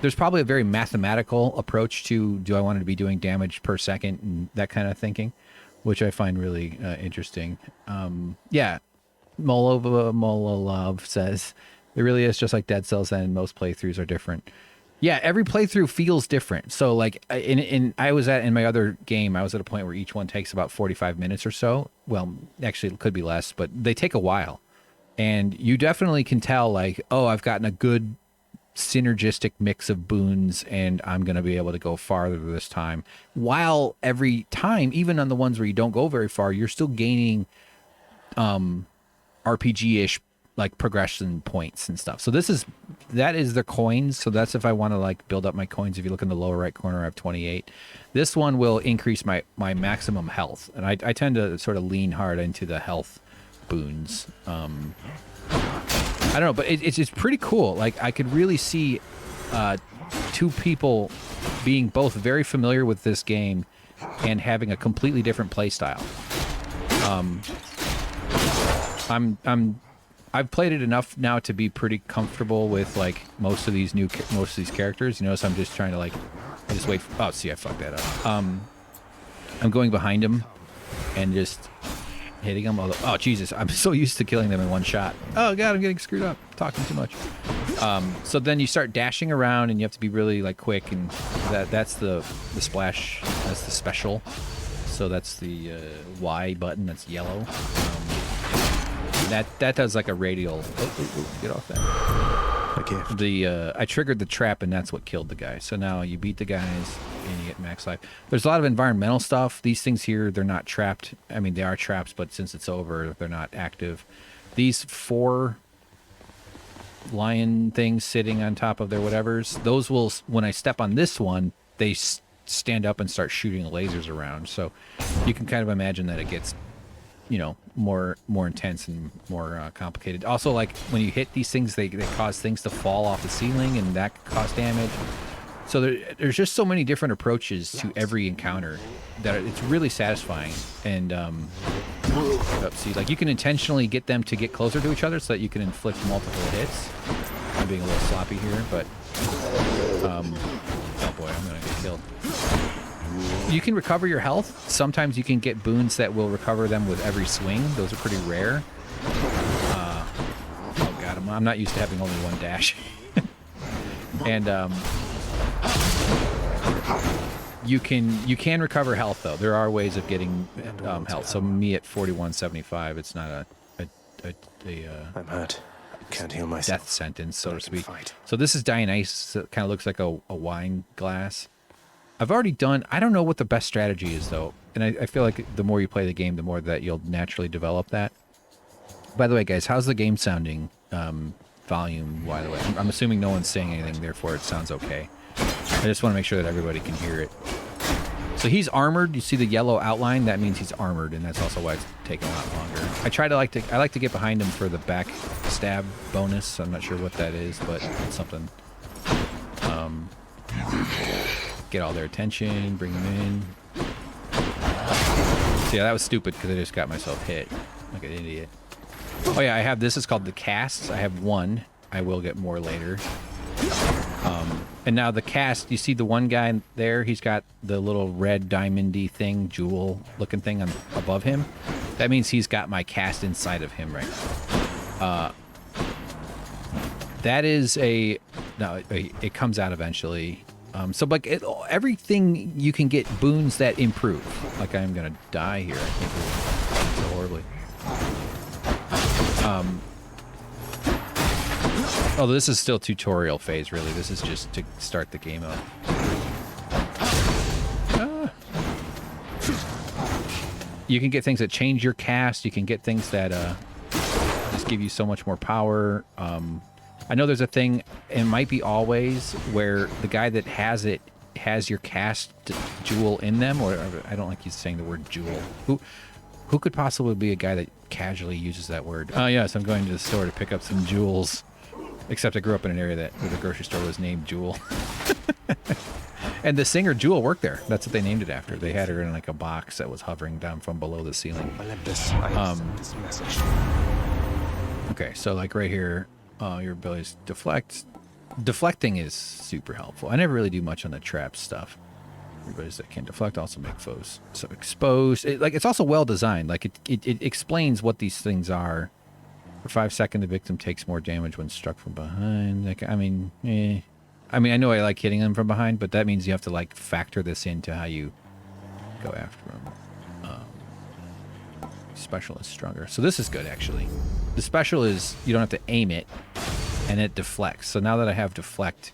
there's probably a very mathematical approach to, do I want to be doing damage per second and that kind of thinking, which I find really interesting. Yeah, Mololov says, it really is just like Dead Cells and most playthroughs are different. Yeah, every playthrough feels different. So like in my other game, I was at a point where each one takes about 45 minutes or so. Well, actually it could be less, but they take a while. And you definitely can tell like, oh, I've gotten a good synergistic mix of boons and I'm going to be able to go farther this time. While every time, even on the ones where you don't go very far, you're still gaining RPG-ish like progression points and stuff. So that is the coins. So that's if I want to like build up my coins. If you look in the lower right corner, I have 28. This one will increase my maximum health. And I tend to sort of lean hard into the health boons. I don't know, but it's pretty cool. Like I could really see two people being both very familiar with this game and having a completely different play style. I've played it enough now to be pretty comfortable with like most of these characters. You know, so I'm just trying to like, I just wait. Oh, see, I fucked that up. I'm going behind him and just hitting him. Although, oh Jesus, I'm so used to killing them in one shot. Oh God, I'm getting screwed up. Talking too much. So then you start dashing around and you have to be really like quick, and that's the splash. That's the special. So that's the Y button. That's yellow. That does like a radial. Get off that. Okay. I triggered the trap and that's what killed the guy. So now you beat the guys and you get max life. There's a lot of environmental stuff. These things here, they're not trapped. I mean, they are traps, but since it's over, they're not active. These 4 lion things sitting on top of their whatevers, those will, when I step on this one, they stand up and start shooting lasers around. So you can kind of imagine that it gets, you know, more intense and more complicated. Also, like when you hit these things, they cause things to fall off the ceiling, and that could cause damage. So there's just so many different approaches to every encounter that it's really satisfying. And see, like you can intentionally get them to get closer to each other so that you can inflict multiple hits. I'm being a little sloppy here, but oh boy, I'm gonna get killed. You can recover your health. Sometimes you can get boons that will recover them with every swing. Those are pretty rare. Oh God, I'm not used to having only one dash. And you can recover health though. There are ways of getting health. So me at 4175, it's not I'm hurt. Can't heal myself. Death sentence, so to speak. So this is Dionysus. It kind of looks like a wine glass. I've already done, I don't know what the best strategy is though. And I feel like the more you play the game, the more that you'll naturally develop that. By the way, guys, how's the game sounding volume, by the way? I'm assuming no one's saying anything, therefore it sounds okay. I just want to make sure that everybody can hear it. So he's armored. You see the yellow outline? That means he's armored, and that's also why it's taking a lot longer. I like to get behind him for the back stab bonus. I'm not sure what that is, but it's something. Get all their attention, bring them in. So yeah, that was stupid because I just got myself hit like an idiot. Oh yeah, I have this. It's called the casts. I have one. I will get more later. And now the cast, you see the one guy there? He's got the little red diamondy thing, jewel-looking thing above him. That means he's got my cast inside of him right now. That is a... No, it comes out eventually. So, like, everything you can get boons that improve. Like, I'm going to die here, I think. So horribly. Although this is still tutorial phase, really. This is just to start the game up. You can get things that change your cast. You can get things that just give you so much more power. I know there's a thing, it might be always, where the guy that has it has your cast jewel in them, or I don't like you saying the word jewel. Who could possibly be a guy that casually uses that word? Oh yes, I'm going to the store to pick up some jewels. Except I grew up in an area where the grocery store was named Jewel. And the singer Jewel worked there. That's what they named it after. They had her in like a box that was hovering down from below the ceiling. Olympus, I accept this message. Okay, so like right here, your abilities deflect. Deflecting is super helpful. I never really do much on the trap stuff. Everybody's that can deflect also make foes so exposed. It's also well designed. Like it explains what these things are. For 5 seconds, the victim takes more damage when struck from behind. Like, I mean, I know I like hitting them from behind, but that means you have to like factor this into how you go after them. Special is stronger, so this is good actually. The special is you don't have to aim it, and it deflects. So now that I have deflect,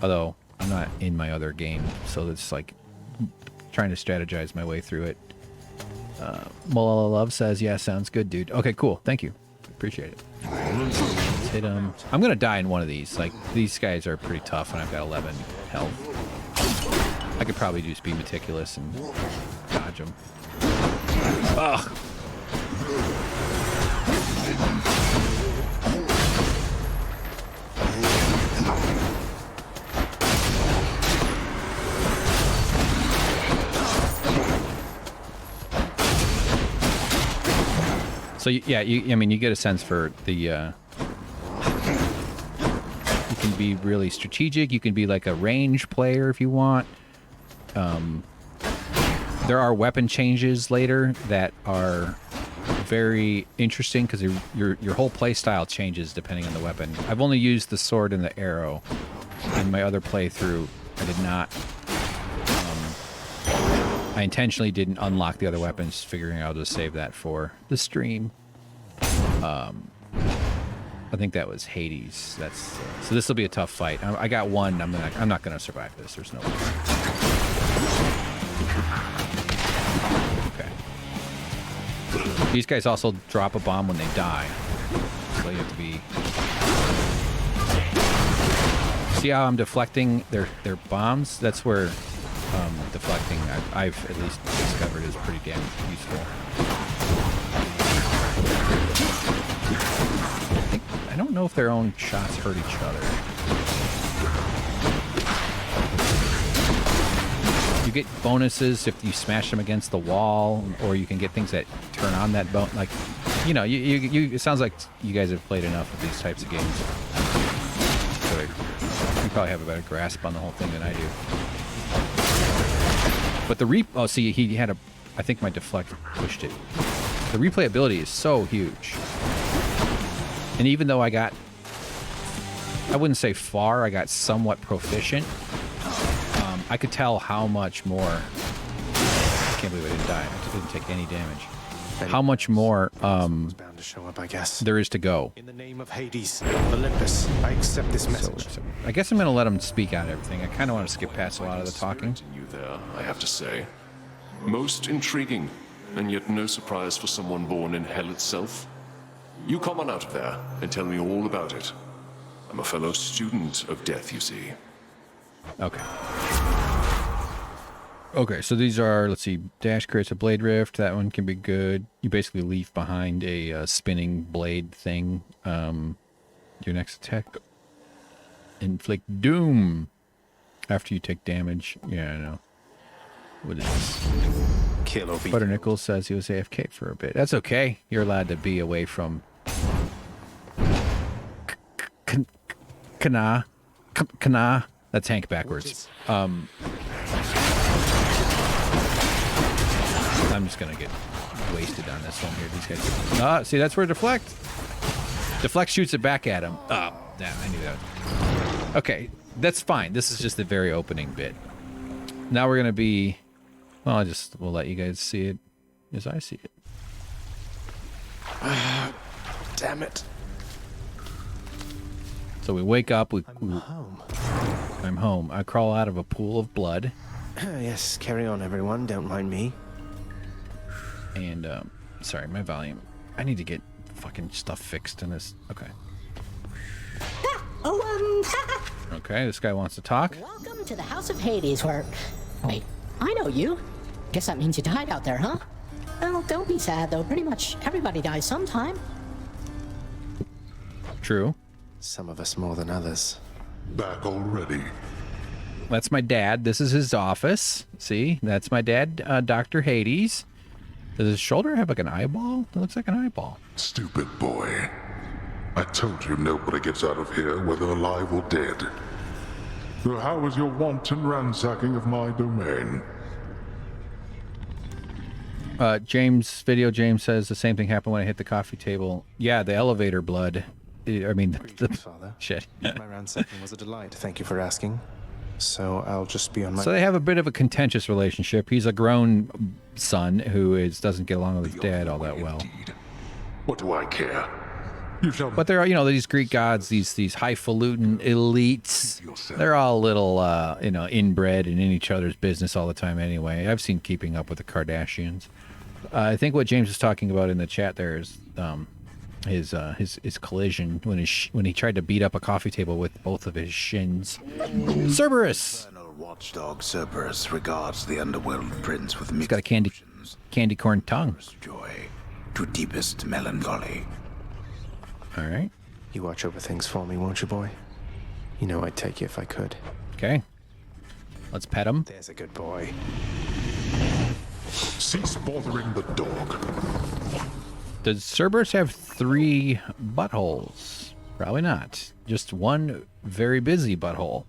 although I'm not in my other game, so it's like trying to strategize my way through it. Malala Love says, yeah, sounds good, dude. Okay, cool. Thank you. Appreciate it. Let's hit him. I'm going to die in one of these. Like, these guys are pretty tough, and I've got 11 health. I could probably just be meticulous and dodge them. Ugh. So yeah, I mean, you get a sense for the. You can be really strategic. You can be like a range player if you want. There are weapon changes later that are very interesting because your whole play style changes depending on the weapon. I've only used the sword and the arrow. In my other playthrough, I did not. I intentionally didn't unlock the other weapons, figuring I'll just save that for the stream. I think that was Hades. That's so this will be a tough fight. I got one. I'm not gonna survive this. There's no way. Okay. These guys also drop a bomb when they die, so you have to be. See how I'm deflecting their bombs? That's where. Deflecting, I've at least discovered is pretty damn useful. I don't know if their own shots hurt each other. You get bonuses if you smash them against the wall, or you can get things that turn on that bone. Like, you know, it sounds like you guys have played enough of these types of games. So you probably have a better grasp on the whole thing than I do. But the see, he had I think my deflect pushed it. The replayability is so huge. And even though I wouldn't say far, I got somewhat proficient, I could tell how much more, I can't believe I didn't die, I didn't take any damage. How much more bound to show up, I guess. There is to go. In the name of Hades, Olympus, I accept this message. So, I guess I'm going to let him speak out everything. I kind of want to skip past a lot of the talking. You there, I have to say. Most intriguing, and yet no surprise for someone born in hell itself. You come on out of there and tell me all about it. I'm a fellow student of death, you see. Okay. Okay, so these are, let's see, dash creates a blade rift. That one can be good. You basically leave behind a spinning blade thing. Your next attack, inflict doom after you take damage. Yeah, I know. What is this? Kill or be Butter killed. Nichols says he was AFK for a bit. That's okay. You're allowed to be away from Kana. That's Hank backwards. I'm just gonna get wasted on this one here. These guys. See, that's where deflect. Deflect shoots it back at him. Oh, yeah, I knew that. Okay, that's fine. This is just the very opening bit. Now we're gonna be. Well, we'll let you guys see it as I see it. Damn it. So we wake up. I'm home. I'm home. I crawl out of a pool of blood. Yes, carry on, everyone. Don't mind me. And, sorry, my volume. I need to get fucking stuff fixed in this. Okay. Okay, this guy wants to talk. Welcome to the House of Hades, where... Wait, I know you. Guess that means you died out there, huh? Well, don't be sad, though. Pretty much everybody dies sometime. True. Some of us more than others. Back already. That's my dad. This is his office. See? That's my dad, Dr. Hades. Does his shoulder have like an eyeball? It looks like an eyeball. Stupid boy. I told you nobody gets out of here, whether alive or dead. So how was your wanton ransacking of my domain? James says the same thing happened when I hit the coffee table. Yeah, the elevator blood. I mean, the Father. shit. My ransacking was a delight. Thank you for asking. So I'll just be on my... So they have a bit of a contentious relationship. He's a grown son who doesn't get along with his dad all that well. Indeed. What do I care? You shall... But there are, these Greek gods, these highfalutin elites. They're all a little, inbred and in each other's business all the time anyway. I've seen Keeping Up with the Kardashians. I think what James is talking about in the chat there is his collision when he tried to beat up a coffee table with both of his shins. Cerberus! Eternal watchdog Cerberus regards the underworld prince with mixed He's got a candy corn tongue. joy to deepest melancholy. All right. You watch over things for me, won't you, boy? You know I'd take you if I could. Okay. Let's pet him. There's a good boy. Cease bothering the dog. Does Cerberus have 3 buttholes? Probably not. Just one very busy butthole.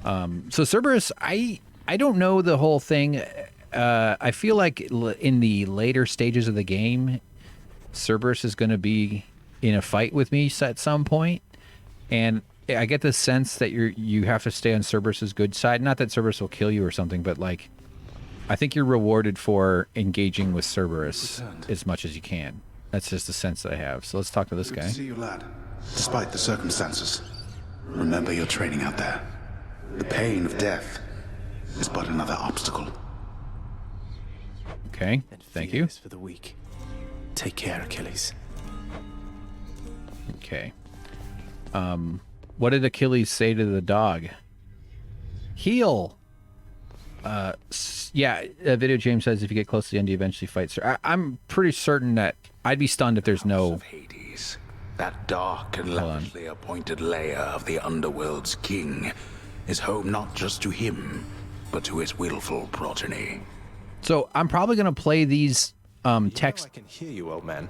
So Cerberus, I don't know the whole thing. I feel like in the later stages of the game, Cerberus is going to be in a fight with me at some point, and I get the sense that you have to stay on Cerberus's good side. Not that Cerberus will kill you or something, but like, I think you're rewarded for engaging with Cerberus as much as you can. That's just the sense that I have. So let's talk to this Good guy. to see you, lad. Despite the circumstances, remember your training out there. The pain of death is but another obstacle. Okay, thank you. For the weak. Take care, Achilles. Okay. What did Achilles say to the dog? Heal. Yeah, Video James says if you get close to the end, you eventually fight. I'm pretty certain that I'd be stunned if there's no... Of Hades, that dark and lavishly appointed lair of the underworld's king, is home not just to him, but to his willful progeny. So I'm probably going to play these text... I can hear you, old man.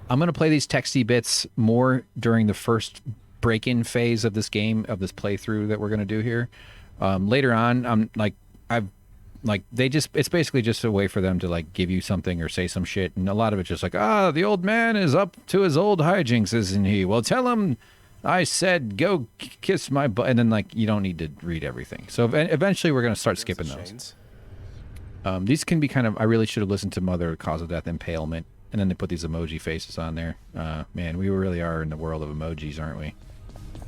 I'm going to play these texty bits more during the first break-in phase of this game, of this playthrough that we're going to do here. Later on, it's basically just a way for them to like give you something or say some shit. And a lot of it's just like, the old man is up to his old hijinks, isn't he? Well, tell him I said, go kiss my butt. And then like, you don't need to read everything. So eventually we're going to start skipping those. These can be kind of, I really should have listened to Mother Cause of Death Impalement. And then they put these emoji faces on there. Man, we really are in the world of emojis, aren't we?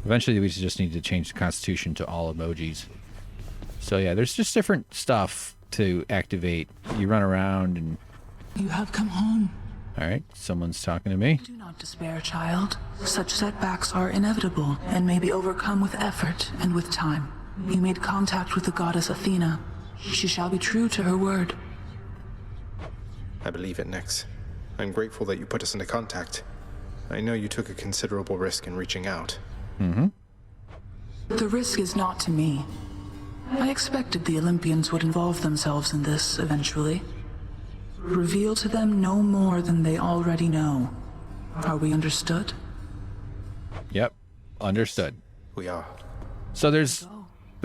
Eventually, we just need to change the Constitution to all emojis. So yeah, there's just different stuff to activate. You run around and... You have come home. All right, someone's talking to me. Do not despair, child. Such setbacks are inevitable and may be overcome with effort and with time. You made contact with the goddess Athena. She shall be true to her word. I believe it, Nyx. I'm grateful that you put us into contact. I know you took a considerable risk in reaching out. Mm-hmm. The risk is not to me. I expected the Olympians would involve themselves in this eventually. Reveal to them no more than they already know. Are we understood? Yep, understood. We are. So there's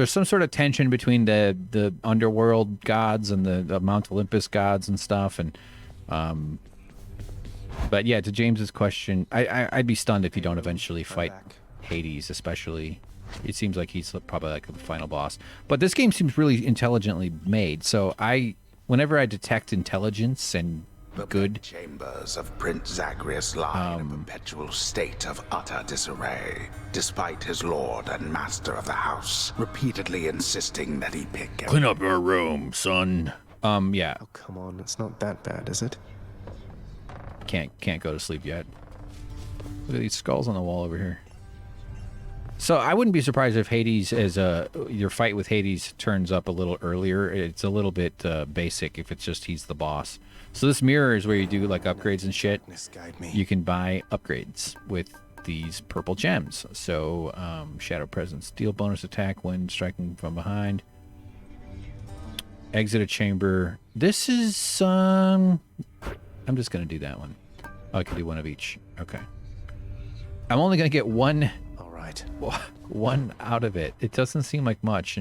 some sort of tension between the underworld gods and the Mount Olympus gods and stuff, and but yeah, to James's question, I'd be stunned if you don't eventually fight Hades, especially. It seems like he's probably like the final boss. But this game seems really intelligently made, so whenever I detect intelligence and good chambers of Prince Zagreus lie in a perpetual state of utter disarray, despite his lord and master of the house repeatedly insisting that he pick clean up your room, son. Yeah. Oh, come on, it's not that bad, is it? Can't go to sleep yet. Look at these skulls on the wall over here. So I wouldn't be surprised if Hades, your fight with Hades turns up a little earlier. It's a little bit basic if it's just he's the boss. So this mirror is where you do like upgrades and shit. You can buy upgrades with these purple gems. So Shadow Presence, deal bonus attack when striking from behind. Exit a chamber. This is I'm just gonna do that one. Oh, I can do one of each. Okay. I'm only gonna get one out of it. It doesn't seem like much,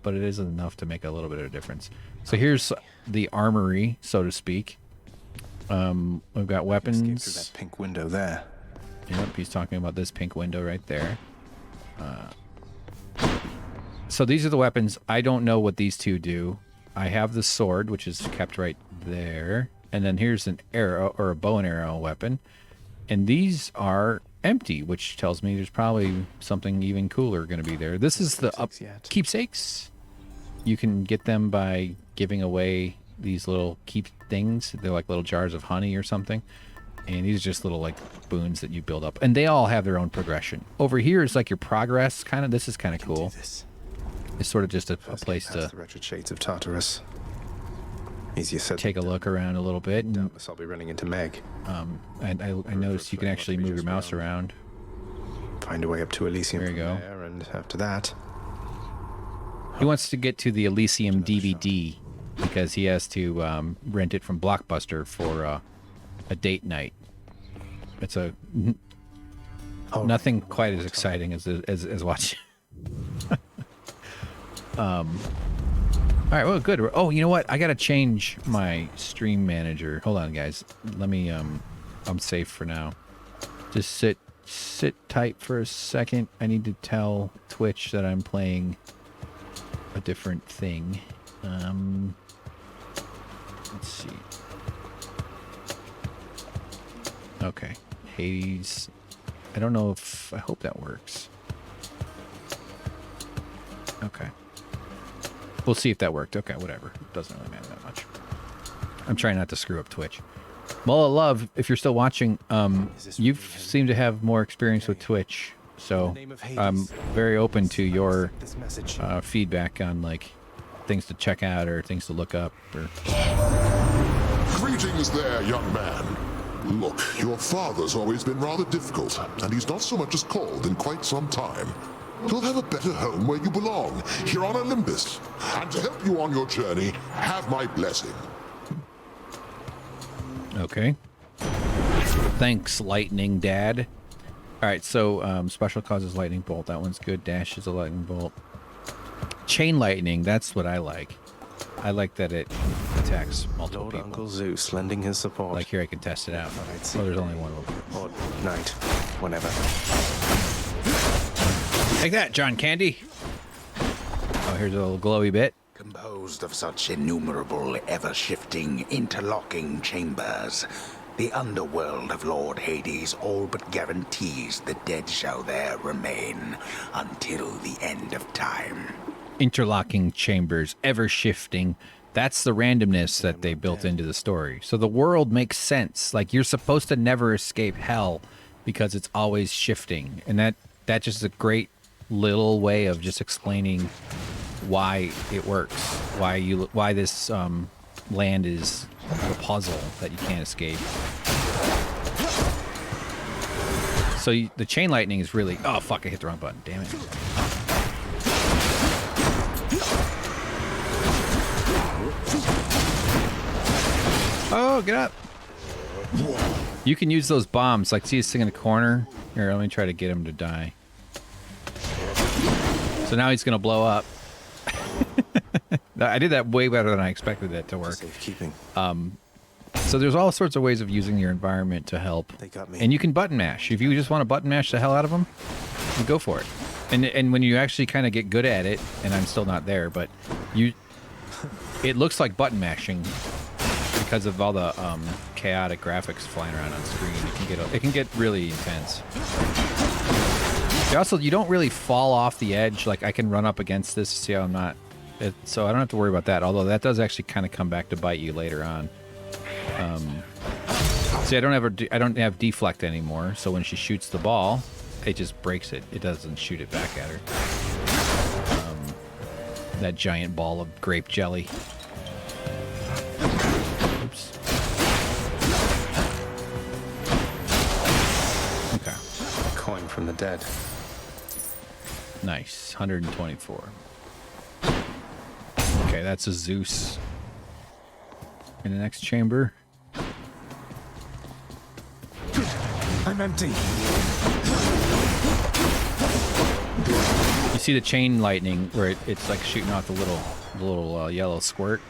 but it is enough to make a little bit of a difference. So here's the armory, so to speak. We've got weapons. Escape through that pink window there. Yep, he's talking about this pink window right there. So these are the weapons. I don't know what these two do. I have the sword, which is kept right there. And then here's an arrow, or a bow and arrow weapon. And these are empty, which tells me there's probably something even cooler going to be there. This is the keepsakes. You can get them by giving away these little keep things. They're like little jars of honey or something. And these are just little like boons that you build up. And they all have their own progression. Over here is like your progress kind of. This is kind of cool. It's sort of just a place to the wretched shades of Tartarus. Easier said. Take a look around a little bit. And, I'll be running into Meg. and I noticed you can actually move your mouse around. Find a way up to Elysium. There you go. There, and after that, he wants to get to the Elysium DVD because he has to rent it from Blockbuster for a date night. It's nothing quite as exciting as watching. All right, well, good. Oh, you know what? I gotta change my stream manager. Hold on, guys. Let me. I'm safe for now. Just sit tight for a second. I need to tell Twitch that I'm playing a different thing. Let's see. Okay, Hades. I don't know if I hope that works. Okay. We'll see if that worked. Okay, whatever. It doesn't really matter that much. I'm trying not to screw up Twitch. Mulla Love, if you're still watching, you seem to have more experience with Twitch, so I'm very open to your feedback on like things to check out or things to look up. Or... Greetings there, young man. Look, your father's always been rather difficult, and he's not so much as called in quite some time. You'll have a better home where you belong, here on Olympus. And to help you on your journey, have my blessing. Okay. Thanks, Lightning Dad. All right, so special causes lightning bolt. That one's good. Dash is a lightning bolt. Chain lightning, that's what I like. I like that it attacks multiple people. Uncle Zeus lending his support. Like here, I can test it out. Oh, there's only one of them. Or night, whenever. Take that, John Candy. Oh, here's a little glowy bit. Composed of such innumerable, ever-shifting, interlocking chambers, the underworld of Lord Hades all but guarantees the dead shall there remain until the end of time. Interlocking chambers, ever-shifting. That's the randomness that they built into the story. So the world makes sense. Like, you're supposed to never escape hell because it's always shifting. And that just is a great little way of just explaining why it works, why this land is a puzzle that you can't escape. So the chain lightning is really... Oh, fuck, I hit the wrong button. Damn it. Oh, get up. You can use those bombs. Like, see this thing in the corner? Here, let me try to get him to die. So now he's going to blow up. I did that way better than I expected that to work. Safekeeping. So there's all sorts of ways of using your environment to help. They got me. And you can button mash. If you just want to button mash the hell out of them, you go for it. And when you actually kind of get good at it, and I'm still not there, but it looks like button mashing because of all the chaotic graphics flying around on screen. It can get really intense. You don't really fall off the edge. Like, I can run up against this. See how I'm not. So I don't have to worry about that. Although that does actually kind of come back to bite you later on. See, I don't have deflect anymore. So when she shoots the ball, it just breaks it. It doesn't shoot it back at her. That giant ball of grape jelly. Oops. Okay. Coin from the dead. Nice. 124. Okay, that's a Zeus. In the next chamber. I'm empty. You see the chain lightning where it's like shooting off the little yellow squirt.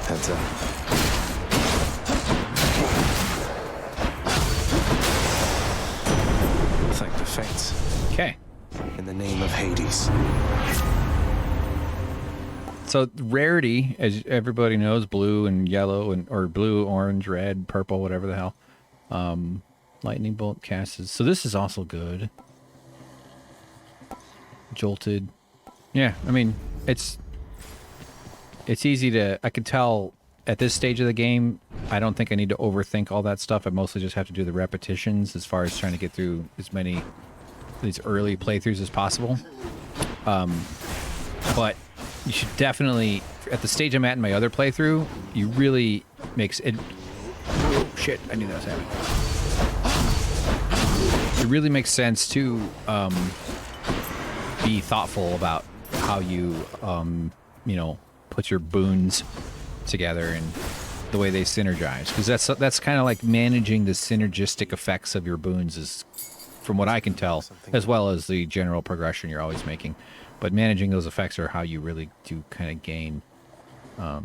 Heads up. Thank the fates. Okay. In the name of Hades. So rarity, as everybody knows, blue and yellow or blue, orange, red, purple, whatever the hell. Lightning bolt casts. So this is also good. Jolted. Yeah, I mean, it's easy to. I can tell at this stage of the game. I don't think I need to overthink all that stuff. I mostly just have to do the repetitions as far as trying to get through as many of these early playthroughs as possible. But you should definitely, at the stage I'm at in my other playthrough, you really makes it. Oh, shit! I knew that was happening. It really makes sense to be thoughtful about how you, put your boons together and the way they synergize, because that's kind of like managing the synergistic effects of your boons, is, from what I can tell, as well as the general progression you're always making. But managing those effects are how you really do kind of gain. So,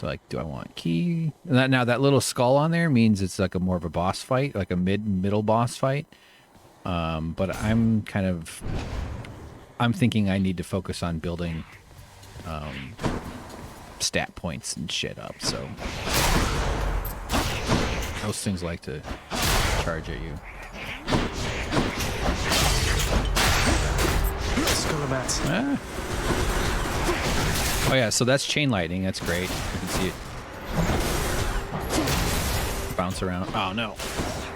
like, do I want key? Now that little skull on there means it's like more of a boss fight, like a middle boss fight. But I'm thinking I need to focus on building stat points and shit up. So those things like to charge at you. Ah. Oh yeah, so that's chain lightning. That's great. You can see it bounce around. Oh no,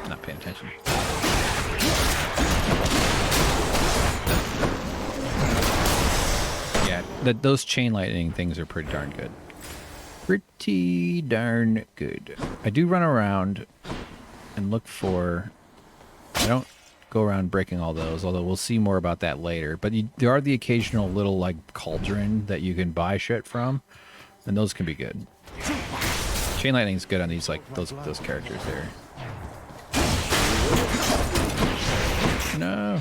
not paying attention. Yeah, those chain lightning things are pretty darn good. Pretty darn good. I do run around and look for. I don't go around breaking all those, although we'll see more about that later. But there are the occasional little, like, cauldron that you can buy shit from, and those can be good. Chain lightning's good on these, like, those characters there. No.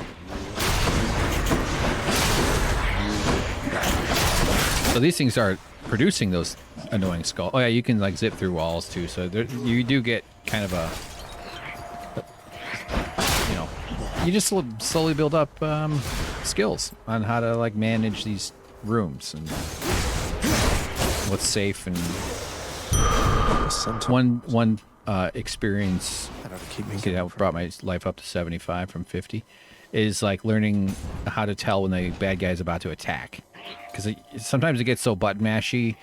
So these things are producing those annoying skulls. Oh yeah, you can, like, zip through walls too, so you do get kind of a, you just slowly build up skills on how to, like, manage these rooms and what's safe. And one experience that brought my life up to 75 from 50 is, like, learning how to tell when the bad guy's about to attack, because sometimes it gets so button mashy.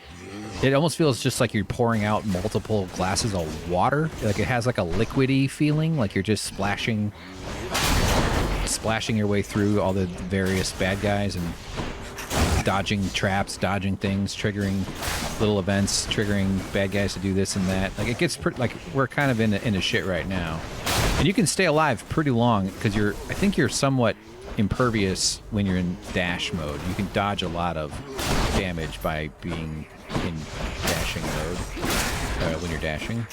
It almost feels just like you're pouring out multiple glasses of water. Like, it has like a liquidy feeling, like you're just splashing your way through all the various bad guys and dodging traps, dodging things, triggering little events, triggering bad guys to do this and that. Like, it gets like we're kind of in a shit right now, and you can stay alive pretty long because I think you're somewhat impervious when you're in dash mode. You can dodge a lot of damage by being in dashing mode when you're dashing.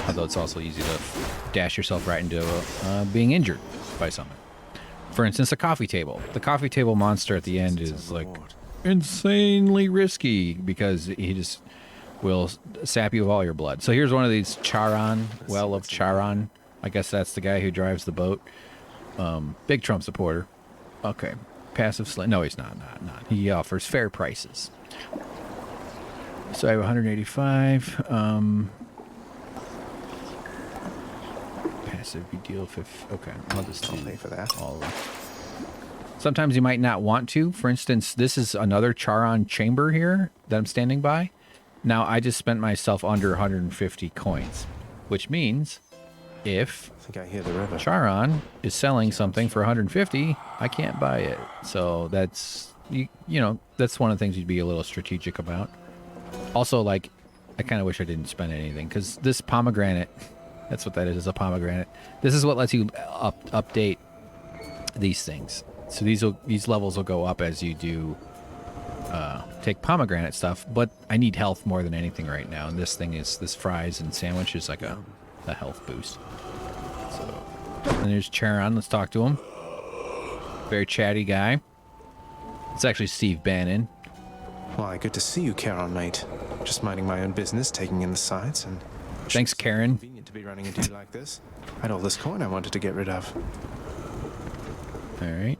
Although it's also easy to dash yourself right into being injured by something. For instance, a coffee table. The coffee table monster at the end is like insanely risky because he just will sap you of all your blood. So here's one of these Charon, Well of Charon. I guess that's the guy who drives the boat. Big Trump supporter. Okay. Passive slave. No, he's not. He offers fair prices. So I have 185. Passive, you deal 50. Okay, I'll just pay for that. All of it. Sometimes you might not want to. For instance, this is another Charon chamber here that I'm standing by. Now, I just spent myself under 150 coins, which means if I think I hear the river. Charon is selling something for 150, I can't buy it. So that's, you know, that's one of the things you'd be a little strategic about. Also, like, I kind of wish I didn't spend anything because this pomegranate, that's what that is a pomegranate. This is what lets you update these things. So these levels will go up as you do take pomegranate stuff, but I need health more than anything right now. And this fries and sandwich is like a health boost. So, and there's Charon. Let's talk to him. Very chatty guy. It's actually Steve Bannon. Why, good to see you, Charon, mate. Just minding my own business, taking in the sights, and... Thanks, Karen. Convenient to be running into you like this. I had all this coin I wanted to get rid of. All right.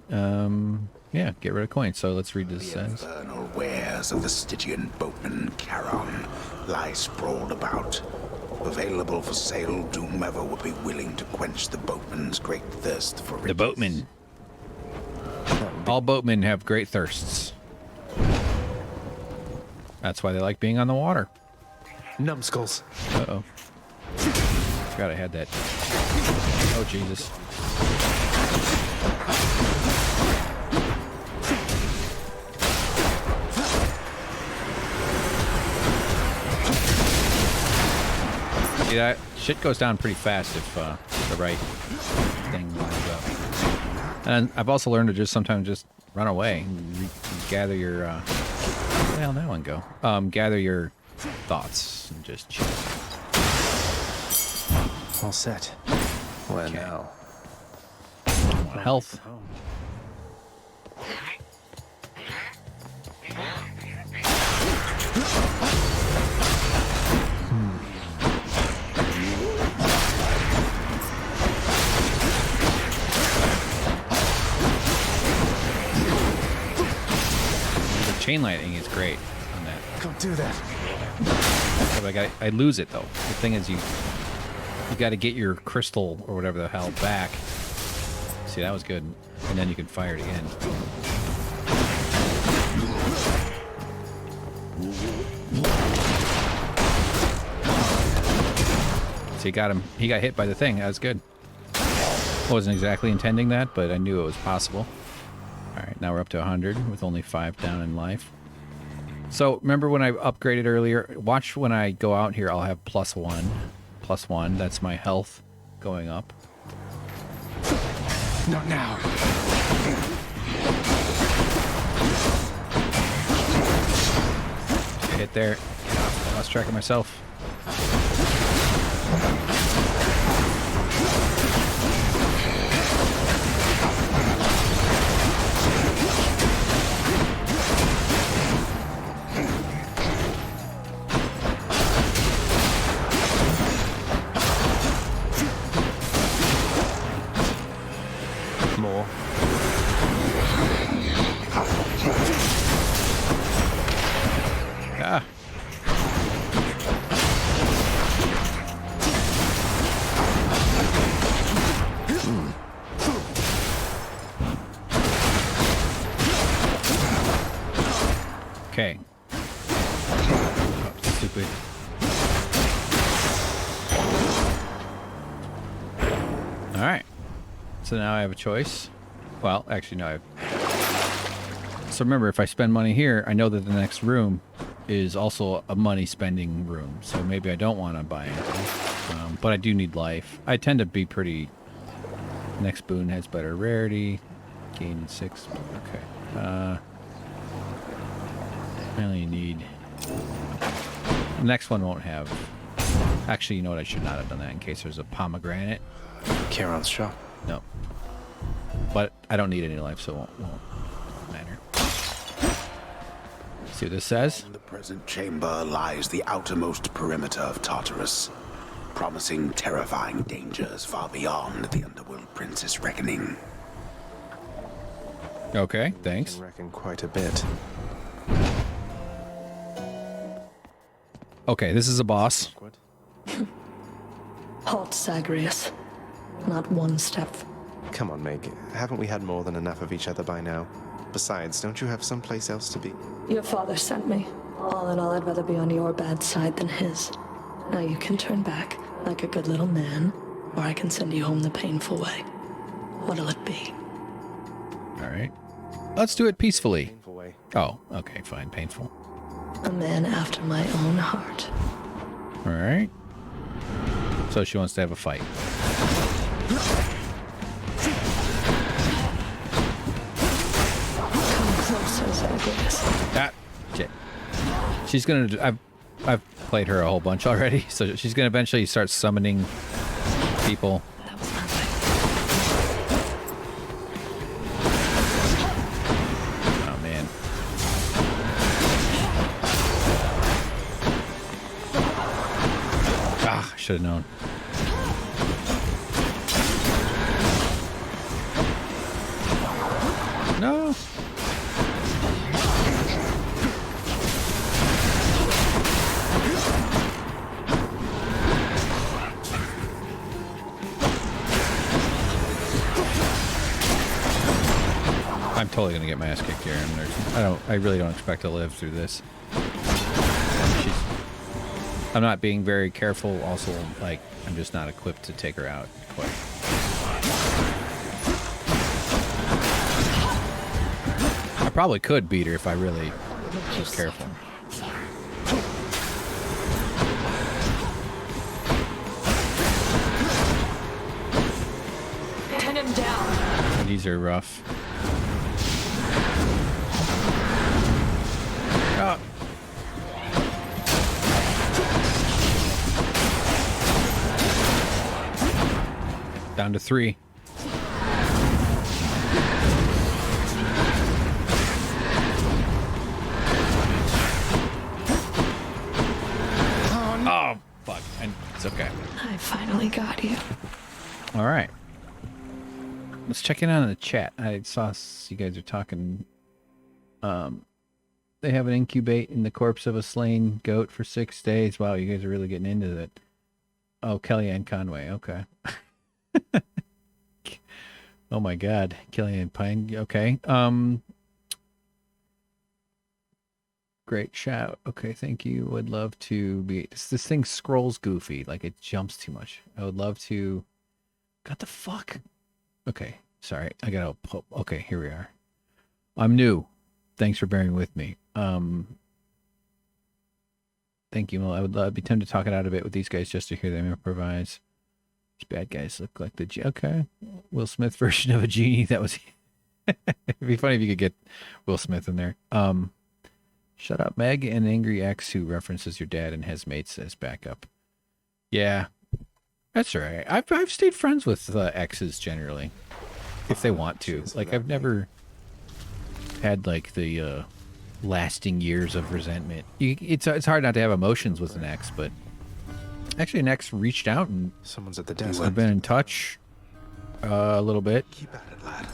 Yeah, get rid of coins. So let's read this. The infernal wares of the Stygian boatman Charon lie sprawled about. Available for sale to whomever would be willing to quench the boatman's great thirst for riches. The boatman. All boatmen have great thirsts. That's why they like being on the water. Numbskulls. Uh-oh. Forgot I had that. Oh, Jesus. See, that shit goes down pretty fast if the right thing lines up. And I've also learned to just sometimes just run away and gather your... where the hell did that one go? Gather your thoughts and just chill. All set. Where Okay. now? Health. The chain lightning is great on that. Don't do that. But I lose it though. The thing is, you got to get your crystal or whatever the hell back. See, that was good, and then you can fire it again. So you got him. He got hit by the thing. That was good. Wasn't exactly intending that, but I knew it was possible. All right, now we're up to 100 with only 5 down in life. So remember when I upgraded earlier? Watch when I go out here, I'll have +1. +1, that's my health going up. Not now. Hit there. I lost track of myself. More. Ah. Okay. Oh, stupid. All right. So now I have a choice. Well, actually, no. So remember, if I spend money here, I know that the next room is also a money spending room. So maybe I don't want to buy anything. But I do need life. I tend to be pretty... Next boon has better rarity. Gain 6. Okay. I only need... The next one won't have... Actually, you know what? I should not have done that in case there's a pomegranate. Kieran's shop. No. But I don't need any life, so it won't matter. See what this says? In the present chamber lies the outermost perimeter of Tartarus, promising terrifying dangers far beyond the Underworld Prince's reckoning. Okay, thanks. I reckon quite a bit. Okay, this is a boss. Halt, Zagreus. Not one step. Come on, Meg. Haven't we had more than enough of each other by now? Besides, don't you have someplace else to be? Your father sent me. All in all, I'd rather be on your bad side than his. Now you can turn back, like a good little man, or I can send you home the painful way. What'll it be? Alright. Let's do it peacefully. Painful way. Oh, okay, fine. Painful. A man after my own heart. Alright. So she wants to have a fight. Come closer, Zagreus. Ah, shit. She's gonna... I've played her a whole bunch already, so she's gonna eventually start summoning people. That was nothing. Oh, man. Ah, I should have known. No. I'm totally gonna get my ass kicked here, and I really don't expect to live through this. I'm not being very careful. Also, like, I'm just not equipped to take her out quite. I probably could beat her if I really was careful. Pin him down. These are rough. Oh. Down to 3. Oh, fuck. And it's okay. I finally got you. All right. Let's check in on the chat. I saw you guys are talking. They have an incubate in the corpse of a slain goat for 6 days. Wow, you guys are really getting into it. Oh, Kellyanne Conway. Okay. Oh my God, Kellyanne Pine. Okay. Great shout. Okay, thank you. Would love to be. This thing scrolls goofy, like it jumps too much. I would love to. What the fuck? Okay, sorry. I gotta. Okay, here we are. I'm new. Thanks for bearing with me. Thank you. Well, I'd be tempted to talk it out a bit with these guys just to hear them improvise. These bad guys look like the okay. Will Smith version of a genie. That was. It'd be funny if you could get Will Smith in there. Shut up, Meg, and Angry X, who references your dad and has mates as backup. Yeah, that's all right. I've stayed friends with exes generally, if they want to. Like I've never had like the lasting years of resentment. It's hard not to have emotions with an ex, but actually an ex reached out and someone's at the desk. I've been in touch a little bit. Keep at it, lad.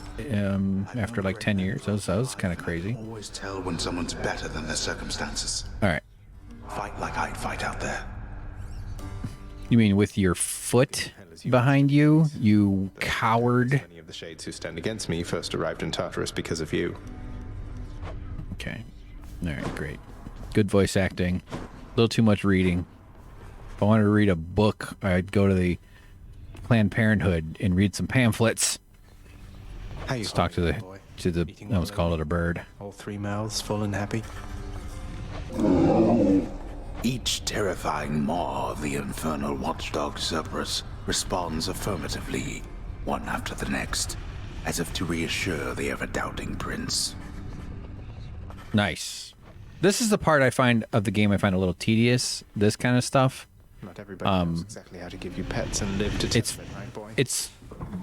After like 10 years, that was kind of crazy. Always tell when someone's better than their circumstances. All right. Fight like I'd fight out there. You mean with your foot behind you, you coward? Many of the shades who stand against me first arrived in Tartarus because of you. Okay. All right, great. Good voice acting. A little too much reading. If I wanted to read a book, I'd go to the Planned Parenthood and read some pamphlets. How you Let's talk to the I almost called it a bird. All 3 mouths full and happy. Each terrifying maw of the infernal watchdog Cerberus responds affirmatively, one after the next. as if to reassure the ever-doubting prince. Nice. This is the part I find of the game I find a little tedious, this kind of stuff. Not everybody knows exactly how to give you pets and live to test it, right, boy? It's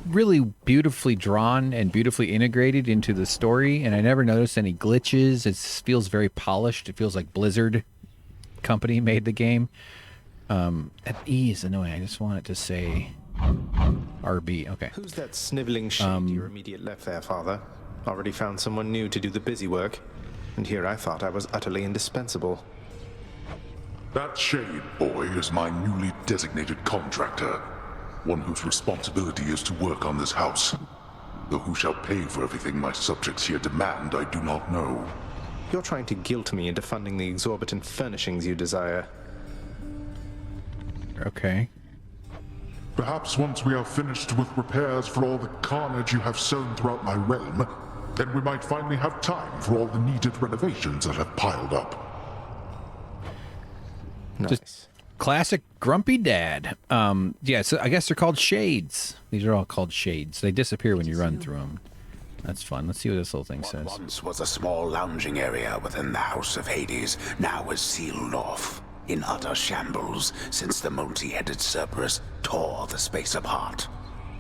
really beautifully drawn and beautifully integrated into the story, and I never noticed any glitches. It feels very polished. It feels like Blizzard company made the game. At E is annoying. I just want it to say RB. Okay. Who's that sniveling shade to your immediate left there, Father? Already found someone new to do the busy work. And here I thought I was utterly indispensable. That shade boy is my newly designated contractor. One whose responsibility is to work on this house. Though who shall pay for everything my subjects here demand, I do not know. You're trying to guilt me into funding the exorbitant furnishings you desire. Okay. Perhaps once we are finished with repairs for all the carnage you have sown throughout my realm, then we might finally have time for all the needed renovations that have piled up. Nice. Just classic grumpy dad. Yeah, so I guess they're called shades. These are all called shades. They disappear when you run through them. That's fun. Let's see what this little thing says. What once was a small lounging area within the House of Hades now is sealed off, in utter shambles, since the multi-headed Cerberus tore the space apart,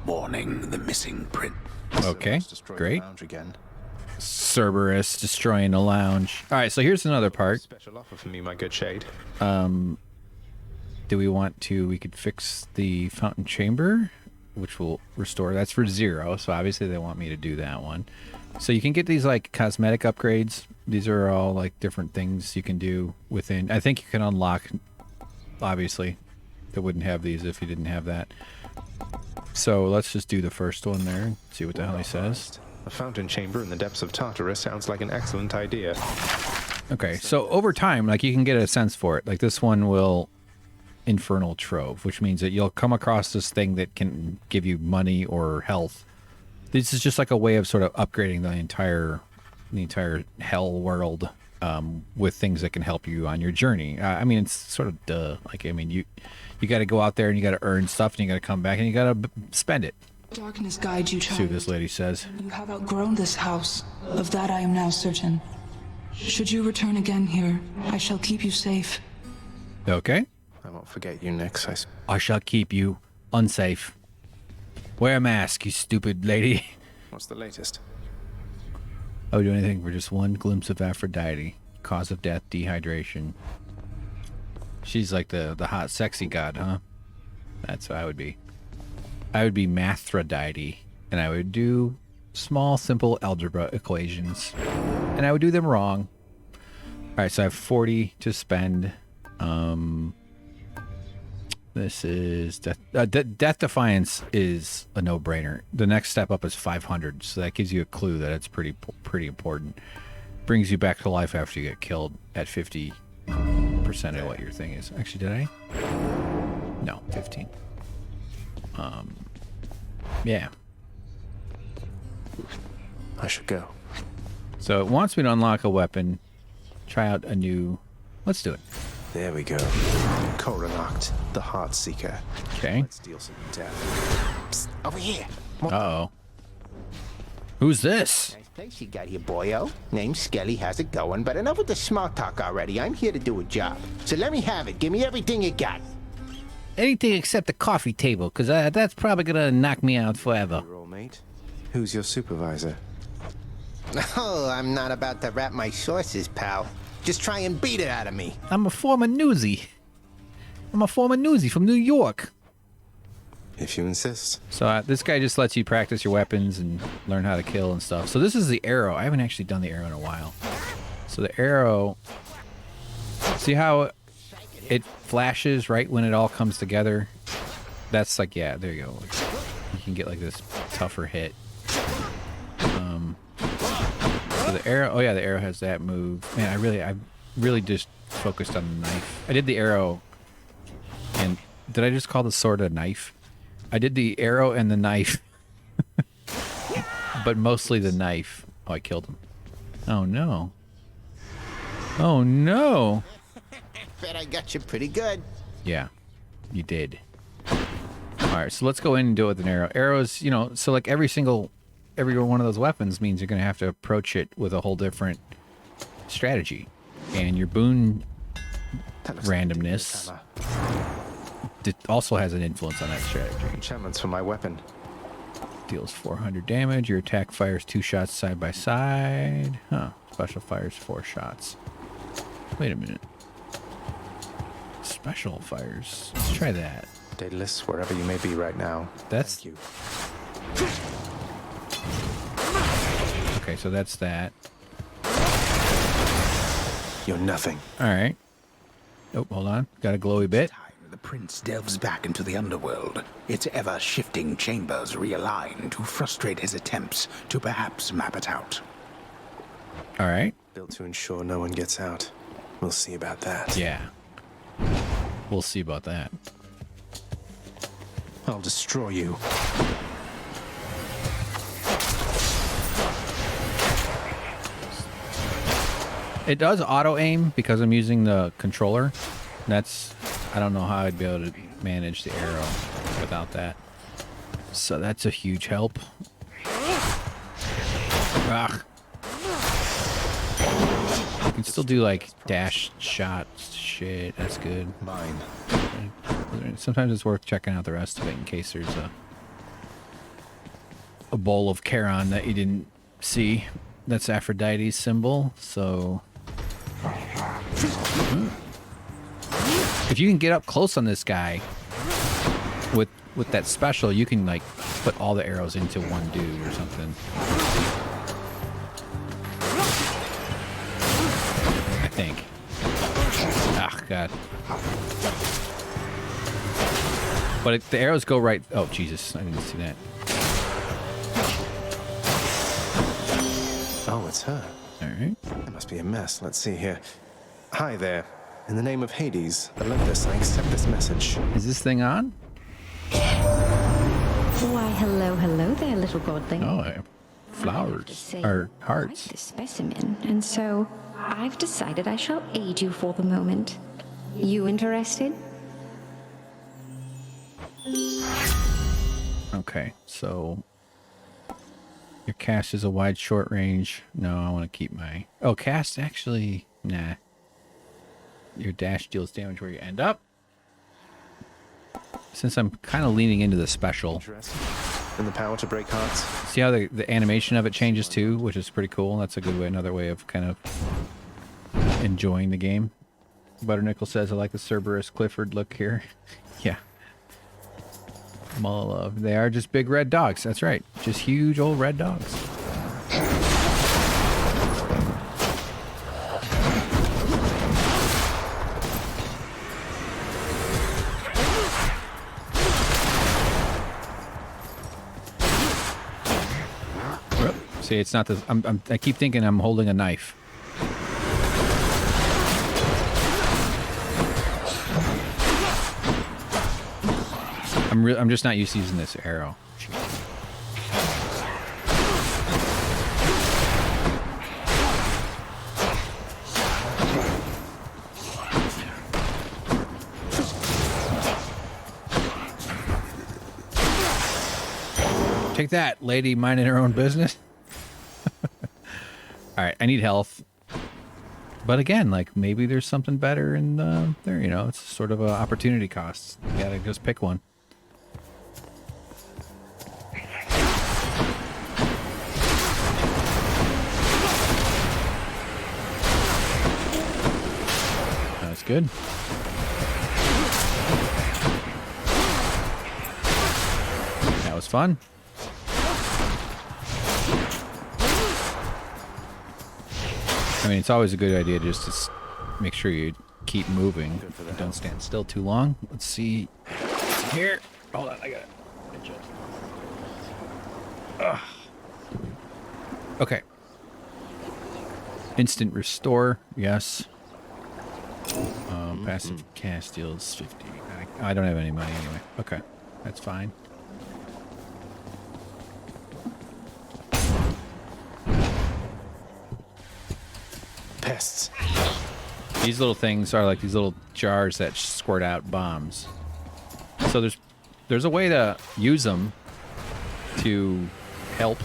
mourning the missing prince. Okay, great. Again. Cerberus destroying a lounge. All right, so here's another part. Special offer for me, my good shade. Do we want to? We could fix the fountain chamber, which will restore. That's for 0, so obviously they want me to do that one. So you can get these like cosmetic upgrades. These are all like different things you can do within. I think you can unlock. Obviously, they wouldn't have these if you didn't have that. So let's just do the first one there. See what the hell he says. A fountain chamber in the depths of Tartarus sounds like an excellent idea. Okay, so over time, like you can get a sense for it. Like this one will infernal trove, which means that you'll come across this thing that can give you money or health. This is just like a way of sort of upgrading the entire hell world with things that can help you on your journey. I mean, it's sort of duh. Like, I mean, you got to go out there and you got to earn stuff and you got to come back and you got to spend it. Darkness guide you, child. See what this lady says. You have outgrown this house. Of that I am now certain. Should you return again here, I shall keep you safe. Okay. I won't forget you, Nyx. I shall keep you unsafe. Wear a mask, you stupid lady. What's the latest? I would do anything for just one glimpse of Aphrodite. Cause of death, dehydration. She's like the hot, sexy god, huh? That's what I would be. I would be Mathrodite, and I would do small, simple algebra equations. And I would do them wrong. Alright, so I have 40 to spend. This is Death Defiance is a no-brainer. The next step up is 500, so that gives you a clue that it's pretty important. Brings you back to life after you get killed at 50% of what your thing is. Actually, did I? No, 15. Yeah. I should go. So it wants me to unlock a weapon, try out a new. Let's do it. There we go. Coronacht, the Heart Seeker. Okay. Let's deal some death. Psst, over here. Uh-oh. Who's this? Nice place you got here, boyo. Name's Skelly. How's it going? But enough with the small talk already. I'm here to do a job. So let me have it. Give me everything you got. Anything except the coffee table, because that's probably going to knock me out forever. Your old mate? Who's your supervisor? Oh, I'm not about to wrap my sources, pal. Just try and beat it out of me. I'm a former newsie. From New York. If you insist. So this guy just lets you practice your weapons and learn how to kill and stuff. So this is the arrow. I haven't actually done the arrow in a while. So the arrow, see how it flashes right when it all comes together? That's like, yeah, there you go. You can get like this tougher hit. So the arrow, oh yeah, the arrow has that move. Man, I really just focused on the knife. I did the arrow, and did I just call the sword a knife? I did the arrow and the knife, but mostly the knife. Oh, I killed him. Oh no. Oh no. Bet I got you pretty good. Yeah, you did. All right, so let's go in and do it with an arrow. Arrows, you know, so like every single every one of those weapons means you're going to have to approach it with a whole different strategy. And your boon randomness also has an influence on that strategy. Enchantments for my weapon. Deals 400 damage. Your attack fires 2 shots side by side. Huh. Special fires 4 shots. Wait a minute. Special fires. Let's try that. Daedalus, wherever you may be right now. That's... Thank you. Okay, so that's that. You're nothing. Alright. Oh, hold on. Got a glowy bit. The prince delves back into the underworld, its ever-shifting chambers realign to frustrate his attempts to perhaps map it out. All right. Built to ensure no one gets out. We'll see about that. Yeah. We'll see about that. I'll destroy you. It does auto-aim because I'm using the controller. That's... I don't know how I'd be able to manage the arrow without that. So that's a huge help. Ugh. You can still do like dash shots shit. That's good. Mine. Sometimes it's worth checking out the rest of it in case there's a bowl of Charon that you didn't see. That's Aphrodite's symbol. So... if you can get up close on this guy with that special, you can like put all the arrows into one dude or something. I think. Ah, God. But the arrows go right... Oh, Jesus. I didn't see that. Oh, it's her. All right. That must be a mess. Let's see here. Hi there. In the name of Hades, Olympus, I accept this message. Is this thing on? Why, hello there, little godling. Oh, flowers. Or hearts. Quite the specimen, and so I've decided I shall aid you for the moment. You interested? Okay, so... your cast is a wide short range. No, I want to keep my... Oh, cast actually... Nah. Your dash deals damage where you end up. Since I'm kind of leaning into the special. And the power to break hearts. See how the animation of it changes too, which is pretty cool. That's a good way, another way of kind of enjoying the game. Butternickel says, I like the Cerberus Clifford look here. Yeah. Mull love. They are just big red dogs. That's right. Just huge old red dogs. See, it's not the... I keep thinking I'm holding a knife. I'm just not used to using this arrow. Take that, lady minding her own business. All right, I need health. But again, like, maybe there's something better in there, you know? It's sort of an opportunity cost. You gotta just pick one. That's good. That was fun. I mean, it's always a good idea just to make sure you keep moving. Don't stand still too long. Let's see here. Hold on, I got it. Ugh. Okay. Instant restore, yes. Passive cast deals 50. I don't have any money anyway. Okay, that's fine. Pests. These little things are like these little jars that squirt out bombs. So there's a way to use them to help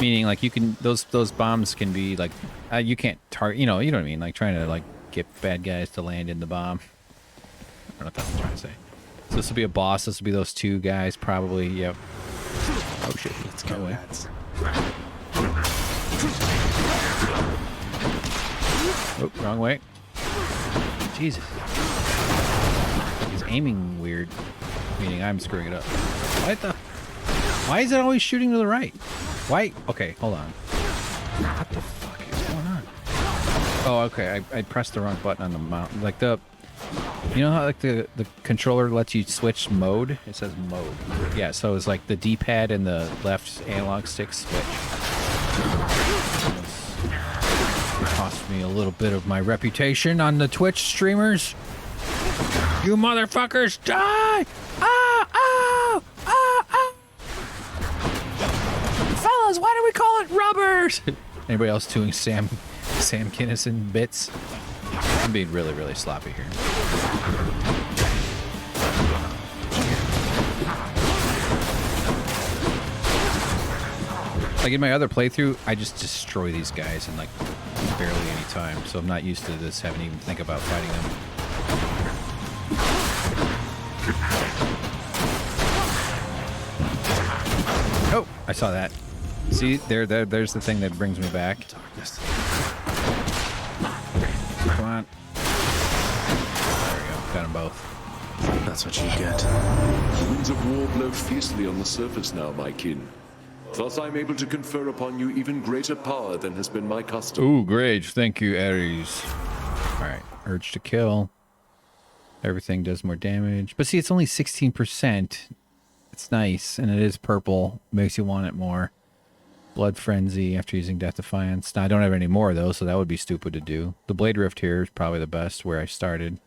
Meaning, like, you can those bombs can be like you can't target. You know what I mean? Like trying to like get bad guys to land in the bomb. I don't know what that's what I'm trying to say. So this will be a boss. This will be those two guys probably. Yep. Oh shit! Let's go, lads. Oh, wrong way. Jesus. He's aiming weird. Meaning I'm screwing it up. What the? Why is it always shooting to the right? Why? Okay, hold on. What the fuck is going on? Oh, okay. I pressed the wrong button on the mount. Like the, you know how like the controller lets you switch mode? It says mode. Yeah. So it's like the D-pad and the left analog stick switch. Cost me a little bit of my reputation on the Twitch streamers. You motherfuckers die! Ah! Ah! Ah! Ah! Fellas, why do we call it rubbers? Anybody else doing Sam Kinison bits? I'm being really, really sloppy here. Like in my other playthrough, I just destroy these guys in like barely any time, so I'm not used to this, having to even think about fighting them. Oh, I saw that. See, there's the thing that brings me back. Come on. There we go. Got them both. That's what you get. Winds of war blow fiercely on the surface now, my kin. Thus I'm able to confer upon you even greater power than has been my custom. Ooh, great. Thank you, Ares. Alright, urge to kill. Everything does more damage. But see, it's only 16%. It's nice, and it is purple. Makes you want it more. Blood Frenzy after using Death Defiance. Now, I don't have any more, though, so that would be stupid to do. The Blade Rift here is probably the best, where I started.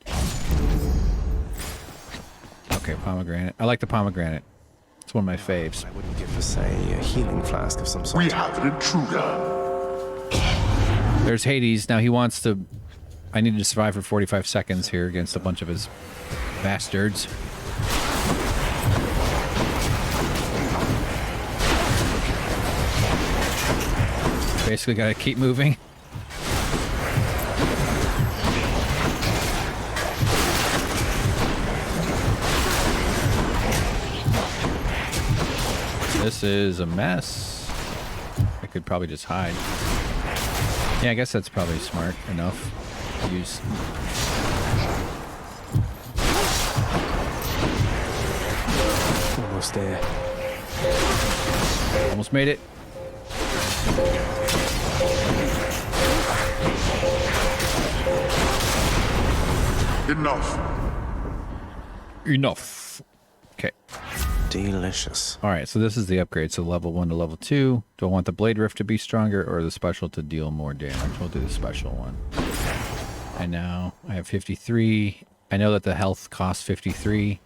Okay, pomegranate. I like the pomegranate. It's one of my faves. I wouldn't give for, say, a healing flask of some sort. We have an intruder. There's Hades. Now he wants to... I need to survive for 45 seconds here against a bunch of his bastards. Basically gotta keep moving. This is a mess. I could probably just hide. Yeah, I guess that's probably smart enough. Use. Almost there. Almost made it. Enough. Okay. Delicious. All right, so this is the upgrade. So level 1 to level 2. Do I want the Blade Rift to be stronger or the special to deal more damage? We'll do the special one. And now I have 53. I know that the health costs 50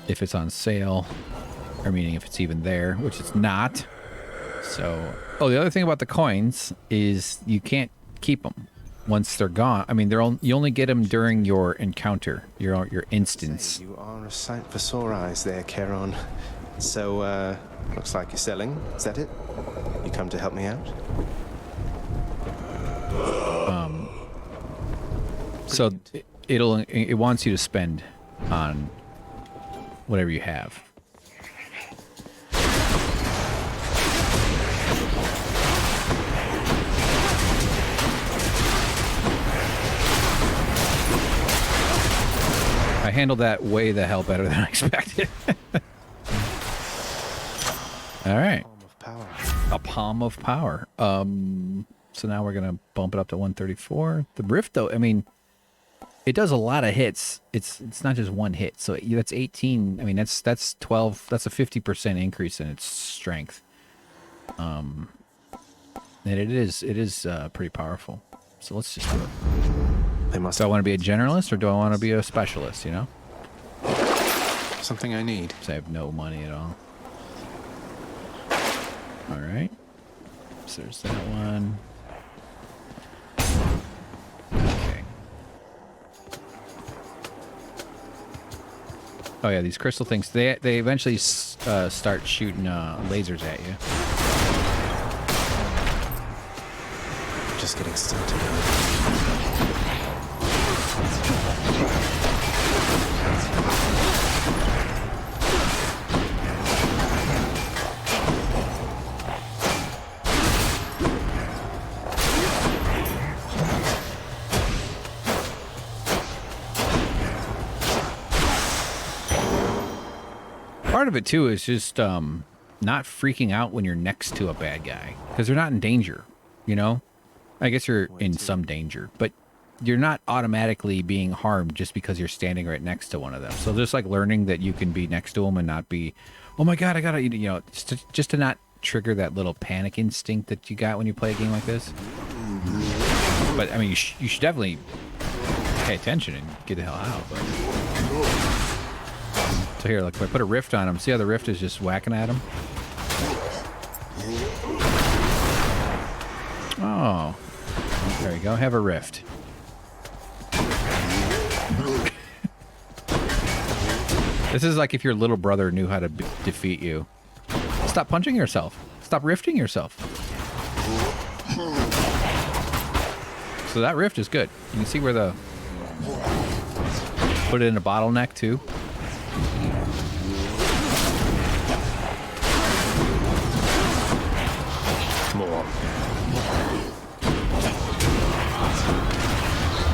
if it's on sale, or meaning if it's even there, which it's not. So, oh, the other thing about the coins is you can't keep them once they're gone. I mean, you only get them during your encounter, your instance. You are a sight for sore eyes there, Charon. So, looks like you're selling. Is that it? You come to help me out? So it wants you to spend on whatever you have. I handled that way the hell better than I expected. All right. A palm of power. So now we're gonna bump it up to 134. The Rift, though, I mean, it does a lot of hits. It's not just one hit. So that's 18. I mean, that's 12. That's a 50% increase in its strength. And it is pretty powerful. So let's just do it. Do I want to be a generalist or do I want to be a specialist? You know. Something I need. So I have no money at all. All right. So there's that one. Okay. Oh yeah, these crystal things. They eventually start shooting lasers at you. Just getting started. Part of it too is just not freaking out when you're next to a bad guy, because they're not in danger, you know? I guess you're in some danger, but you're not automatically being harmed just because you're standing right next to one of them. So just like learning that you can be next to them and not be, oh my God, I gotta, you know, just to not trigger that little panic instinct that you got when you play a game like this. But I mean, you should definitely pay attention and get the hell out. But... So here, look, if I put a rift on him, see how the rift is just whacking at him? Oh, there you go. Have a rift. This is like if your little brother knew how to defeat you. Stop punching yourself. Stop rifting yourself. So that rift is good. You can see where the... Put it in a bottleneck too. More.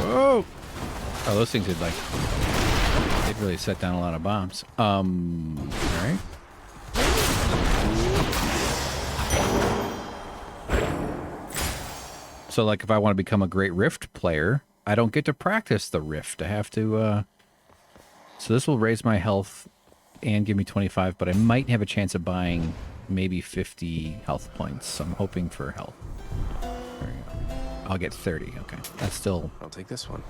Oh! Oh, those things did like... They'd really set down a lot of bombs. Alright. So, like, if I want to become a great Rift player, I don't get to practice the Rift. I have to, So this will raise my health and give me 25, but I might have a chance of buying maybe 50 health points. So I'm hoping for health. There you go. I'll get 30. Okay. That's still... I'll take this one.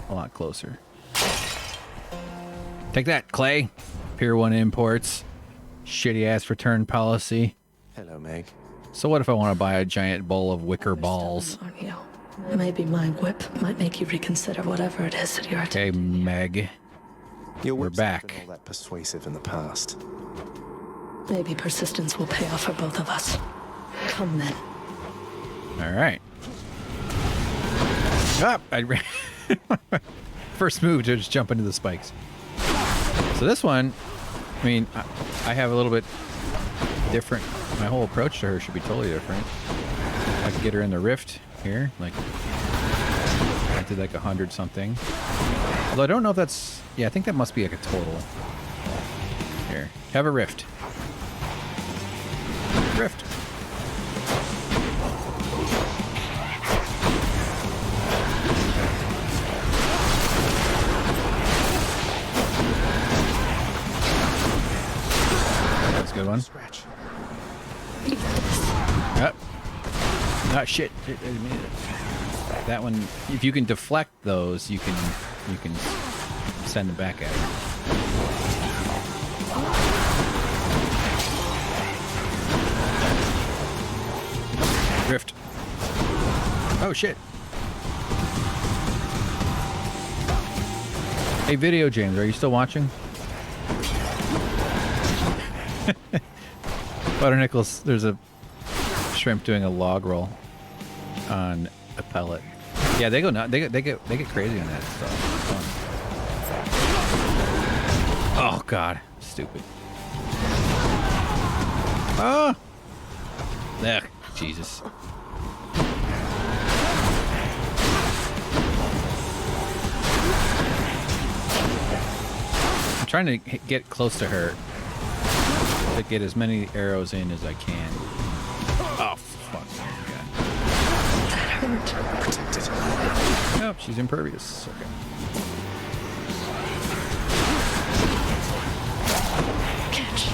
A lot closer. Take that, Clay. Pier 1 imports. Shitty-ass return policy. Hello, Meg. So what if I want to buy a giant bowl of wicker balls? Aren't you? Maybe my whip might make you reconsider whatever it is that you're Okay, Meg. We're back. Been all that persuasive in the past. Maybe persistence will pay off for both of us. Come then. All right. Up! First move to just jump into the spikes. So this one, I mean, I have a little bit different. My whole approach to her should be totally different. I could get her in the rift here, like I did like 100 something. Although I don't know if that's, yeah, I think that must be like a total. Here, have a rift. Rift. That's a good one. Scratch. Yep. Oh shit. That one, if you can deflect those, you can send them back at her. Rift. Oh shit. Hey, Video James, are you still watching? Butter Nichols, there's a shrimp doing a log roll on a pellet. Yeah, they go nuts. They get crazy on that stuff. Oh god, stupid. Ah. Ugh, Jesus. I'm trying to get close to her to get as many arrows in as I can. Oh, fuck. That hurt. Protected. Nope, she's impervious. Okay. Catch.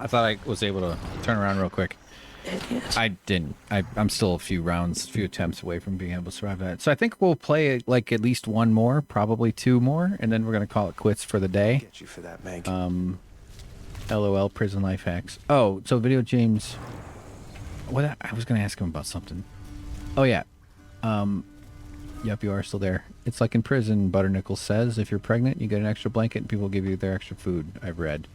I thought I was able to turn around real quick. Idiot. I didn't. I'm still a few attempts away from being able to survive that. So I think we'll play like at least one more, probably two more, and then we're gonna call it quits for the day. Get you for that, Meg. LOL prison life hacks. Oh, so Video James. What I was gonna ask him about something. Oh yeah. Yep, you are still there. It's like in prison, Butter Nichols says. If you're pregnant, you get an extra blanket, and people give you their extra food. I've read.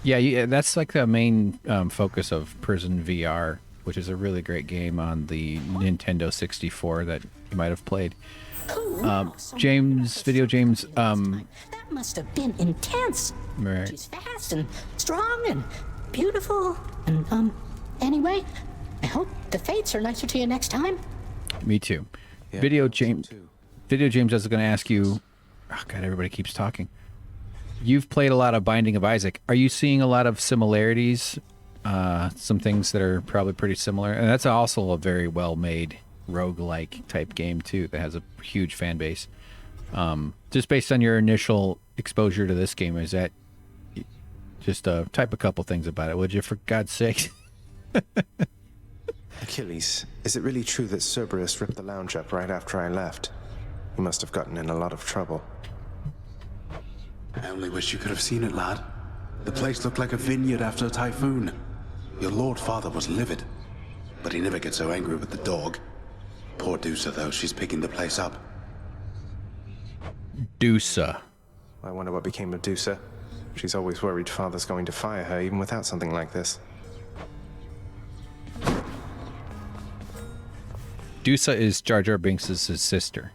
Yeah, that's like the main focus of Prison VR, which is a really great game on the Nintendo 64 that you might have played. Video James. That must have been intense. Right. She's fast and strong and beautiful. And anyway, I hope the fates are nicer to you next time. Me too. Yeah, Video James is going to ask you. Oh God, everybody keeps talking. You've played a lot of Binding of Isaac. Are you seeing a lot of similarities? Some things that are probably pretty similar, and that's also a very well-made roguelike type game too that has a huge fan base. Just based on your initial exposure to this game, is that just type a couple things about it, would you, for God's sake? Achilles, is it really true that Cerberus ripped the lounge up right after I left? He must have gotten in a lot of trouble. I only wish you could have seen it, lad. The place looked like a vineyard after a typhoon. Your lord father was livid, but he never gets so angry with the dog. Poor Dusa, though, she's picking the place up. Dusa. I wonder what became of Dusa. She's always worried father's going to fire her, even without something like this. Dusa is Jar Jar Binks' sister.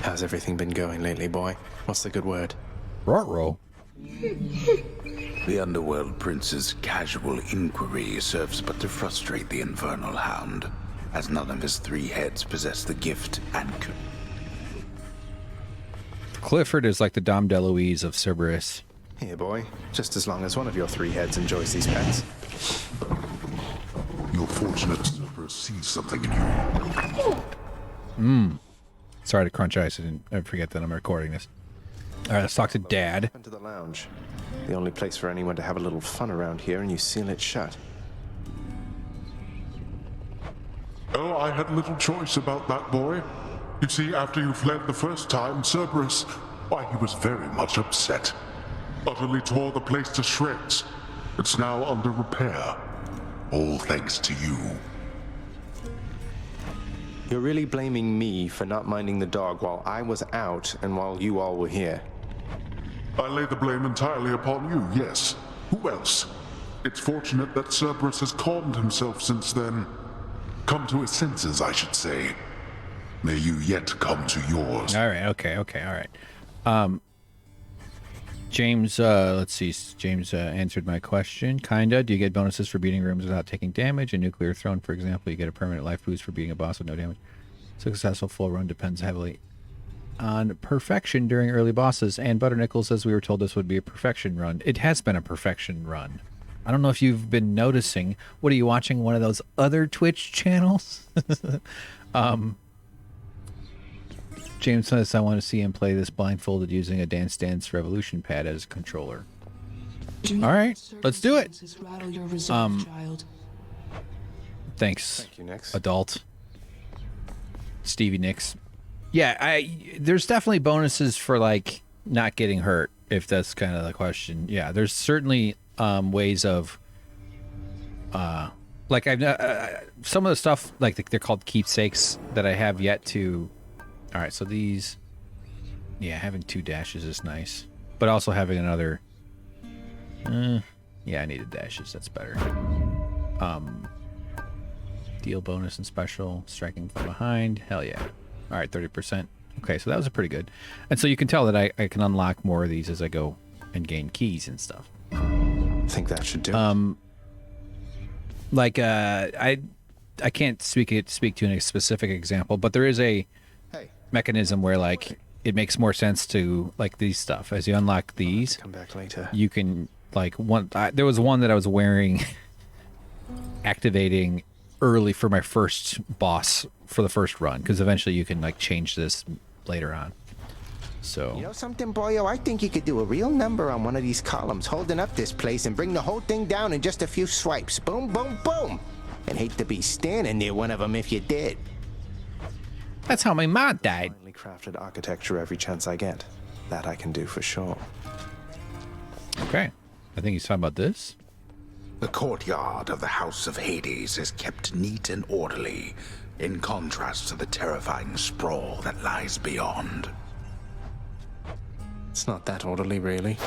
How's everything been going lately, boy? What's the good word? Ruh-roh. The Underworld Prince's casual inquiry serves but to frustrate the Infernal Hound, as none of his three heads possess the gift and could. Clifford is like the Dom DeLuise of Cerberus. Here, boy. Just as long as one of your three heads enjoys these pets. You're fortunate Cerberus sees something in you. Sorry to crunch ice. I forget that I'm recording this. All right, let's talk to Dad. Into the lounge. The only place for anyone to have a little fun around here, and you seal it shut. Oh, I had little choice about that, boy. You see, after you fled the first time, Cerberus, why, he was very much upset. Utterly tore the place to shreds. It's now under repair. All thanks to you. You're really blaming me for not minding the dog while I was out and while you all were here. I lay the blame entirely upon you, yes. Who else? It's fortunate that Cerberus has calmed himself since then. Come to his senses, I should say. May you yet come to yours. All right, okay, all right. James, let's see. James answered my question. Kinda. Do you get bonuses for beating rooms without taking damage? A nuclear throne, for example, you get a permanent life boost for beating a boss with no damage. Successful full run depends heavily on perfection during early bosses. And Butter Nichols says we were told this would be a perfection run. It has been a perfection run. I don't know if you've been noticing. What are you watching? One of those other Twitch channels? James says, I want to see him play this blindfolded using a Dance Dance Revolution pad as a controller. All right, let's do it. Thanks. Thank you, Nix. Adult. Stevie Nicks. Yeah, there's definitely bonuses for, like, not getting hurt, if that's kind of the question. Yeah, there's certainly ways of, like, some of the stuff, like, they're called keepsakes that I have yet to. All right, so these, yeah, having 2 dashes is nice, but also having another, yeah, I needed dashes. That's better. Deal bonus and special, striking from behind. Hell yeah. All right, 30%. Okay, so that was pretty good. And so you can tell that I can unlock more of these as I go and gain keys and stuff. I think that should do it. Like, I can't speak to a specific example, but there is a mechanism where, like, it makes more sense to, like, these stuff. As you unlock these, come back later. You can, like, there was one that I was wearing, activating early for my first boss for the first run, because eventually you can, like, change this later on. So You know something, boyo? I think you could do a real number on one of these columns holding up this place and bring the whole thing down in just a few swipes. Boom, boom, boom. And hate to be standing near one of them if you did. That's how my mom died. Finely crafted architecture every chance I get. That I can do for sure. Okay. I think he's talking about this. The courtyard of the House of Hades is kept neat and orderly, in contrast to the terrifying sprawl that lies beyond. It's not that orderly, really.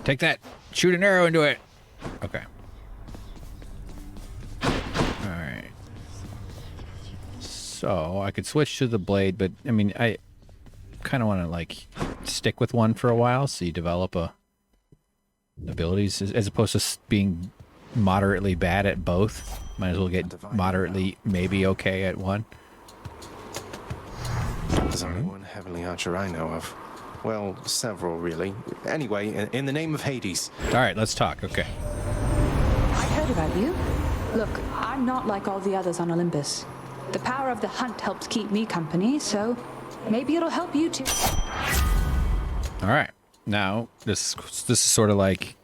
Take that. Shoot an arrow into it. Okay. Alright. So, I could switch to the blade, but, I mean, I kind of want to, like, stick with one for a while, so you develop abilities, as opposed to being moderately bad at both. Might as well get moderately, maybe okay at one. There's only one heavenly archer I know of. Well, several, really. Anyway, in the name of Hades. Alright, let's talk. Okay. I heard about you. Look, I'm not like all the others on Olympus. The power of the hunt helps keep me company, so maybe it'll help you too. Alright. Now, this is sort of like,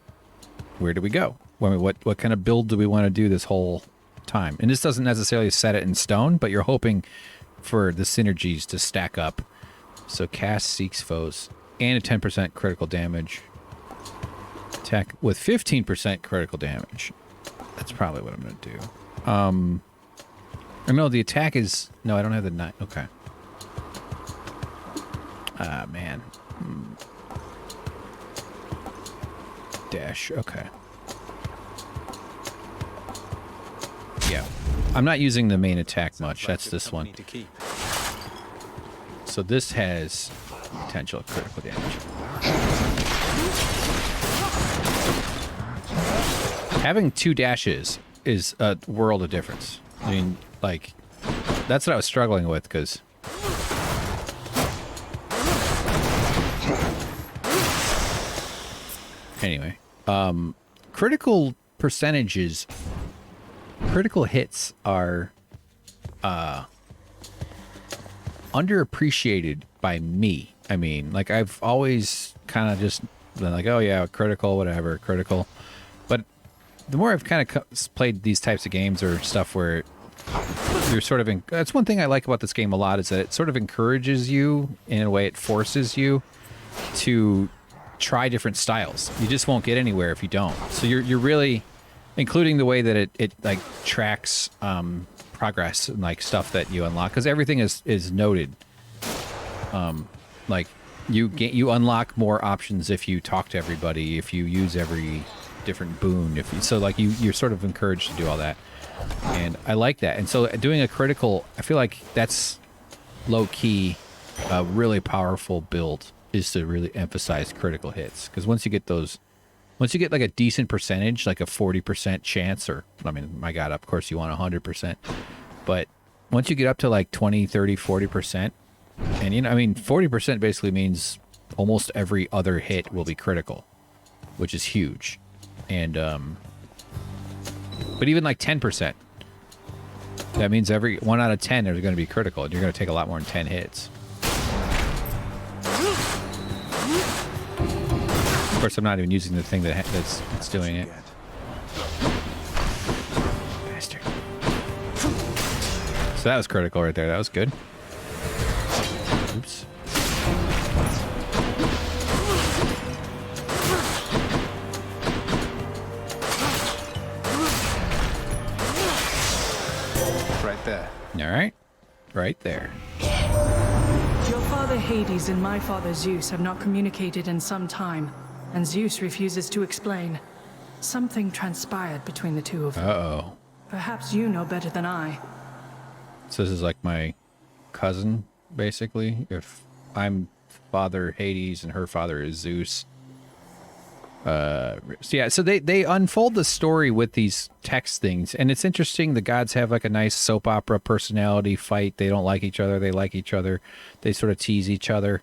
where do we go? What kind of build do we want to do this whole time? And this doesn't necessarily set it in stone, but you're hoping for the synergies to stack up. So cast seeks foes and a 10% critical damage. Attack with 15% critical damage. That's probably what I'm going to do. No, the attack is... No, I don't have the 9. Okay. Ah, man. Dash. Okay. Yeah. I'm not using the main attack much. That's this one. So this has potential critical damage. Having 2 dashes is a world of difference. I mean, like, that's what I was struggling with, because... Anyway, critical percentages, critical hits are underappreciated by me. I mean, like, I've always kind of just been like, oh yeah, critical, whatever, critical. But the more I've kind of played these types of games or stuff where you're sort of that's one thing I like about this game a lot, is that it sort of encourages you, in a way it forces you to try different styles. You just won't get anywhere if you don't. So you're really, including the way that it like tracks progress and like stuff that you unlock, because everything is noted. Like you unlock more options if you talk to everybody, if you use every different boon, so like you're sort of encouraged to do all that, and I like that. And so doing a critical, I feel like that's low key a really powerful build, is to really emphasize critical hits, because once you get like a decent percentage, like a 40% chance, or I mean, my god, of course you want 100%, but once you get up to like 20, 30, 40%, and you know, I mean, 40% basically means almost every other hit will be critical, which is huge. And but even like 10%, that means every 1 out of 10 are going to be critical, and you're going to take a lot more than 10 hits. Of course, I'm not even using the thing that's doing it. Bastard. So that was critical right there. That was good. Oops. Right there. All right. Right there. Your father Hades and my father Zeus have not communicated in some time, and Zeus refuses to explain. Something transpired between the two of them. Uh-oh. Perhaps you know better than I. So this is like my cousin, basically. If I'm father Hades and her father is Zeus. So yeah, so they unfold the story with these text things, and it's interesting. The gods have like a nice soap opera personality fight. They don't like each other. They like each other. They sort of tease each other.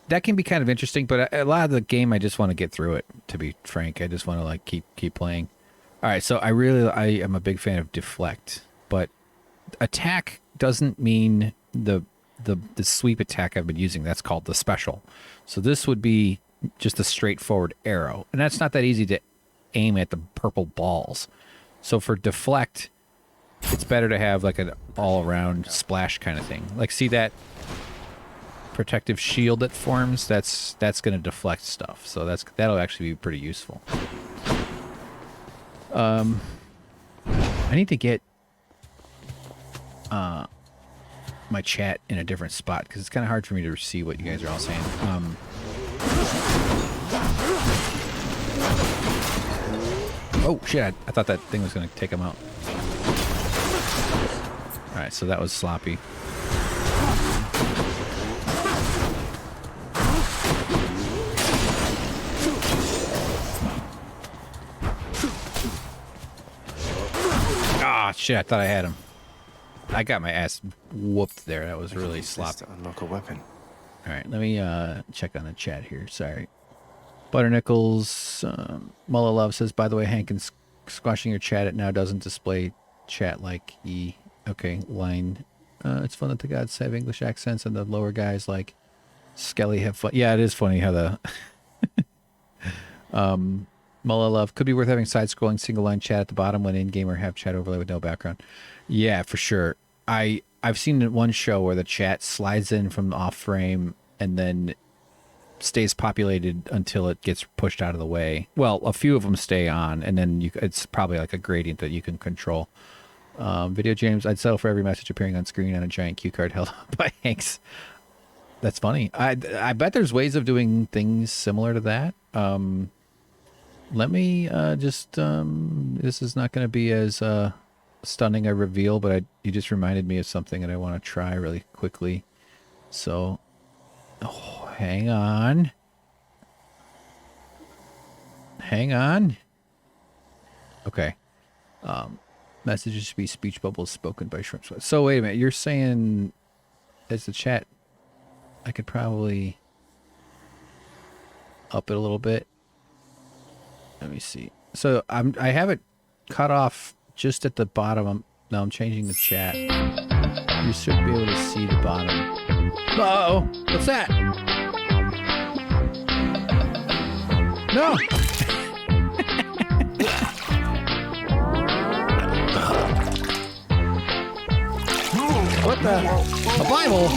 That can be kind of interesting, but a lot of the game, I just want to get through it, to be frank. I just want to like keep playing. All right, so I am a big fan of deflect, but attack doesn't mean the the sweep attack I've been using. That's called the special. So this would be just a straightforward arrow, and that's not that easy to aim at the purple balls. So for deflect, it's better to have like an all-around splash kind of thing. Like, see that protective shield that forms? That's going to deflect stuff. So that'll actually be pretty useful. I need to get my chat in a different spot because it's kind of hard for me to see what you guys are all saying. Oh shit! I thought that thing was going to take him out. All right, so that was sloppy. Ah, shit! I thought I had him. I got my ass whooped there. That was really sloppy. To unlock a weapon. All right, let me check on the chat here. Sorry. Butternickles, Mullah Love says, by the way, Hank, and squashing your chat, it now doesn't display chat like E. Okay, line. It's fun that the gods have English accents and the lower guys like Skelly have fun. Yeah, it is funny how the Mullah Love could be worth having side-scrolling single-line chat at the bottom when in-game or have chat overlay with no background. Yeah, for sure. I've seen one show where the chat slides in from off-frame and then stays populated until it gets pushed out of the way. Well, a few of them stay on, and then it's probably like a gradient that you can control. Video James, I'd settle for every message appearing on screen on a giant cue card held up by Hanks. That's funny. I bet there's ways of doing things similar to that. Let me just... this is not going to be as stunning a reveal, but you just reminded me of something that I want to try really quickly. So... Oh, hang on. Hang on. Okay. Messages should be speech bubbles spoken by shrimp. So wait a minute. You're saying as the chat, I could probably up it a little bit. Let me see. So I have it cut off just at the bottom. Now I'm changing the chat. You should be able to see the bottom. Uh-oh! What's that? No! What the? A Bible?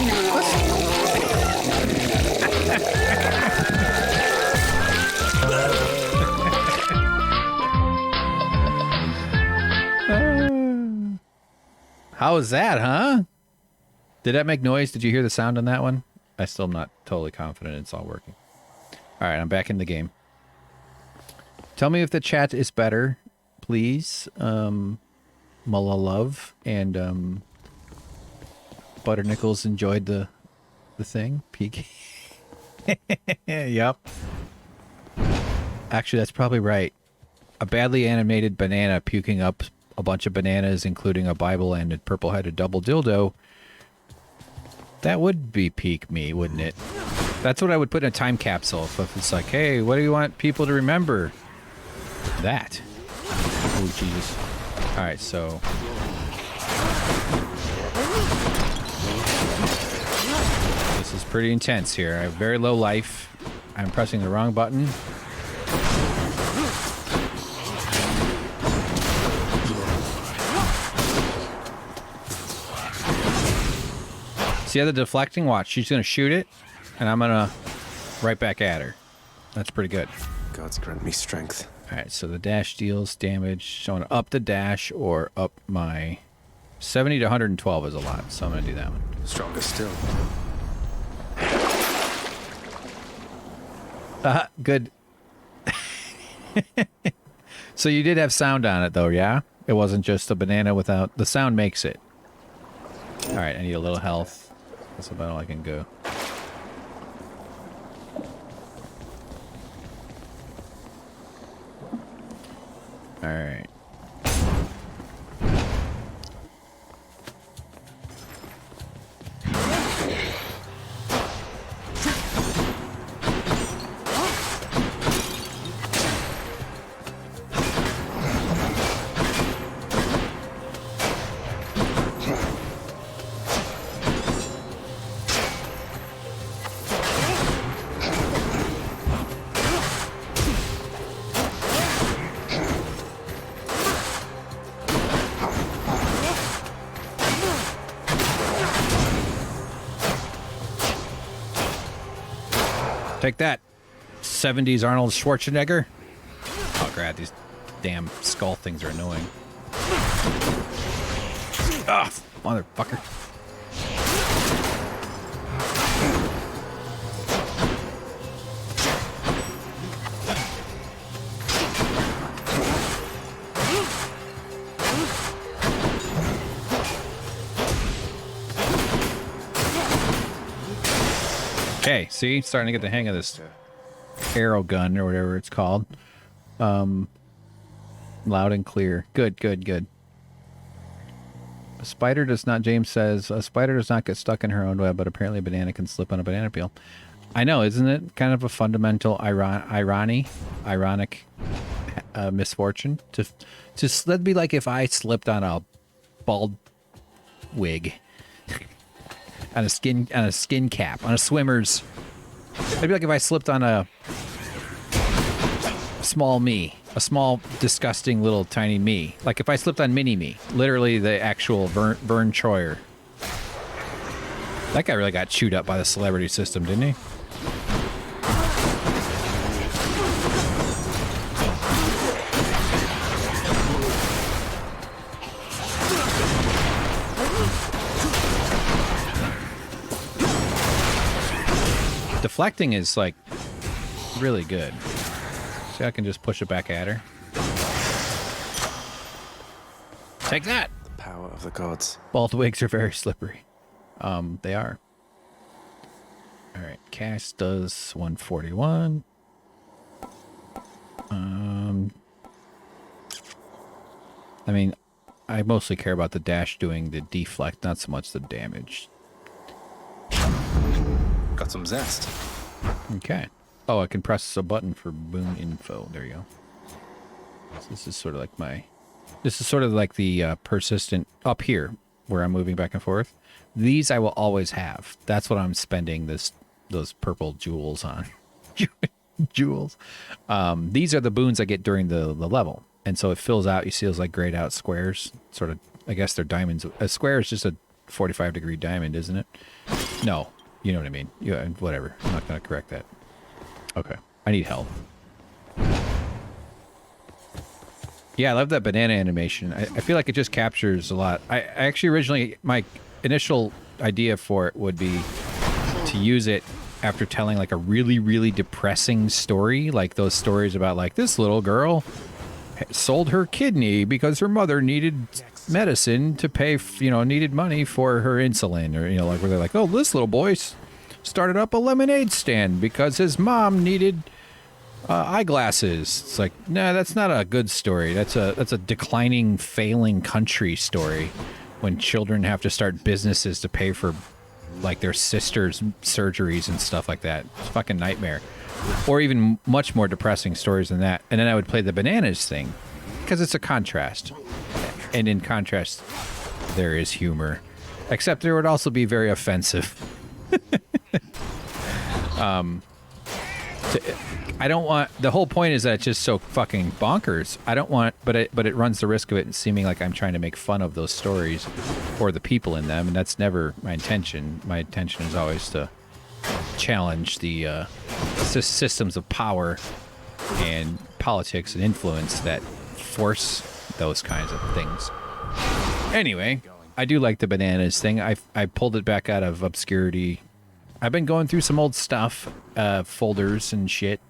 How was that, huh? Did that make noise? Did you hear the sound on that one? I still am not totally confident it's all working. All right, I'm back in the game. Tell me if the chat is better, please. Mullah Love and Butternickles enjoyed the thing. Peek. Yep. Actually, that's probably right. A badly animated banana puking up a bunch of bananas, including a Bible and a purple-headed double dildo. That would be peak me, wouldn't it? That's what I would put in a time capsule. If it's like, hey, what do you want people to remember? That. Oh, Jesus. All right, so... This is pretty intense here. I have very low life. I'm pressing the wrong button. See how the deflecting? Watch. She's going to shoot it, and I'm going to right back at her. That's pretty good. Gods grant me strength. All right, so the dash deals damage. So I'm going to up the dash or up my... 70 to 112 is a lot, so I'm going to do that one. Stronger still. Good. So you did have sound on it, though, yeah? It wasn't just a banana without... The sound makes it. All right, I need a little health. That's about all I can go. All right. Take that, 70s Arnold Schwarzenegger. Oh, God, these damn skull things are annoying. Ah, motherfucker. Okay, see? Starting to get the hang of this arrow gun or whatever it's called. Loud and clear. Good, good, good. A spider does not, James says, a spider does not get stuck in her own web, but apparently a banana can slip on a banana peel. I know, isn't it kind of a fundamental ironic misfortune? That'd be like if I slipped on a bald wig. on a skin cap, on a swimmer's. It'd be like if I slipped on a small me, a small, disgusting little tiny me. Like if I slipped on mini me, literally the actual Vern Troyer. That guy really got chewed up by the celebrity system, didn't he? Deflecting is like really good. See, I can just push it back at her. Take that! The power of the gods. Bald wigs are very slippery. They are. Alright, cast does 141. I mean, I mostly care about the dash doing the deflect, not so much the damage. Got some zest. Okay. Oh, I can press a button for boon info. There you go. So this is sort of like my... This is sort of like the persistent... Up here, where I'm moving back and forth. These I will always have. That's what I'm spending those purple jewels on. Jewels. These are the boons I get during the level. And so it fills out, you see those like grayed out squares. Sort of, I guess they're diamonds. A square is just a 45-degree diamond, isn't it? No. You know what I mean. Yeah, whatever. I'm not going to correct that. Okay. I need help. Yeah, I love that banana animation. I feel like it just captures a lot. I actually originally, my initial idea for it would be to use it after telling like a really, really depressing story. Like those stories about like this little girl sold her kidney because her mother needed medicine to pay, needed money for her insulin, or, like where they're like, oh, this little boy started up a lemonade stand because his mom needed eyeglasses. It's like, no, that's not a good story. That's a declining, failing country story when children have to start businesses to pay for like their sisters' surgeries and stuff like that. It's a fucking nightmare. Or even much more depressing stories than that. And then I would play the bananas thing because it's a contrast. And in contrast, there is humor. Except there would also be very offensive. I don't want... The whole point is that it's just so fucking bonkers. I don't want... But it runs the risk of it seeming like I'm trying to make fun of those stories or the people in them, and that's never my intention. My intention is always to challenge the systems of power and politics and influence that force those kinds of things. Anyway, I do like the bananas thing. I pulled it back out of obscurity. I've been going through some old stuff, folders and shit,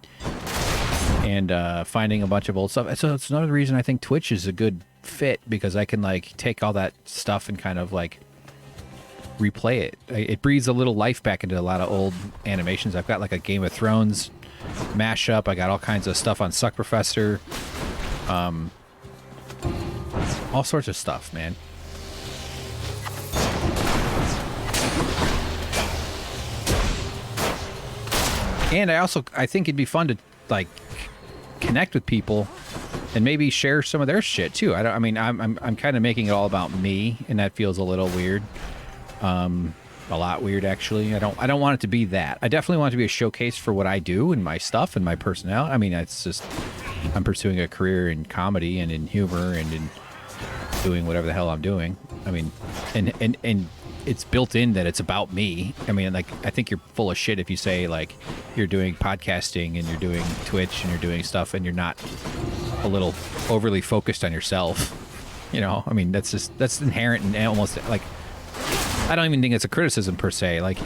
and finding a bunch of old stuff. So it's another reason I think Twitch is a good fit, because I can like take all that stuff and kind of like replay it. It breathes a little life back into a lot of old animations. I've got like a Game of Thrones mashup. I got all kinds of stuff on Suck Professor. All sorts of stuff, man. And I think it'd be fun to like connect with people and maybe share some of their shit too. I'm kind of making it all about me, and that feels a little weird. A lot weird, actually. I don't want it to be that. I definitely want it to be a showcase for what I do and my stuff and my personality. I mean, it's just, I'm pursuing a career in comedy and in humor and in doing whatever the hell I'm doing. I mean, and it's built in that it's about me. I mean, like, I think you're full of shit if you say like you're doing podcasting and you're doing Twitch and you're doing stuff and you're not a little overly focused on yourself. You know, I mean, that's inherent and almost like, I don't even think it's a criticism per se. Like,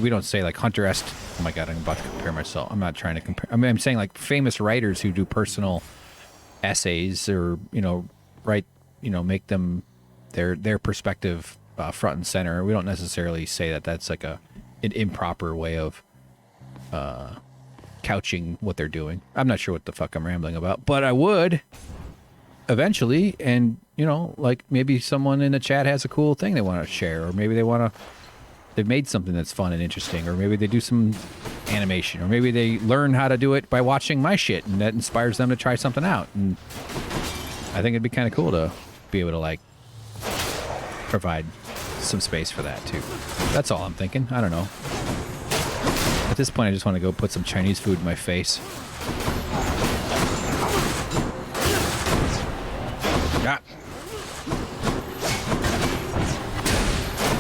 we don't say like Hunter S. Oh my God, I'm about to compare myself. I'm not trying to compare. I mean, I'm saying like famous writers who do personal essays or, you know, write, you know, make them their perspective front and center. We don't necessarily say that that's like an improper way of couching what they're doing. I'm not sure what the fuck I'm rambling about, but I would eventually. And, you know, like maybe someone in the chat has a cool thing they want to share, or maybe they've made something that's fun and interesting, or maybe they do some animation, or maybe they learn how to do it by watching my shit and that inspires them to try something out. And I think it'd be kind of cool to be able to like provide some space for that too. That's all I'm thinking. I don't know. At this point, I just want to go put some Chinese food in my face. Yeah.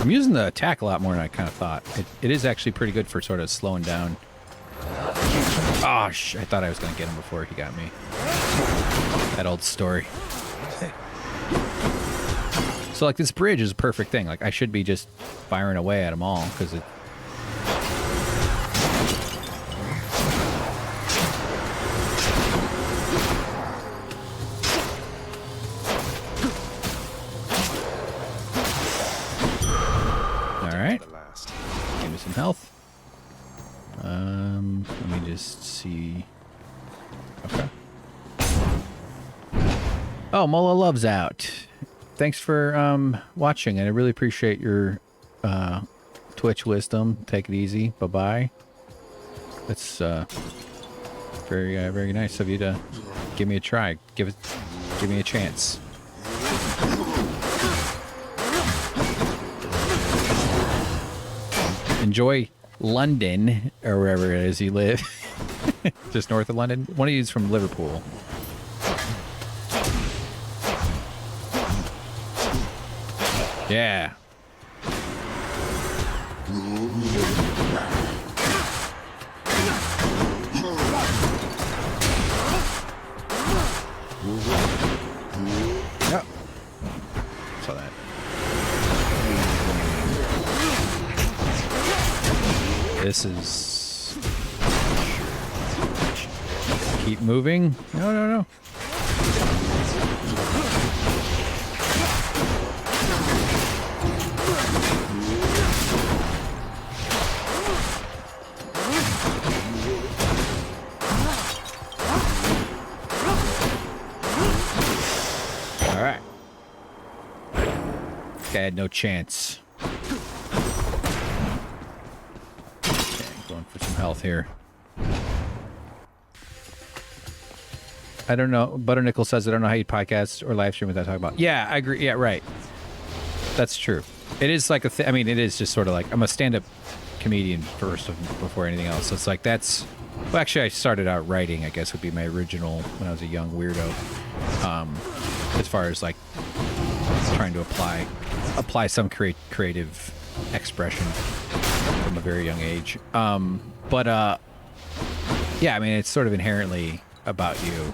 I'm using the attack a lot more than I kind of thought. It is actually pretty good for sort of slowing down. Oh, I thought I was going to get him before he got me. That old story. So, like, this bridge is a perfect thing. Like, I should be just firing away at them all, because it... Alright. Give me some health. Let me just see... Okay. Oh, Mola Love's out. Thanks for watching, and I really appreciate your Twitch wisdom. Take it easy. Bye-bye. That's very very nice of you to give me a try. Give me a chance. Enjoy London, or wherever it is you live. Just north of London. One of you is from Liverpool. Yeah. Yep. Saw that. This is... Keep moving. No. Alright. Guy had no chance. Okay, going for some health here. I don't know. Butternickel says, I don't know how you podcast or live stream without talking about. Yeah, I agree. Yeah, right. That's true. It is like I mean, it is just sort of like, I'm a stand-up comedian first before anything else. So it's like that's... Well, actually, I started out writing, I guess, would be my original when I was a young weirdo. As far as like trying to apply some creative expression from a very young age. Yeah, I mean, it's sort of inherently about you.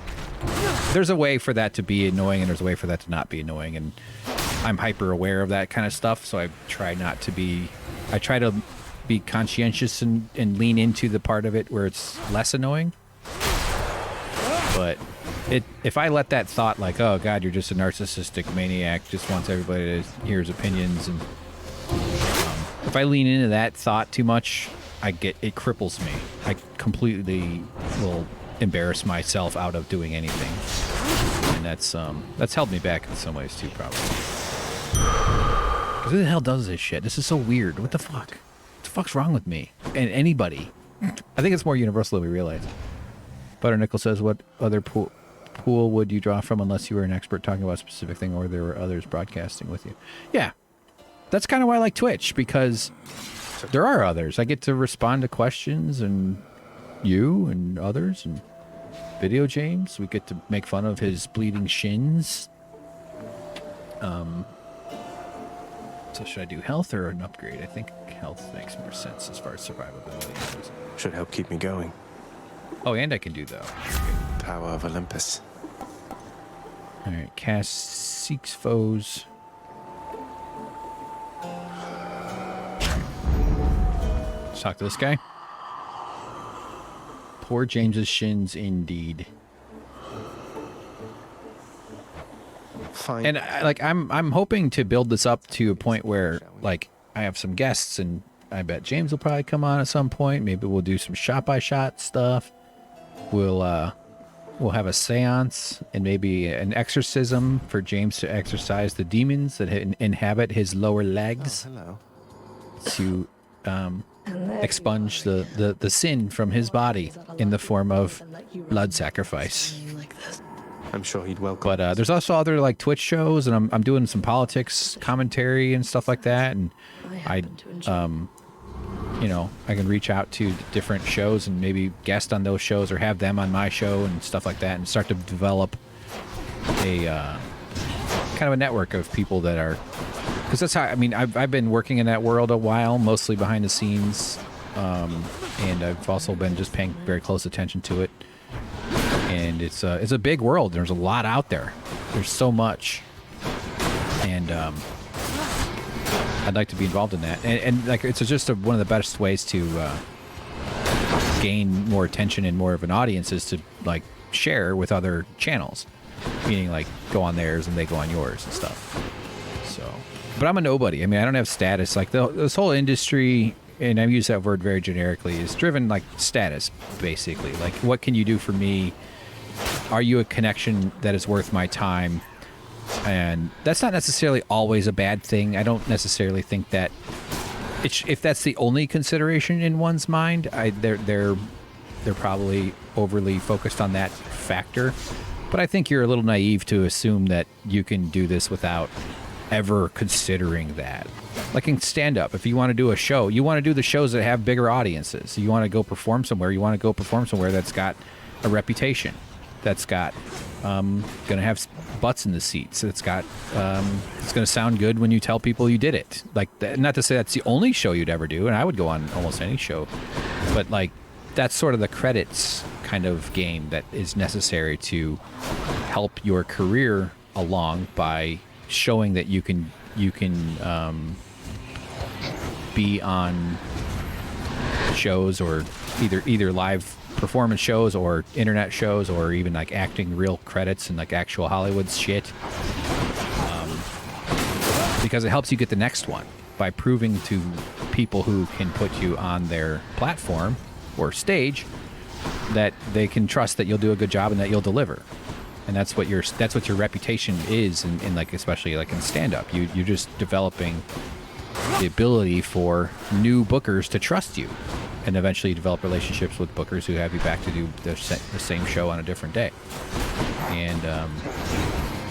There's a way for that to be annoying, and there's a way for that to not be annoying, and I'm hyper aware of that kind of stuff, so I try to be conscientious and lean into the part of it where it's less annoying. But if I let that thought, like, oh God, you're just a narcissistic maniac, just wants everybody to hear his opinions, and if I lean into that thought too much, it cripples me. I completely will embarrass myself out of doing anything, and that's held me back in some ways too, probably. Who the hell does this shit? This is so weird. What the fuck? What the fuck's wrong with me and anybody? I think it's more universal than we realize. Butternickel says, what other pool would you draw from unless you were an expert talking about a specific thing or there were others broadcasting with you? Yeah, that's kind of why I like Twitch, because there are others. I get to respond to questions, and you and others, and Video James. We get to make fun of his bleeding shins. So should I do health or an upgrade? I think health makes more sense as far as survivability goes. Should help keep me going. Oh, and I can do though. Power of Olympus. All right, cast seeks foes. Let's talk to this guy. Poor James's shins, indeed. Fine. And I'm hoping to build this up to a point where like I have some guests, and I bet James will probably come on at some point. Maybe we'll do some shot by shot stuff. We'll have a seance and maybe an exorcism for James to exorcise the demons that inhabit his lower legs. Oh, hello. To expunge the sin from his body in the form of blood sacrifice. I'm sure he'd welcome. But there's also other like Twitch shows, and I'm doing some politics commentary and stuff like that. And I can reach out to different shows and maybe guest on those shows or have them on my show and stuff like that, and start to develop a kind of a network of people that are, because that's how, I mean, I've been working in that world a while, mostly behind the scenes, and I've also been just paying very close attention to it. And it's a big world. There's a lot out there. There's so much, and I'd like to be involved in that. And like it's just one of the best ways to gain more attention and more of an audience is to like share with other channels, meaning like go on theirs and they go on yours and stuff. So, but I'm a nobody. I mean, I don't have status. Like this whole industry, and I use that word very generically, is driven like status, basically. Like, what can you do for me? Are you a connection that is worth my time? And that's not necessarily always a bad thing. I don't necessarily think that if that's the only consideration in one's mind, they're probably overly focused on that factor. But I think you're a little naive to assume that you can do this without ever considering that. Like in stand-up, if you want to do a show, you want to do the shows that have bigger audiences. You want to go perform somewhere. You want to go perform somewhere that's got a reputation, that's got gonna have butts in the seats. It's got it's gonna sound good when you tell people you did it. Like, not to say that's the only show you'd ever do, and I would go on almost any show, but like that's sort of the credits kind of game that is necessary to help your career along by showing that you can be on shows, or either live performance shows or internet shows, or even like acting real credits and like actual Hollywood shit, because it helps you get the next one by proving to people who can put you on their platform or stage that they can trust that you'll do a good job and that you'll deliver. And that's what your reputation is in like, especially like in stand-up. You're just developing the ability for new bookers to trust you, and eventually develop relationships with bookers who have you back to do the same show on a different day. And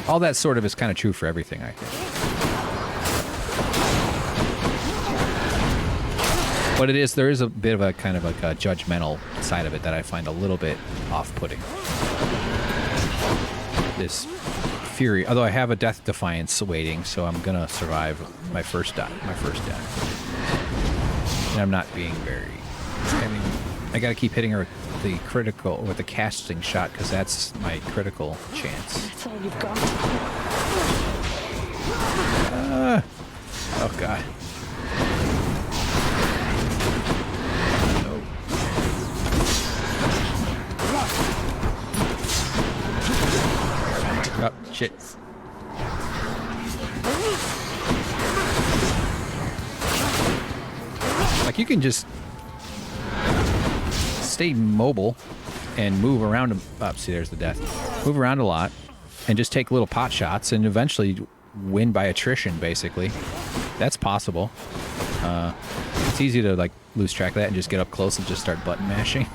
all that sort of is kind of true for everything, I think. But there is a bit of a kind of like a judgmental side of it that I find a little bit off-putting. This fury, although I have a death defiance waiting, so I'm gonna survive my first death. And I'm not being very, I mean, I gotta keep hitting her with the critical, with the casting shot, because that's my critical chance. That's all you've got. Oh god. Oh, shit. Like, you can just stay mobile and move around. See, there's the death. Move around a lot and just take little pot shots and eventually win by attrition, basically. That's possible. It's easy to, like, lose track of that and just get up close and just start button mashing.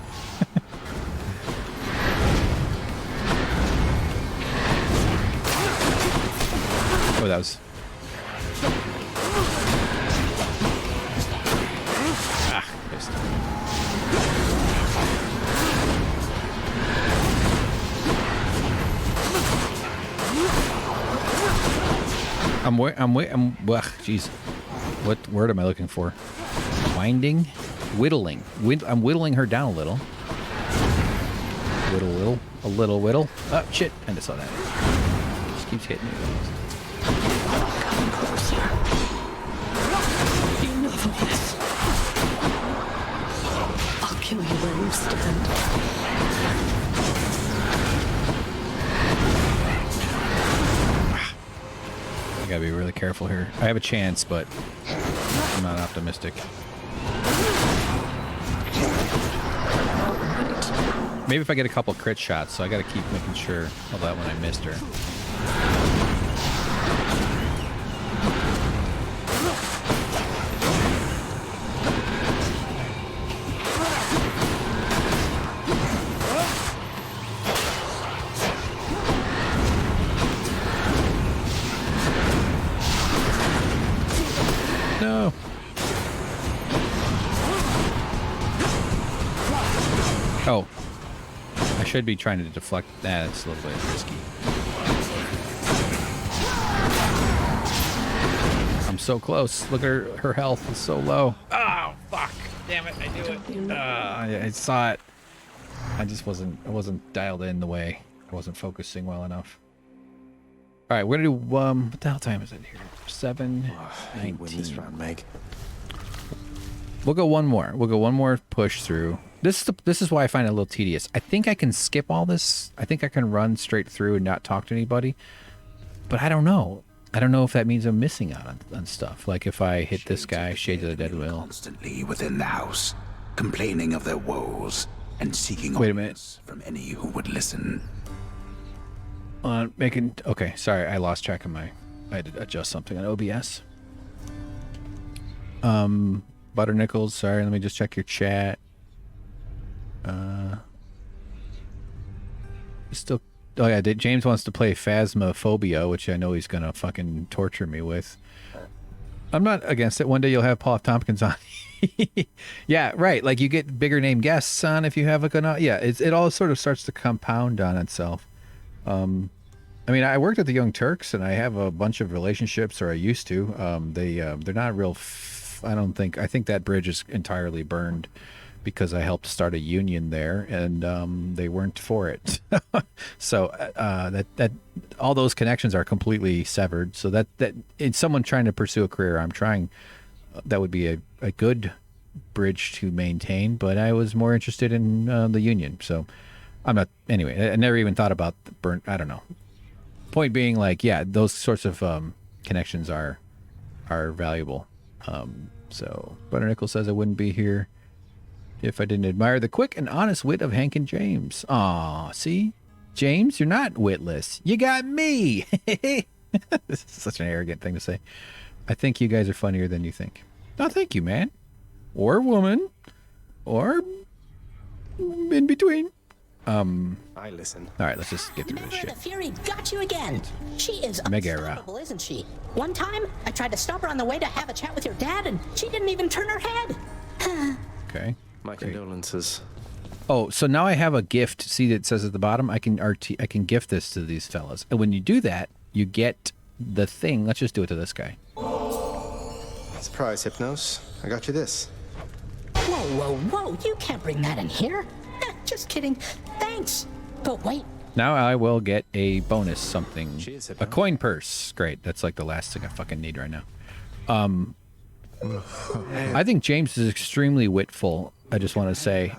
Oh, that was... missed. Jeez. What word am I looking for? Winding? Whittling. I'm whittling her down a little. Whittle. A little whittle. Oh, shit. I just saw that. Just keeps hitting me. Come closer. Enough of this. I'll kill you where you stand. I gotta be really careful here. I have a chance, but I'm not optimistic. Maybe if I get a couple crit shots, so I gotta keep making sure of that when I missed her. No. Oh. I should be trying to deflect that. It's a little bit risky. I'm so close. Look at her health is so low. Oh, fuck. Damn it. I knew it. I saw it. I wasn't dialed in the way. I wasn't focusing well enough. All right, we're gonna do what the hell time is it here? 7:19. Win this round, Meg. We'll go one more. We'll go one more push through. This is why I find it a little tedious. I think I can skip all this. I think I can run straight through and not talk to anybody. But I don't know. I don't know if that means I'm missing out on stuff. Like if I hit this guy, Shades of the Dead Will. Constantly within the house, complaining of their woes and seeking audience from any who would listen. Okay, sorry, I lost track of I had to adjust something on OBS. Butter Nickels, sorry, let me just check your chat. Still, oh yeah, James wants to play Phasmophobia, which I know he's gonna fucking torture me with. I'm not against it. One day you'll have Paul F. Tompkins on. Yeah, right. Like you get bigger name guests on if you have it all sort of starts to compound on itself. I mean, I worked at the Young Turks, and I have a bunch of relationships, or I used to. They're not real. I think that bridge is entirely burned because I helped start a union there, and they weren't for it. So that all those connections are completely severed. So that in someone trying to pursue a career, that would be a good bridge to maintain. But I was more interested in the union, so I'm not. Anyway, I never even thought about the burn. I don't know. Point being, like, yeah, those sorts of connections are valuable. So Butternickel says I wouldn't be here if I didn't admire the quick and honest wit of Hank and James. Aw, see? James, you're not witless. You got me. This is such an arrogant thing to say. I think you guys are funnier than you think. Oh, thank you, man. Or woman. Or in between. I listen. All right, let's just get through this shit. The Fury got you again. She is Megara. unstoppable, isn't she? One time, I tried to stop her on the way to have a chat with your dad, and she didn't even turn her head. Okay. My condolences. Oh, so now I have a gift. See, it says at the bottom, I can gift this to these fellas. And when you do that, you get the thing. Let's just do it to this guy. Surprise, Hypnos. I got you this. Whoa. You can't bring that in here. Just kidding. Thanks. But wait. Now I will get a bonus something. A coin purse. Great. That's like the last thing I fucking need right now. I think James is extremely witful. I just want to say.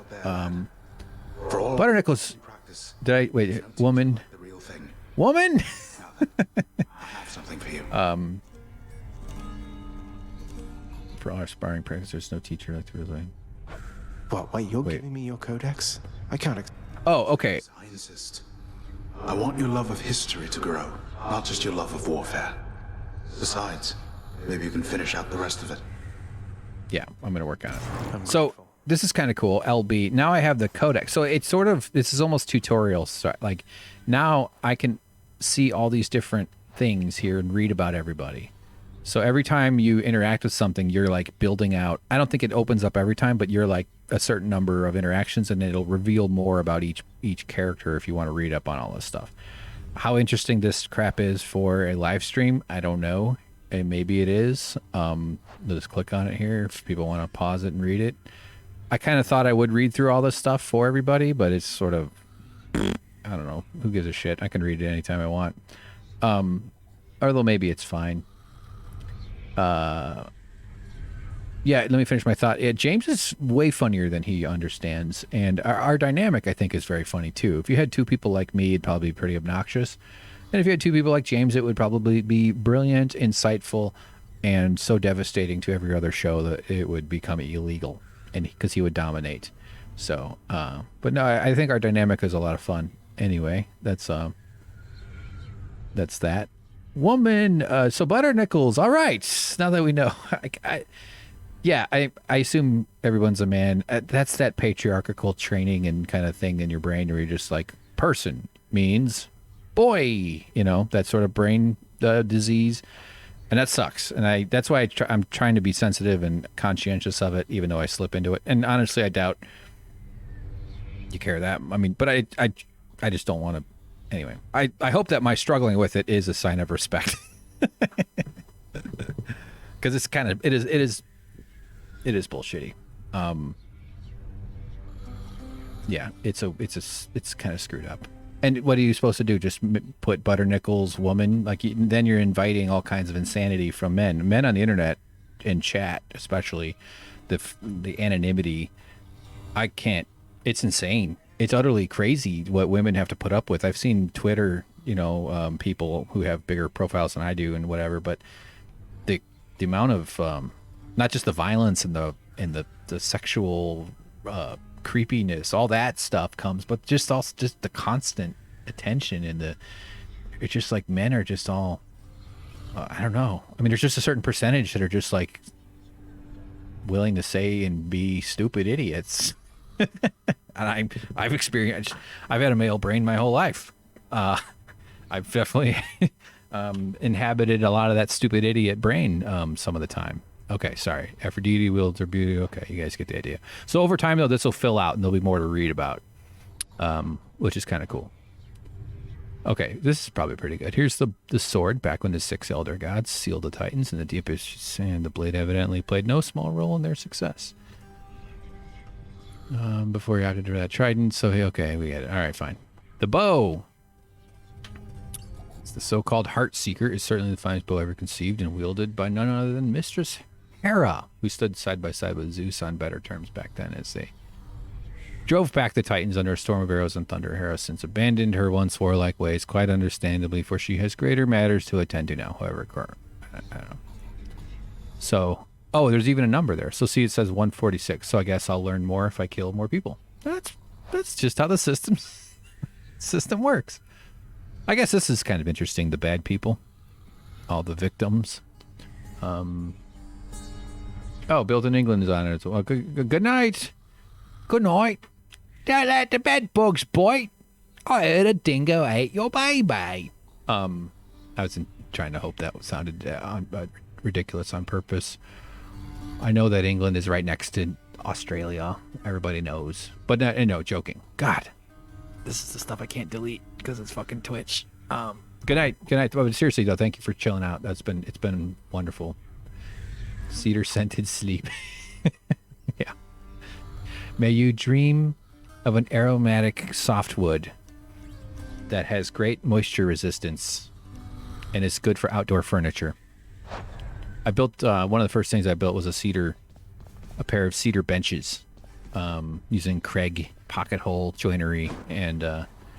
Butternickels. Wait, woman. Woman? I have something for you. For our sparring practice, there's no teacher like to relay. What? Wait, you're giving me your codex? I can't. Oh, okay. I insist. I want your love of history to grow, not just your love of warfare. Besides, maybe you can finish out the rest of it. Yeah, I'm gonna work on it. So this is kind of cool. LB. Now I have the codex. So it's sort of, this is almost tutorial. So like now I can see all these different things here and read about everybody. So every time you interact with something, you're like building out. I don't think it opens up every time, but you're like a certain number of interactions, and it'll reveal more about each character if you want to read up on all this stuff. How interesting this crap is for a live stream, I don't know. and maybe it is. Just click on it here if people want to pause it and read it. I kind of thought I would read through all this stuff for everybody, but it's sort of, I don't know, who gives a shit? I can read it anytime I want. Although maybe it's fine. Yeah, let me finish my thought. Yeah, James is way funnier than he understands, and our dynamic, I think, is very funny too. If you had two people like me, it'd probably be pretty obnoxious, and if you had two people like James, it would probably be brilliant, insightful, and so devastating to every other show that it would become illegal, and because he would dominate. So, but no, I think our dynamic is a lot of fun. Anyway, that's that. Woman, so Butter Nickels. All right, now that we know, I assume everyone's a man. That's that patriarchal training and kind of thing in your brain where you're just like, person means boy, that sort of brain disease. And that sucks. And that's why I'm trying to be sensitive and conscientious of it, even though I slip into it. And honestly, I doubt you care that. I mean, but I just don't want to. Anyway, I hope that my struggling with it is a sign of respect. Because it's kind of, it is bullshitty. Yeah, it's kind of screwed up. And what are you supposed to do? Just put Butter Nickels woman? Like, then you're inviting all kinds of insanity from men on the internet, in chat especially, the anonymity. I can't. It's insane. It's utterly crazy what women have to put up with. I've seen Twitter, people who have bigger profiles than I do and whatever, but the amount of not just the violence and the sexual creepiness, all that stuff comes, but just the constant attention and it's just like men are just all I don't know. I mean, there's just a certain percentage that are just like willing to say and be stupid idiots. And I've had a male brain my whole life. I've definitely inhabited a lot of that stupid idiot brain some of the time. Okay, sorry. Aphrodite wields her beauty. Okay, you guys get the idea. So over time, though, this will fill out and there'll be more to read about, which is kind of cool. Okay, this is probably pretty good. Here's the sword. Back when the 6 elder gods sealed the Titans in the deepest sand, the blade evidently played no small role in their success. Before he opted for that trident, so okay, we get it. All right, fine. The bow. It's the so-called Heart Seeker. Is certainly the finest bow ever conceived and wielded by none other than Mistress Hera, who stood side by side with Zeus on better terms back then as they drove back the Titans under a storm of arrows and thunder. Hera since abandoned her once warlike ways, quite understandably, for she has greater matters to attend to now. However, I don't know. So, oh, there's even a number there. So see, it says 146. So I guess I'll learn more if I kill more people. That's just how the system works. I guess this is kind of interesting. The bad people, all the victims. Oh, built in England is on it. Well, good night. Good night. Don't let the bed bugs bite. I heard a dingo ate your baby. I was trying to hope that sounded ridiculous on purpose. I know that England is right next to Australia. Everybody knows. But no, joking. God, this is the stuff I can't delete because it's fucking Twitch. Good night. But seriously though, thank you for chilling out. It's been wonderful. Cedar scented sleep. Yeah. May you dream of an aromatic softwood that has great moisture resistance and is good for outdoor furniture. I built one of the first things I built was a pair of cedar benches, using Craig pocket hole joinery, and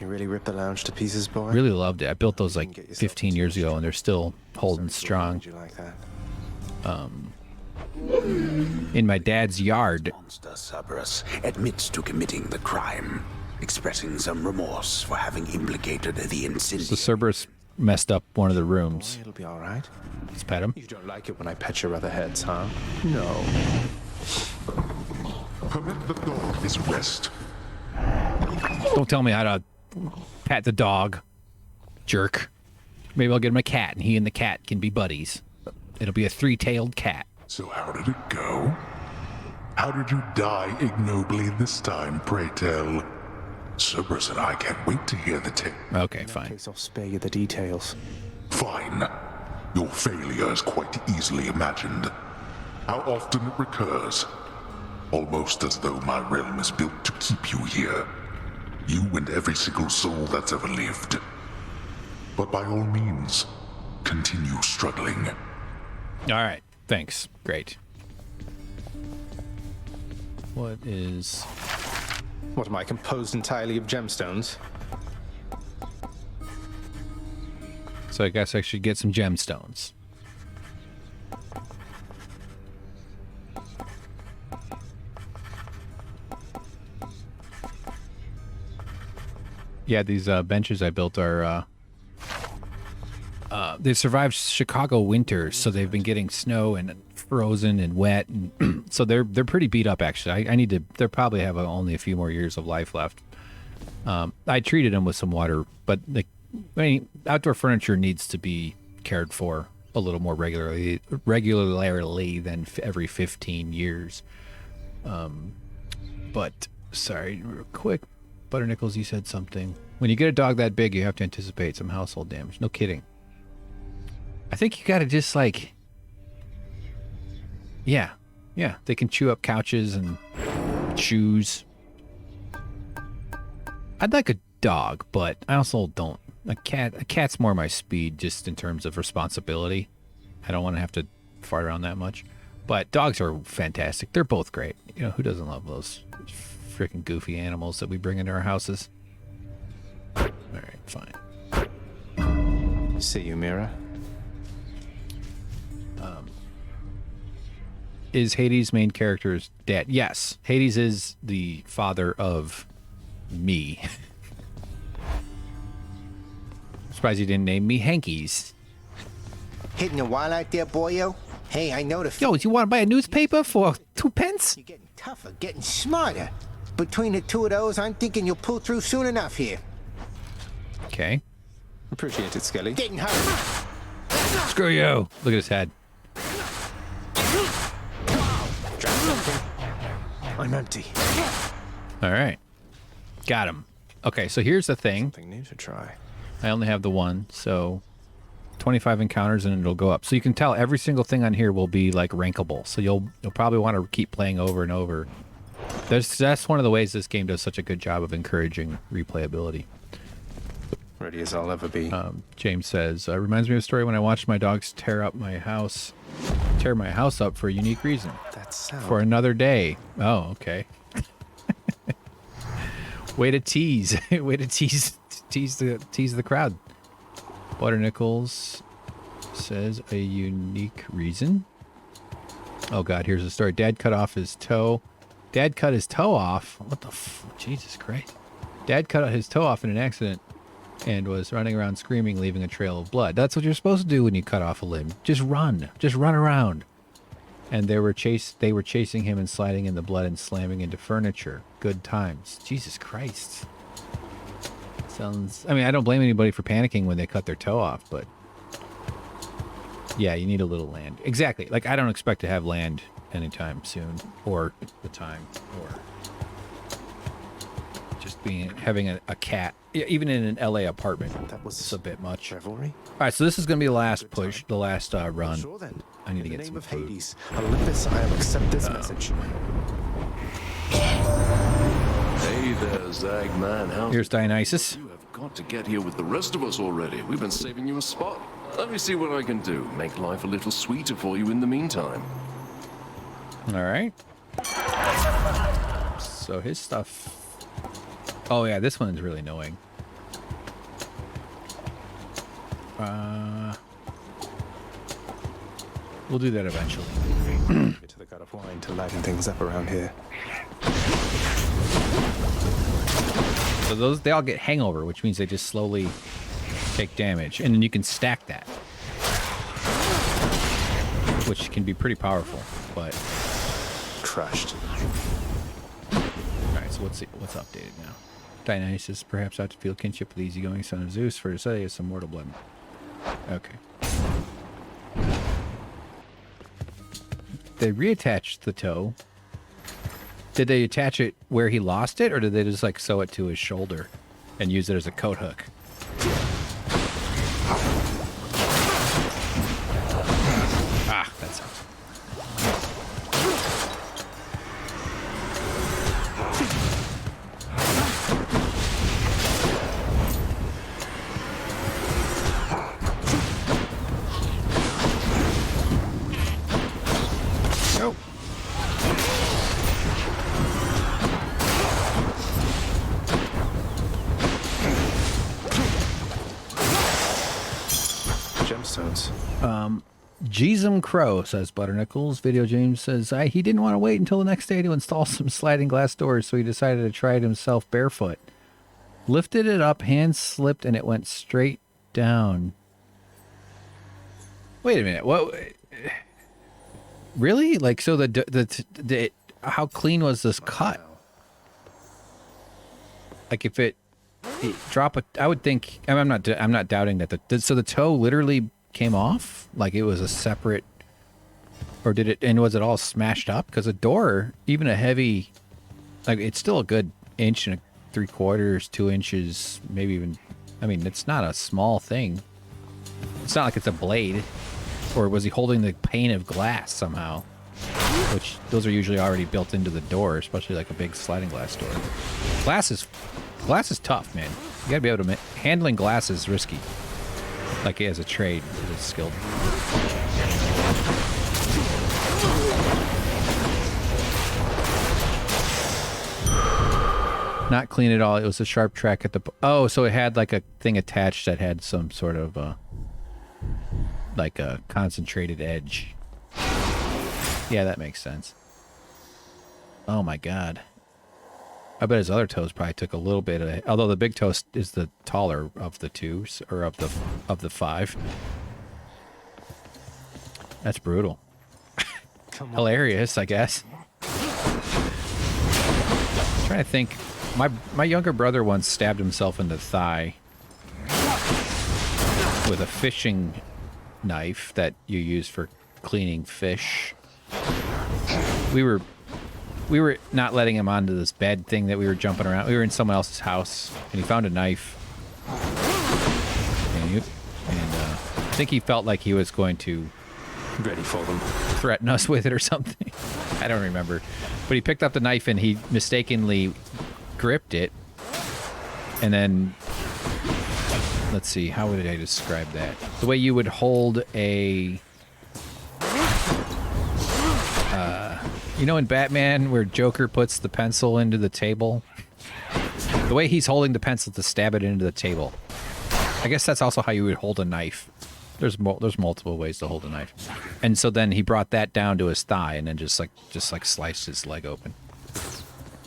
you really ripped the lounge to pieces, boy. Really loved it. I built those like 15 years ago, and they're still holding strong. You like that? In my dad's yard. Monster Cerberus admits to committing the crime, expressing some remorse for having implicated the incendiary. So Cerberus messed up one of the rooms. Boy, it'll be all right. Let's pet him. You don't like it when I pet your other heads, huh? No. Permit the dog his rest. Don't tell me how to pat the dog, jerk. Maybe I'll get him a cat, and he and the cat can be buddies. It'll be a 3-tailed cat. So how did it go? How did you die ignobly this time, pray tell? Cerberus and I can't wait to hear the tale. Okay, fine. In case I'll spare you the details. Fine. Your failure is quite easily imagined. How often it recurs. Almost as though my realm is built to keep you here. You and every single soul that's ever lived. But by all means, continue struggling. All right. Thanks. Great. What is... What, am I composed entirely of gemstones? So I guess I should get some gemstones. Yeah, these benches I built are... they've survived Chicago winters, so they've been getting snow and frozen and wet, and so they're pretty beat up. Actually, I need to. They probably have only a few more years of life left. I treated them with some water, but outdoor furniture needs to be cared for a little more regularly than every 15 years. But sorry, real quick, Butternickles, you said something. When you get a dog that big, you have to anticipate some household damage. No kidding. I think you got to just like, yeah, they can chew up couches and shoes. I'd like a dog, but I also don't. A cat's more my speed, just in terms of responsibility. I don't want to have to fart around that much. But dogs are fantastic. They're both great. You know, who doesn't love those freaking goofy animals that we bring into our houses? All right, fine. See you, Mira. Is Hades' main character's dad? Yes, Hades is the father of me. Surprised you didn't name me Hankies. Hitting a while out there, boyo? Hey, I know the... Yo, you want to buy a newspaper for 2 pence? You're getting tougher, getting smarter. Between the two of those, I'm thinking you'll pull through soon enough here. Okay. Appreciate it, Skelly. Getting hurt. Screw you. Look at his head. I'm empty. All right. Got him. Okay, so here's the thing. Something new to try. I only have the one, so 25 encounters and it'll go up. So you can tell every single thing on here will be like rankable. So you'll probably want to keep playing over and over. That's one of the ways this game does such a good job of encouraging replayability. Ready as I'll ever be. James says, reminds me of a story when I watched my dogs tear my house up for a unique reason. That sound. For another day. Oh, okay. Way to tease. Way to tease the crowd. Butternickles says a unique reason. Oh God, here's the story. Dad cut his toe off. What the Jesus Christ. Dad cut his toe off in an accident and was running around screaming, leaving a trail of blood. That's what you're supposed to do when you cut off a limb. Just run around. And they were chasing him and sliding in the blood and slamming into furniture. Good times. Jesus Christ. I mean, I don't blame anybody for panicking when they cut their toe off, but yeah, you need a little land. Exactly. Like, I don't expect to have land anytime soon, or the time, or just having a cat, even in an LA apartment. That was a bit much. Revelry. All right, so this is going to be the last push, the last run. Sure then. I need to In get the some name of food. Hades, Olympus, I'll accept this message. Hey there, Zagman. Here's Dionysus. You have got to get here with the rest of us already. We've been saving you a spot. Let me see what I can do. Make life a little sweeter for you in the meantime. All right. So his stuff. Oh yeah, this one's really annoying. We'll do that eventually. Get to the god of wine to lighten things up around here. So they all get hangover, which means they just slowly take damage, and then you can stack that, which can be pretty powerful. But crushed. All right, so what's updated now? Dionysus perhaps ought to feel kinship with the easygoing son of Zeus, for to say is some mortal blood. Okay. They reattached the toe. Did they attach it where he lost it, or did they just like sew it to his shoulder and use it as a coat hook? episodes. Jeezum Crow says Butternickles. Video James says he didn't want to wait until the next day to install some sliding glass doors, so he decided to try it himself barefoot. Lifted it up, hand slipped, and it went straight down. Wait a minute. What? Really? Like, so how clean was this cut? Like, if it drop a, I would think. I'm not doubting that so the toe literally came off, like it was a separate, or did it? And was it all smashed up? Because a door, even a heavy, like it's still a good 1 3/4, 2 inches, maybe even. I mean, it's not a small thing. It's not like it's a blade. Or was he holding the pane of glass somehow? Which those are usually already built into the door, especially like a big sliding glass door. Glass is tough, man. You gotta be able to handling glass is risky. Like as a trade, it's skilled. Not clean at all. It was a sharp track at the. Oh, so it had like a thing attached that had some sort of like a concentrated edge. Yeah, that makes sense. Oh my god. I bet his other toes probably took a little bit of, although the big toe is the taller of the two, or of the 5. That's brutal. Hilarious, I guess. I'm trying to think. My younger brother once stabbed himself in the thigh with a fishing knife that you use for cleaning fish. We were not letting him onto this bed thing that we were jumping around. We were in someone else's house, and he found a knife. And I think he felt like he was going to ready for them, threaten us with it or something. I don't remember. But he picked up the knife and he mistakenly gripped it. And then, let's see, how would I describe that? The way you would hold a... you know in Batman where Joker puts the pencil into the table? The way he's holding the pencil to stab it into the table. I guess that's also how you would hold a knife. There's multiple ways to hold a knife. And so then he brought that down to his thigh and then just like sliced his leg open.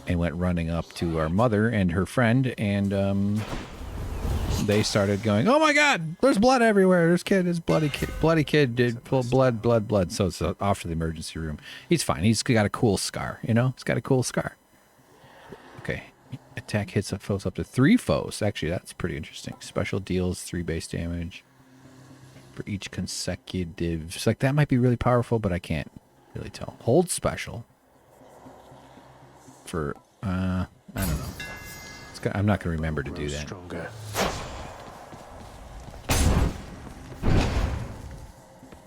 And went running up to our mother and her friend, and they started going, "Oh my god, there's blood everywhere. There's bloody kid did blood." So it's off to the emergency room. He's fine. He's got a cool scar, you know? He's got a cool scar. Okay. Attack hits foes up to 3 foes. Actually, that's pretty interesting. Special deals 3 base damage for each consecutive. It's like that might be really powerful, but I can't really tell. Hold special for I don't know. I'm not going to remember to do that. Stronger.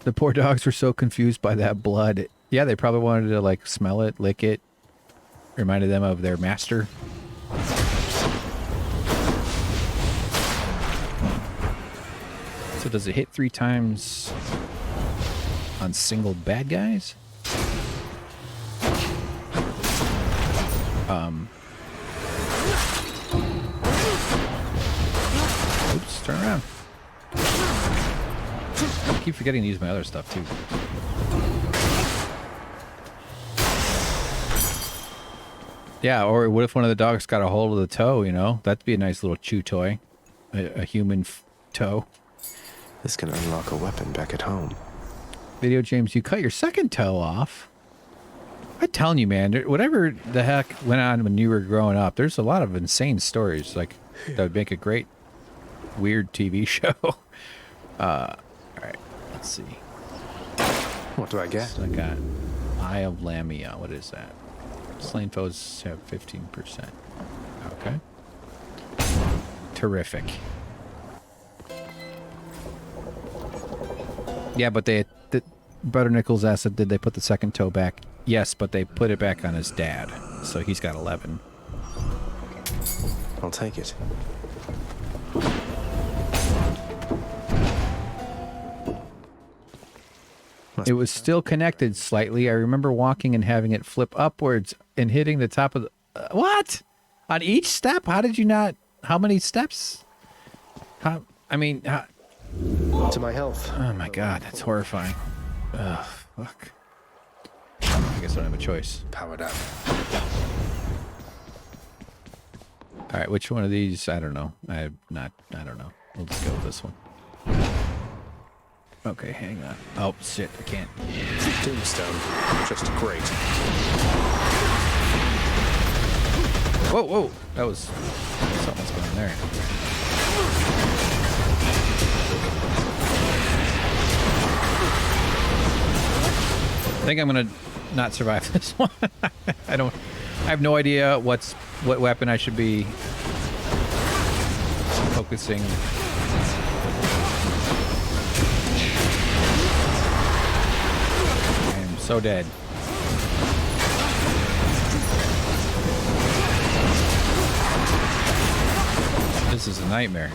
The poor dogs were so confused by that blood. Yeah, they probably wanted to like smell it, lick it. Reminded them of their master. So does it hit 3 times on single bad guys? Oops, turn around. I keep forgetting to use my other stuff too. Yeah, or what if one of the dogs got a hold of the toe, you know? That'd be a nice little chew toy. A human toe. This can unlock a weapon back at home. Video James, you cut your second toe off. I'm telling you, man, whatever the heck went on when you were growing up, there's a lot of insane stories like that would make a great weird TV show. All right, let's see. What do I get? So I got Eye of Lamia. What is that? Slain foes have 15%. Okay. Terrific. Yeah, but Butternickles asked, did they put the second toe back? Yes, but they put it back on his dad, so he's got 11. I'll take it. It was still connected slightly. I remember walking and having it flip upwards and hitting the top of the... what? On each step? How did you not... how many steps? To my health. Oh my god, that's horrifying. Ugh, fuck. I guess I don't have a choice. Powered up. Alright, which one of these? I don't know. I don't know. We'll just go with this one. Okay, hang on. Oh, shit, I can't. Tombstone. Just great. Whoa, whoa! That was something's going on there. I think I'm gonna not survive this one. I have no idea what weapon I should be focusing. I am so dead. This is a nightmare.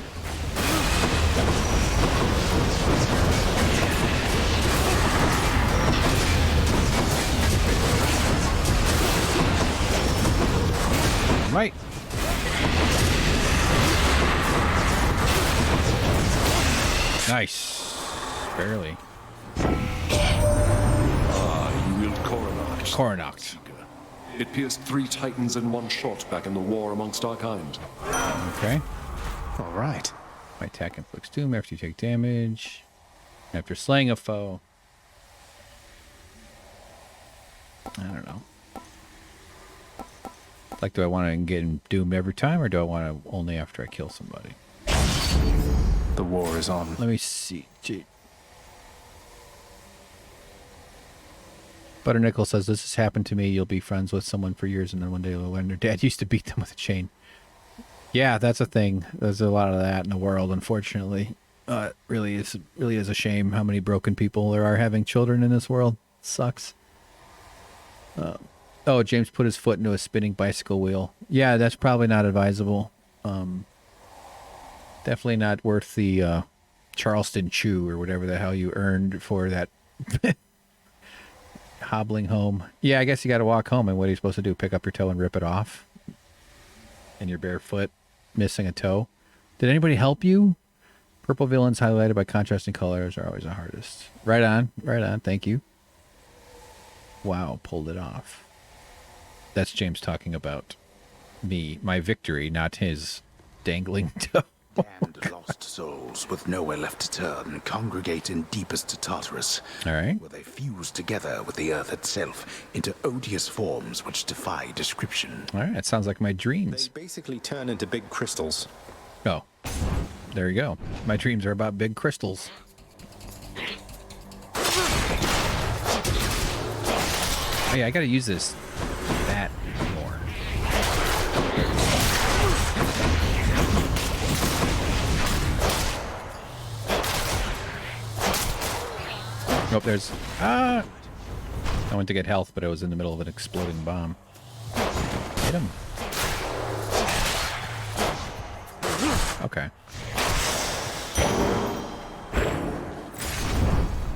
Right. Nice. Barely. You wield Coronacht. Coronacht. It pierced 3 titans in one shot back in the war amongst our kind. Okay. All right. My attack inflicts doom after you take damage. After slaying a foe. I don't know. Like, do I want to get doomed every time, or do I want to only after I kill somebody? The war is on. Let me see. Gee. Butternickel says, this has happened to me. You'll be friends with someone for years, and then one day you'll learn their dad used to beat them with a chain. Yeah, that's a thing. There's a lot of that in the world, unfortunately. It really is a shame how many broken people there are having children in this world. It sucks. Oh, James put his foot into a spinning bicycle wheel. Yeah, that's probably not advisable. Definitely not worth the Charleston Chew or whatever the hell you earned for that hobbling home. Yeah, I guess you got to walk home, and what are you supposed to do? Pick up your toe and rip it off? And you're barefoot, missing a toe. Did anybody help you? Purple villains highlighted by contrasting colors are always the hardest. Right on, right on. Thank you. Wow, pulled it off. That's James talking about me, my victory, not his dangling toe. Damned lost souls with nowhere left to turn congregate in deepest Tartarus. All right. Where they fuse together with the earth itself into odious forms which defy description. All right, that sounds like my dreams. They basically turn into big crystals. Oh, there you go. My dreams are about big crystals. Oh yeah, I gotta use that more. Nope, there's... I went to get health, but I was in the middle of an exploding bomb. Hit him. Okay.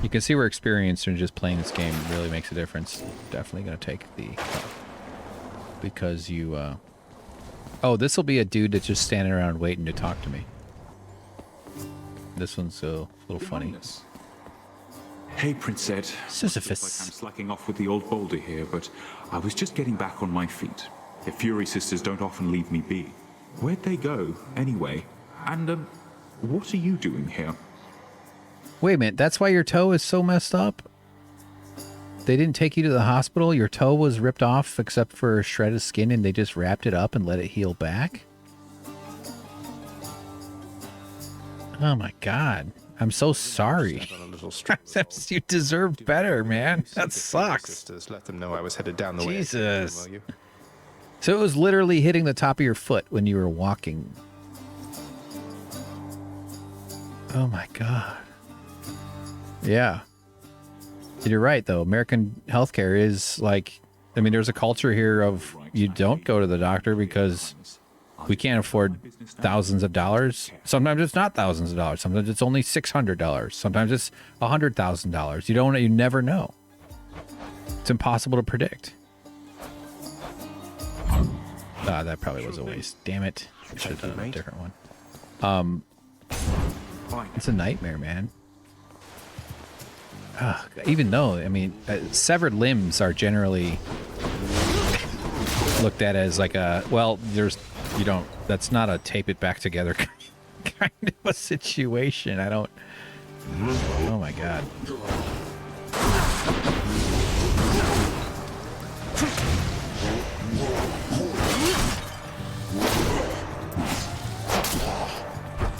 You can see we're experienced and just playing this game really makes a difference. Definitely gonna take the... because you, Oh, this will be a dude that's just standing around waiting to talk to me. This one's a little funny. Hey, Prince Ed. Sisyphus. Looks like I'm slacking off with the old boulder here, but I was just getting back on my feet. The Fury Sisters don't often leave me be. Where'd they go, anyway? And, what are you doing here? Wait a minute, that's why your toe is so messed up? They didn't take you to the hospital? Your toe was ripped off except for a shred of skin and they just wrapped it up and let it heal back? Oh my god. I'm so sorry. You deserve better, man. That sucks. Let them know I was headed down the way. Jesus. So it was literally hitting the top of your foot when you were walking. Oh my god. Yeah. You're right, though. American healthcare is like, I mean, there's a culture here of you don't go to the doctor because we can't afford thousands of dollars. Sometimes it's not thousands of dollars. Sometimes it's only $600. Sometimes it's $100,000. You never know. It's impossible to predict. That probably was a waste. Damn it. I should have done a different one. It's a nightmare, man. even though, I mean, severed limbs are generally looked at as like a, well, that's not a tape it back together kind of a situation. Oh my God.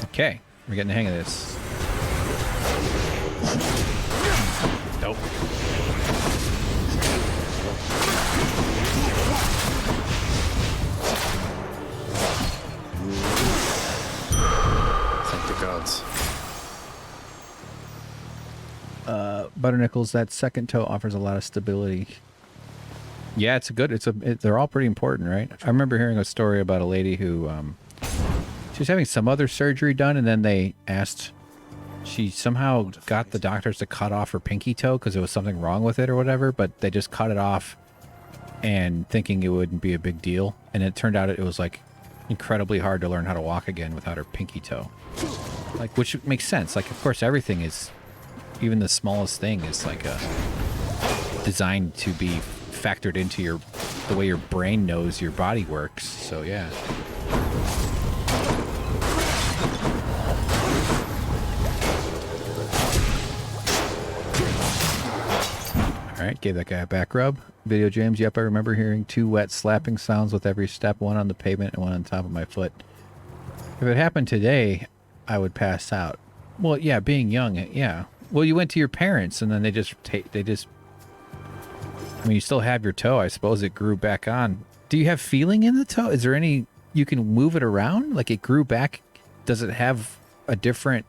Okay, we're getting the hang of this. Nope. Thank the gods. Butternickles, that second toe offers a lot of stability. Yeah, they're all pretty important, right? I remember hearing a story about a lady who, she was having some other surgery done, and then they she somehow got the doctors to cut off her pinky toe because there was something wrong with it or whatever, but they just cut it off and thinking it wouldn't be a big deal. And it turned out it was like incredibly hard to learn how to walk again without her pinky toe. Like, which makes sense. Like, of course, everything is, even the smallest thing is like designed to be factored into the way your brain knows your body works. So yeah. All right, gave that guy a back rub. Video James, yep, I remember hearing 2 wet slapping sounds with every step, one on the pavement and one on top of my foot. If it happened today, I would pass out. Well, yeah, being young, yeah. Well, you went to your parents and then they just, I mean, you still have your toe. I suppose it grew back on. Do you have feeling in the toe? Is there any, you can move it around? Like it grew back? Does it have a different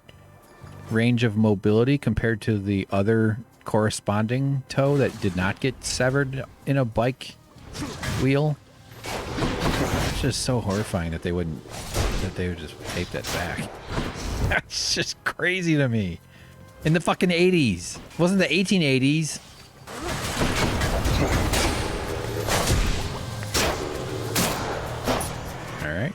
range of mobility compared to the other corresponding toe that did not get severed in a bike wheel? It's just so horrifying that they would just tape that back. That's just crazy to me. In the fucking 80s. It wasn't the 1880s. All right.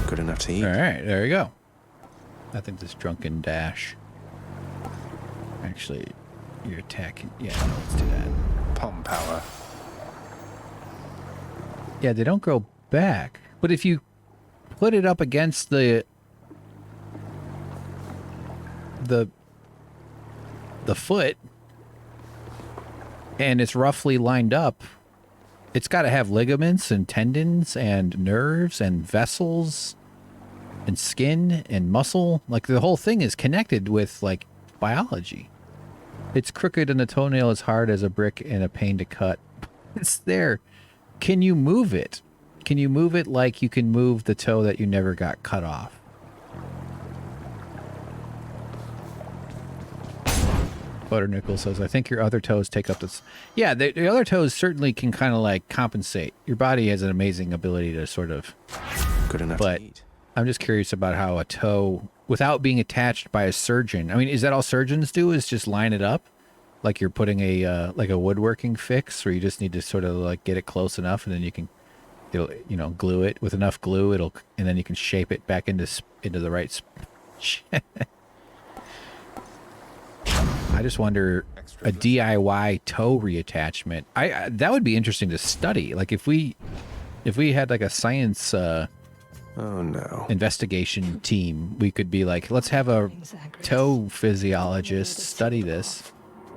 Good enough to eat. All right, there you go. I think this drunken dash. Actually, you're attacking. Yeah, no, let's do that. Palm power. Yeah, they don't grow back. But if you put it up against the foot and it's roughly lined up, it's got to have ligaments and tendons and nerves and vessels and skin and muscle. Like the whole thing is connected with like biology. It's crooked and the toenail is hard as a brick and a pain to cut. It's there. Can you move it? Can you move it like you can move the toe that you never got cut off? Butternickel says, I think your other toes take up this. Yeah, the other toes certainly can kind of like compensate. Your body has an amazing ability to sort of. Good enough but to eat. I'm just curious about how a toe, without being attached by a surgeon. I mean, is that all surgeons do? Is just line it up, like you're putting a like a woodworking fix, or you just need to sort of like get it close enough, and then you can, glue it with enough glue. And then you can shape it back into the right. I just wonder, a DIY toe reattachment. That would be interesting to study. Like if we had like a science investigation team, we could be like, let's have a toe physiologist study this.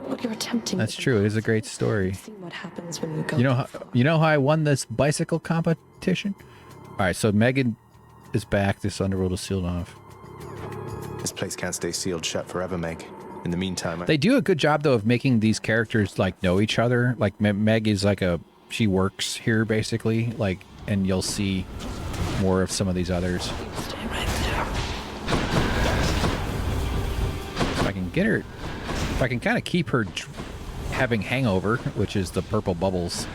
What you're attempting. That's true. It is a great story. What happens when you go? You know how I won this bicycle competition? All right, so Megan is back. This underworld is sealed off. This place can't stay sealed shut forever, Meg. In the meantime, they do a good job though of making these characters like know each other. Like Meg is like she works here basically, like, and you'll see more of some of these others. Stay right there. If I can get her, if I can kind of keep her having hangover, which is the purple bubbles.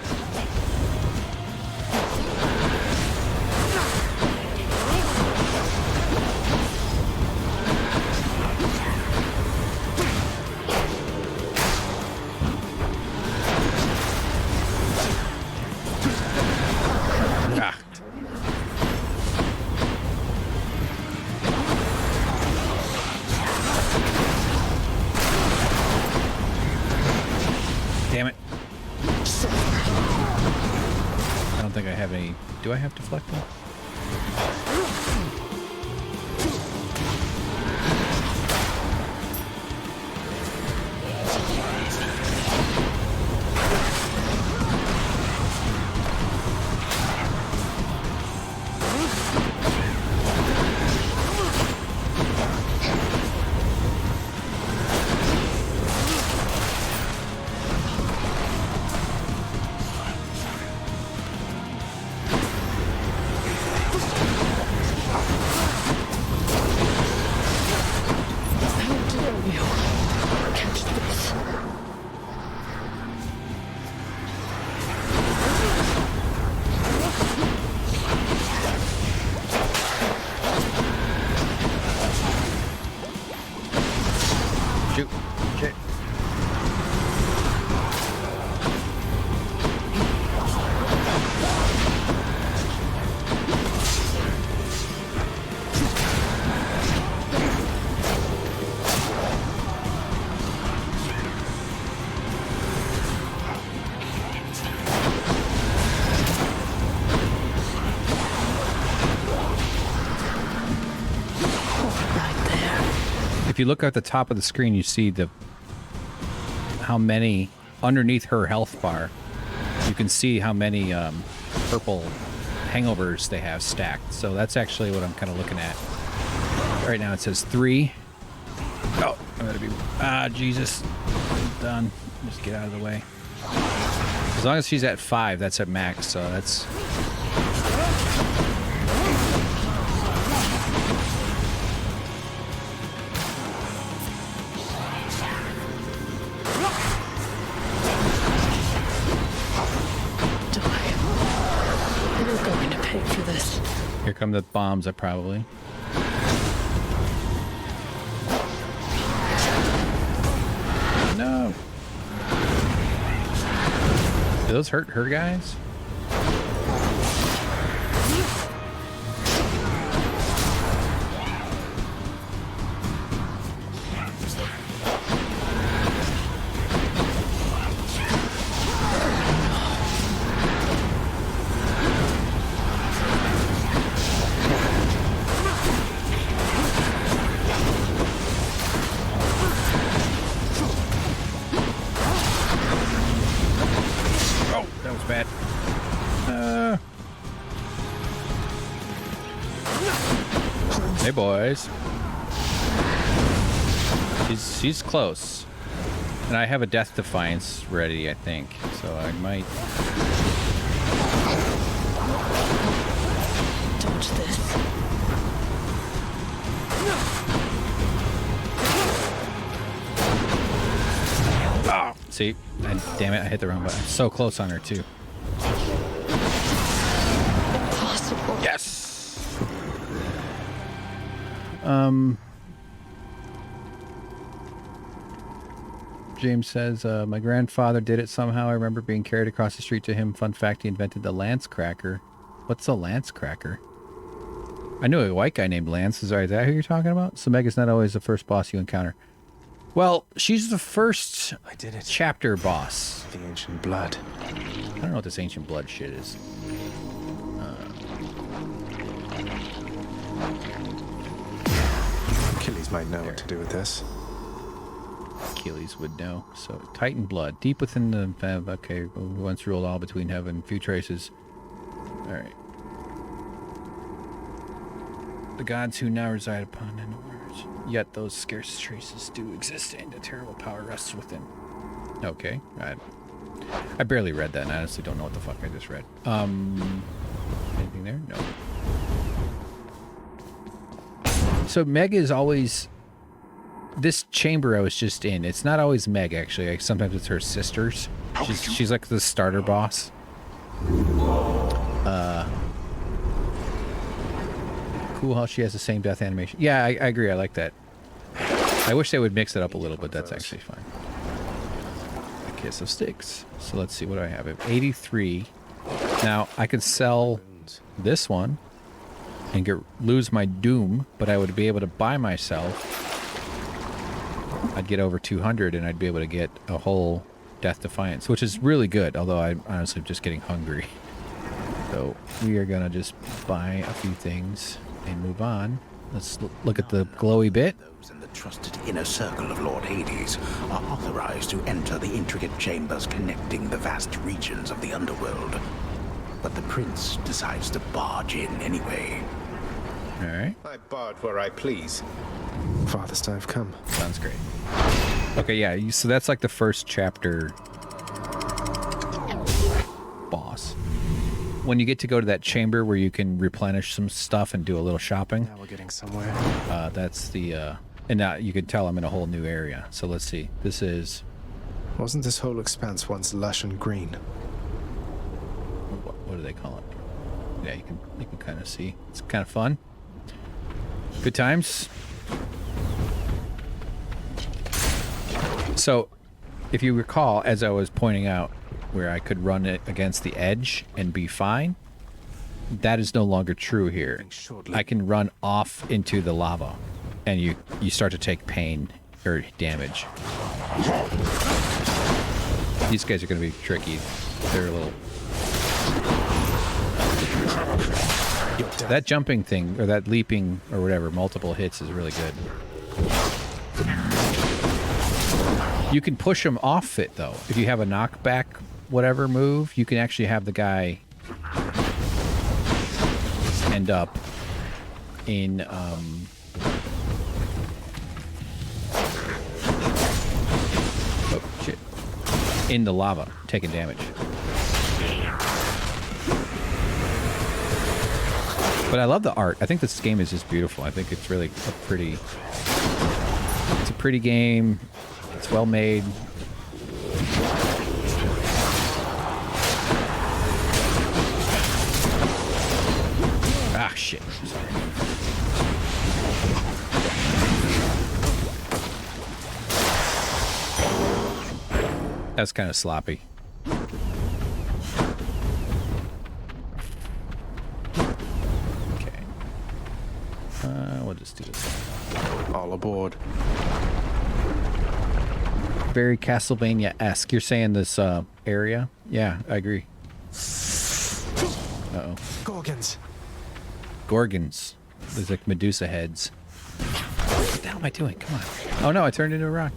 think I have any. Do I have deflecting? If you look at the top of the screen, you see how many underneath her health bar. You can see how many purple hangovers they have stacked. So that's actually what I'm kind of looking at. Right now it says 3. Oh, I'm gonna be Jesus. I'm done. Just get out of the way. As long as she's at 5, that's at max. So that's. Here come the bombs, probably. No. Do those hurt her guys? Hey, boys. She's close. And I have a Death Defiance ready, I think. So I might... Dodge this. Oh, see? And damn it, I hit the wrong button. I'm so close on her, too. Impossible. Yes! James says, my grandfather did it somehow. I remember being carried across the street to him. Fun fact, he invented the Lance Cracker. What's a Lance Cracker? I knew a white guy named Lance. Is that who you're talking about? So Mega's not always the first boss you encounter. Well, she's the first chapter boss. The ancient blood. I don't know what this ancient blood shit is. Achilles might know what to do with this. Achilles would know. So, Titan blood. Deep within the... okay, once ruled all between heaven and few traces. Alright. The gods who now reside upon and words. Yet those scarce traces do exist, and a terrible power rests within. Okay. I barely read that, and I honestly don't know what the fuck I just read. Anything there? No. So Meg is always... This chamber I was just in, it's not always Meg, actually. Sometimes it's her sisters. She's like the starter boss. Cool how she has the same death animation. Yeah, I agree. I like that. I wish they would mix it up a little, but that's actually fine. A kiss of sticks. So let's see, what do I have? I have 83. Now, I could sell this one and lose my doom, but I would be able to buy myself... I'd get over 200 and I'd be able to get a whole Death Defiance, which is really good, although I'm honestly just getting hungry. So we are gonna just buy a few things and move on. Let's look at the glowy bit. Those in the trusted inner circle of Lord Hades are authorized to enter the intricate chambers connecting the vast regions of the underworld. But the prince decides to barge in anyway. All right. I barge where I please. Farthest I've come. Sounds great. Okay, yeah, so that's like the first chapter boss. When you get to go to that chamber where you can replenish some stuff and do a little shopping. Now we're getting somewhere. That's the, and now you can tell I'm in a whole new area. So let's see. This is... Wasn't this whole expanse once lush and green? What do they call it? Yeah, you can kind of see. It's kind of fun. Good times. So, if you recall, as I was pointing out, where I could run it against the edge and be fine, that is no longer true here. I can run off into the lava, and you start to take pain or damage. These guys are going to be tricky. They're a little... That jumping thing, or that leaping, or whatever, multiple hits is really good. You can push them off it, though. If you have a knockback, whatever move, you can actually have the guy end up in, oh, shit. In the lava, taking damage. But I love the art. I think this game is just beautiful. I think it's really a pretty... It's a pretty game. It's well made. Ah, shit. Sorry. That's kind of sloppy. We'll just do this. All aboard. Very Castlevania-esque. You're saying this area? Yeah, I agree. Uh-oh. Gorgons. Gorgons. There's like Medusa heads. What the hell am I doing? Come on. Oh no, I turned into a rock.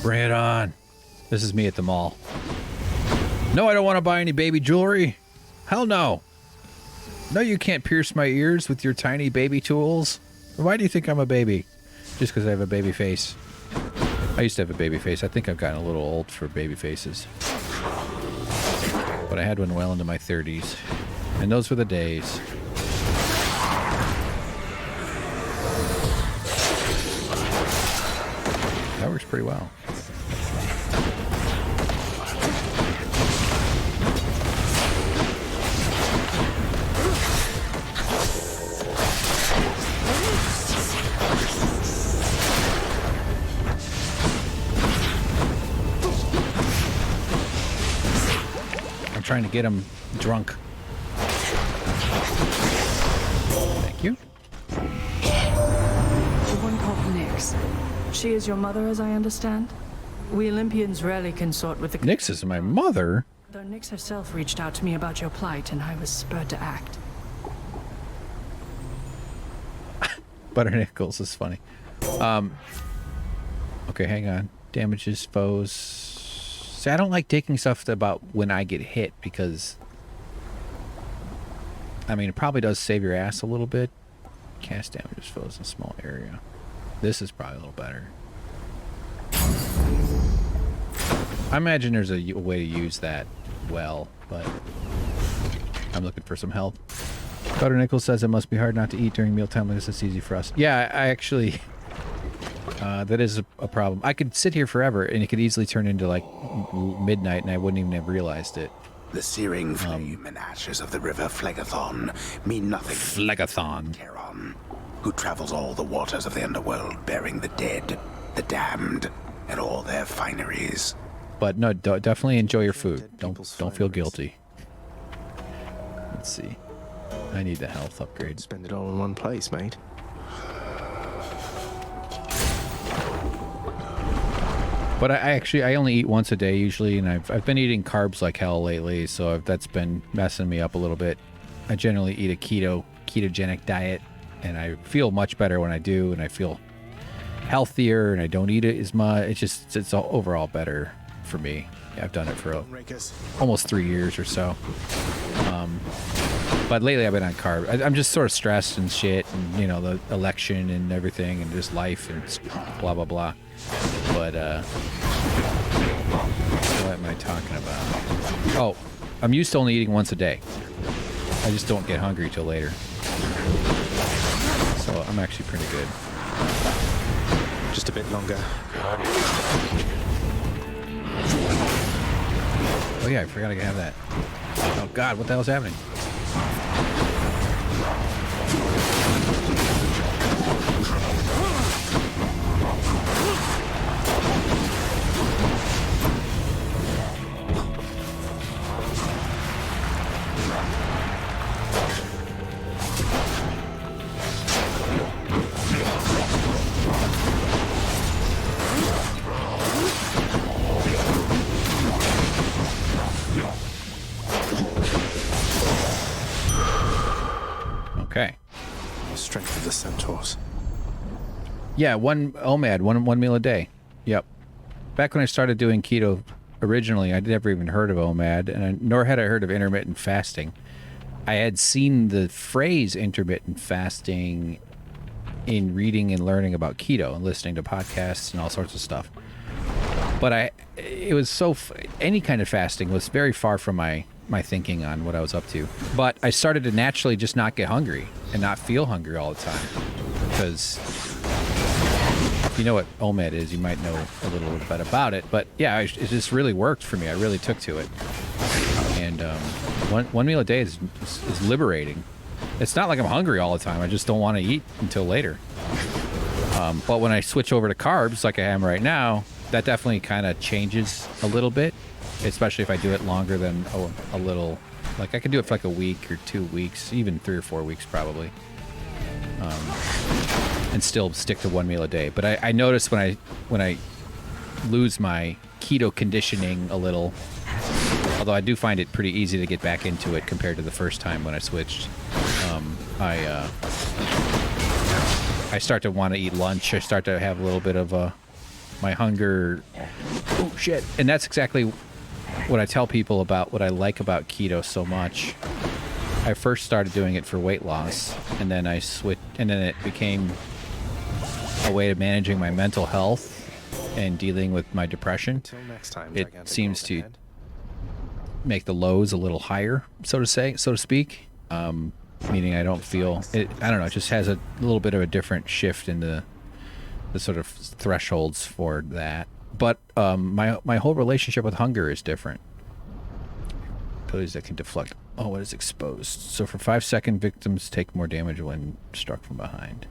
Bring it on. This is me at the mall. No, I don't want to buy any baby jewelry. Hell no. No, you can't pierce my ears with your tiny baby tools. Why do you think I'm a baby? Just because I have a baby face. I used to have a baby face. I think I've gotten a little old for baby faces. But I had one well into my 30s. And those were the days. That works pretty well. Trying to get him drunk. Thank you. The one called Nyx. She is your mother, as I understand? We Olympians rarely consort with the... Nyx is my mother? Though Nyx herself reached out to me about your plight, and I was spurred to act. Butternickles is funny. Okay, hang on. Damages foes. See, I don't like taking stuff about when I get hit because, I mean, it probably does save your ass a little bit. Cast damages foes in a small area. This is probably a little better. I imagine there's a way to use that well, but I'm looking for some help. Butternickle says it must be hard not to eat during mealtime because it's easy for us. Yeah, I actually... that is a problem. I could sit here forever, and it could easily turn into, like, midnight, and I wouldn't even have realized it. The searing flame and ashes of the river Phlegethon mean nothing. Phlegethon. Charon, who travels all the waters of the underworld, bearing the dead, the damned, and all their fineries. But no, definitely enjoy your food. Don't feel guilty. Let's see. I need the health upgrade. Spend it all in one place, mate. But I only eat once a day usually, and I've been eating carbs like hell lately, so that's been messing me up a little bit. I generally eat a ketogenic diet, and I feel much better when I do, and I feel healthier, and I don't eat it as much. It's overall better for me. I've done it for almost 3 years or so. But lately I've been on carb. I'm just sort of stressed and shit, and you know, the election and everything, and just life and blah blah blah. But what am I talking about? Oh, I'm used to only eating once a day. I just don't get hungry till later. So I'm actually pretty good. Just a bit longer. Oh yeah, I forgot I could have that. Oh God, what the hell's happening? Okay. Strength of the centaurs. Yeah, one meal a day. Yep. Back when I started doing keto originally, I'd never even heard of OMAD, and nor had I heard of intermittent fasting. I had seen the phrase intermittent fasting in reading and learning about keto and listening to podcasts and all sorts of stuff. But any kind of fasting was very far from my thinking on what I was up to. But I started to naturally just not get hungry and not feel hungry all the time. Because if you know what OMAD is, you might know a little bit about it. But yeah, it just really worked for me. I really took to it. And one meal a day is liberating. It's not like I'm hungry all the time. I just don't want to eat until later. But when I switch over to carbs, like I am right now, that definitely kind of changes a little bit, especially if I do it longer than a little. Like I could do it for like a week or 2 weeks, even 3 or 4 weeks probably, and still stick to one meal a day. But I notice when I lose my keto conditioning a little, although I do find it pretty easy to get back into it compared to the first time when I switched. I start to want to eat lunch. I start to have a little bit of my hunger. Oh shit! And that's exactly what I tell people about what I like about keto so much. I first started doing it for weight loss, and then I switched, and then it became a way of managing my mental health and dealing with my depression. Until next time, it seems to make the lows a little higher, so to speak. Meaning I don't feel it. I don't know. It just has a little bit of a different shift in the sort of thresholds for that. But my whole relationship with hunger is different. Abilities that can deflect. Oh, what is exposed? So for 5 second, victims take more damage when struck from behind.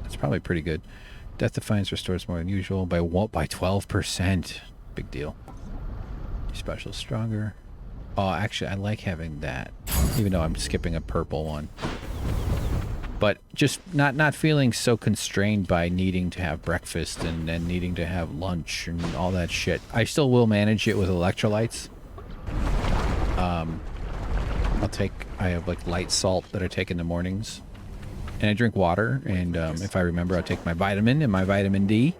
That's probably pretty good. Death Defiance restores more than usual by 12%. Big deal. Special stronger. Oh, actually, I like having that, even though I'm skipping a purple one. But just not feeling so constrained by needing to have breakfast and needing to have lunch and all that shit. I still will manage it with electrolytes. I have like light salt that I take in the mornings, and I drink water. And if I remember, I'll take my vitamin and my vitamin D.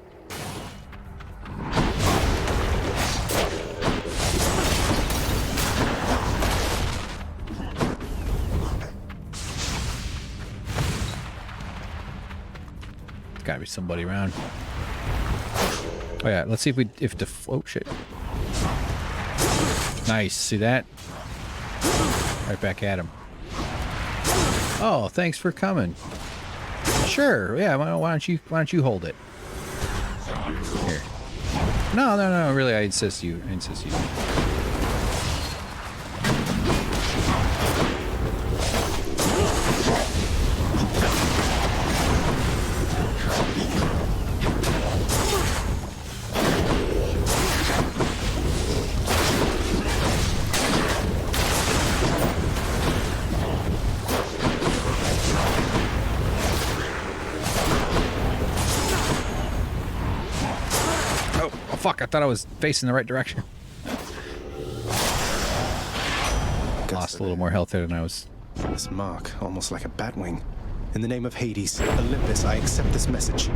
Gotta be somebody around. Oh yeah, let's see if the oh shit. Nice, see that? Right back at him. Oh, thanks for coming. Sure, yeah. Why don't you hold it? Here. No. Really, I insist you. fuck, I thought I was facing the right direction. Lost a little more health there than I was. This mark, almost like a bat wing. In the name of Hades, Olympus, I accept this message.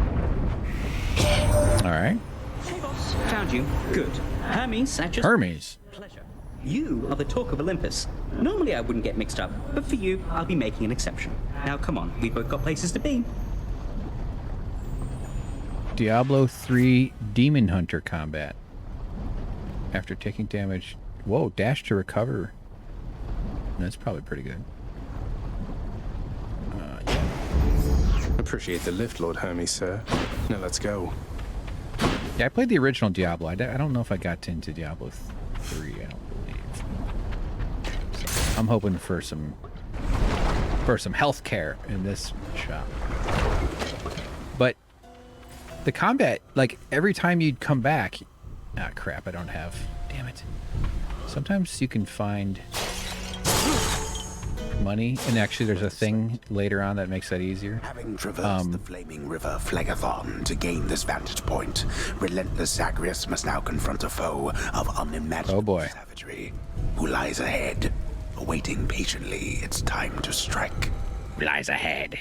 All right. Hey, boss. Found you. Good. Hermes, I just... Hermes. Pleasure. You are the talk of Olympus. Normally I wouldn't get mixed up, but for you, I'll be making an exception. Now, come on. We've both got places to be. Diablo 3 Demon Hunter combat. After taking damage... Whoa, dash to recover. That's probably pretty good. Appreciate the lift, Lord Hermes, sir. Now let's go. Yeah, I played the original Diablo. I don't know if I got into Diablo 3, I don't believe. So I'm hoping for some health care in this shop. But the combat, like, every time you'd come back... Ah, crap, I don't have... Damn it. Sometimes you can find... money, and actually there's a thing later on that makes that easier. Having traversed the flaming river Phlegethon to gain this vantage point, relentless Zagreus must now confront a foe of unimaginable savagery who lies ahead, awaiting patiently its time to strike. Lies ahead,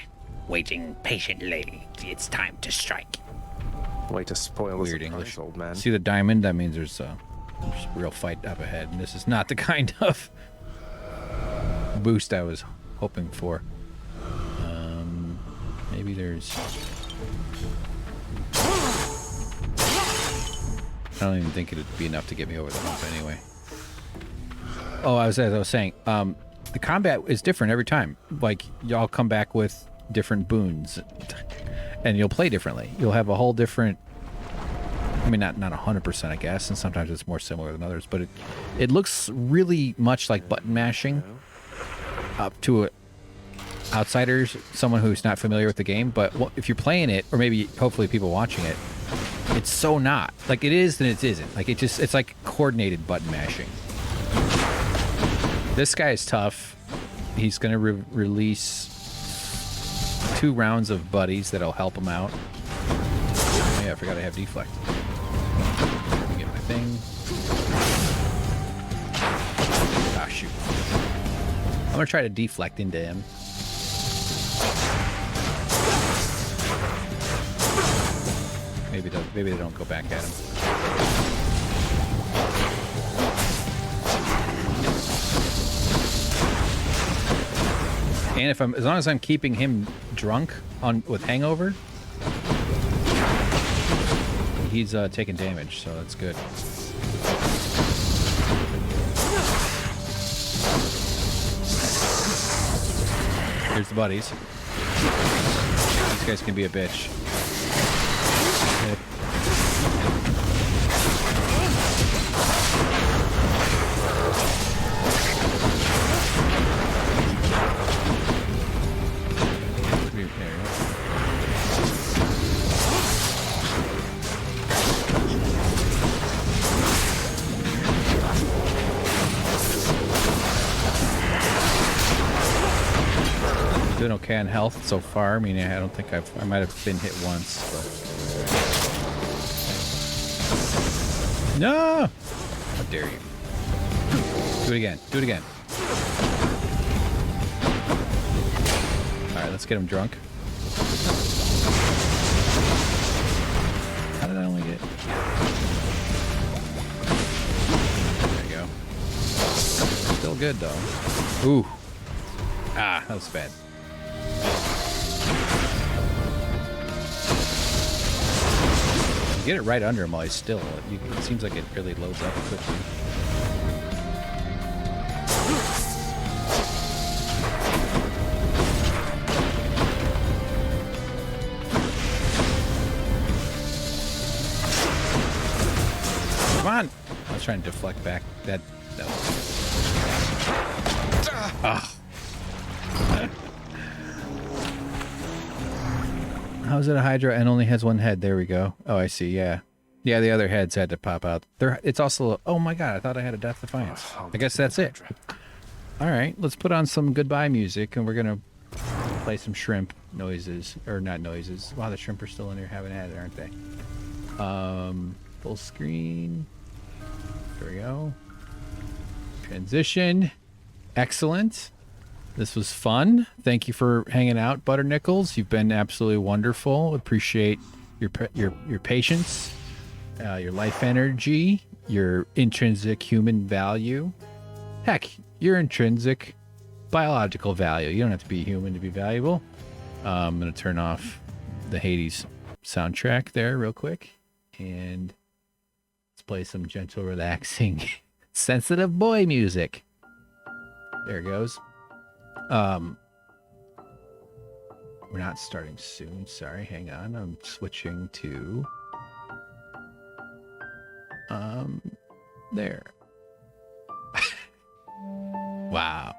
waiting patiently its time to strike. Way to spoil Weird English, old man. See the diamond? That means there's a real fight up ahead, and this is not the kind of boost I was hoping for. Maybe there's... I don't even think it'd be enough to get me over the hump anyway. Oh, as I was saying, the combat is different every time. Like, y'all come back with different boons, and you'll play differently. You'll have a whole different... I mean, not 100%, I guess, and sometimes it's more similar than others, but it looks really much like button mashing. Up to outsiders, someone who's not familiar with the game, but if you're playing it, or maybe hopefully people watching it, it's so not. Like, it is and it isn't. Like, it's like coordinated button mashing. This guy is tough. He's going to release 2 rounds of buddies that'll help him out. Oh yeah, I forgot I have deflect. Let me get my thing. Ah, shoot. I'm gonna try to deflect into him. Maybe they don't go back at him. And as long as I'm keeping him drunk with hangover, he's taking damage, so that's good. Here's the buddies. These guys can be a bitch. Doing okay on health so far. I mean, I don't think I might have been hit once, but... No! How dare you. Do it again. Do it again. Alright, let's get him drunk. How did I only get... There you go. Still good, though. Ooh. Ah, that was bad. Get it right under him while he's still. It seems like it really loads up quickly. Come on! I was trying to deflect back. No. Ah. How is it a Hydra and only has one head? There we go. Oh, I see. Yeah. Yeah, the other heads had to pop out. It's also... Oh my god, I thought I had a Death Defiance. I guess that's it. Alright, let's put on some goodbye music, and we're gonna play some shrimp noises. Or not noises. Wow, the shrimp are still in here. Haven't had it, aren't they? Full screen. There we go. Transition. Excellent. This was fun. Thank you for hanging out, Butternickles. You've been absolutely wonderful. Appreciate your patience, your life energy, your intrinsic human value. Heck, your intrinsic biological value. You don't have to be human to be valuable. I'm going to turn off the Hades soundtrack there real quick. And let's play some gentle, relaxing, sensitive boy music. There it goes. We're not starting soon. Sorry, hang on. I'm switching to there. Wow.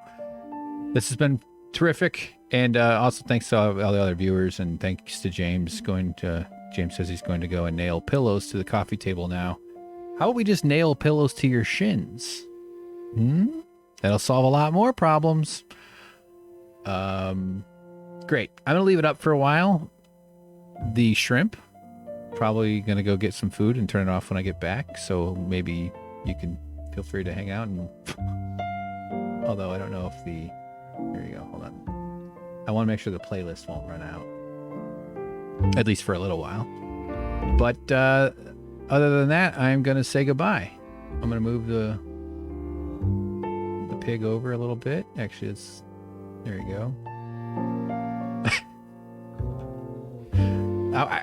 This has been terrific. And also thanks to all the other viewers, and thanks to James. James says he's going to go and nail pillows to the coffee table now. How about we just nail pillows to your shins? That'll solve a lot more problems. Great. I'm going to leave it up for a while. The shrimp, probably going to go get some food and turn it off when I get back. So maybe you can feel free to hang out. And although I don't know if there you go. Hold on. I want to make sure the playlist won't run out. At least for a little while. But other than that, I'm going to say goodbye. I'm going to move the pig over a little bit. Actually, there you go.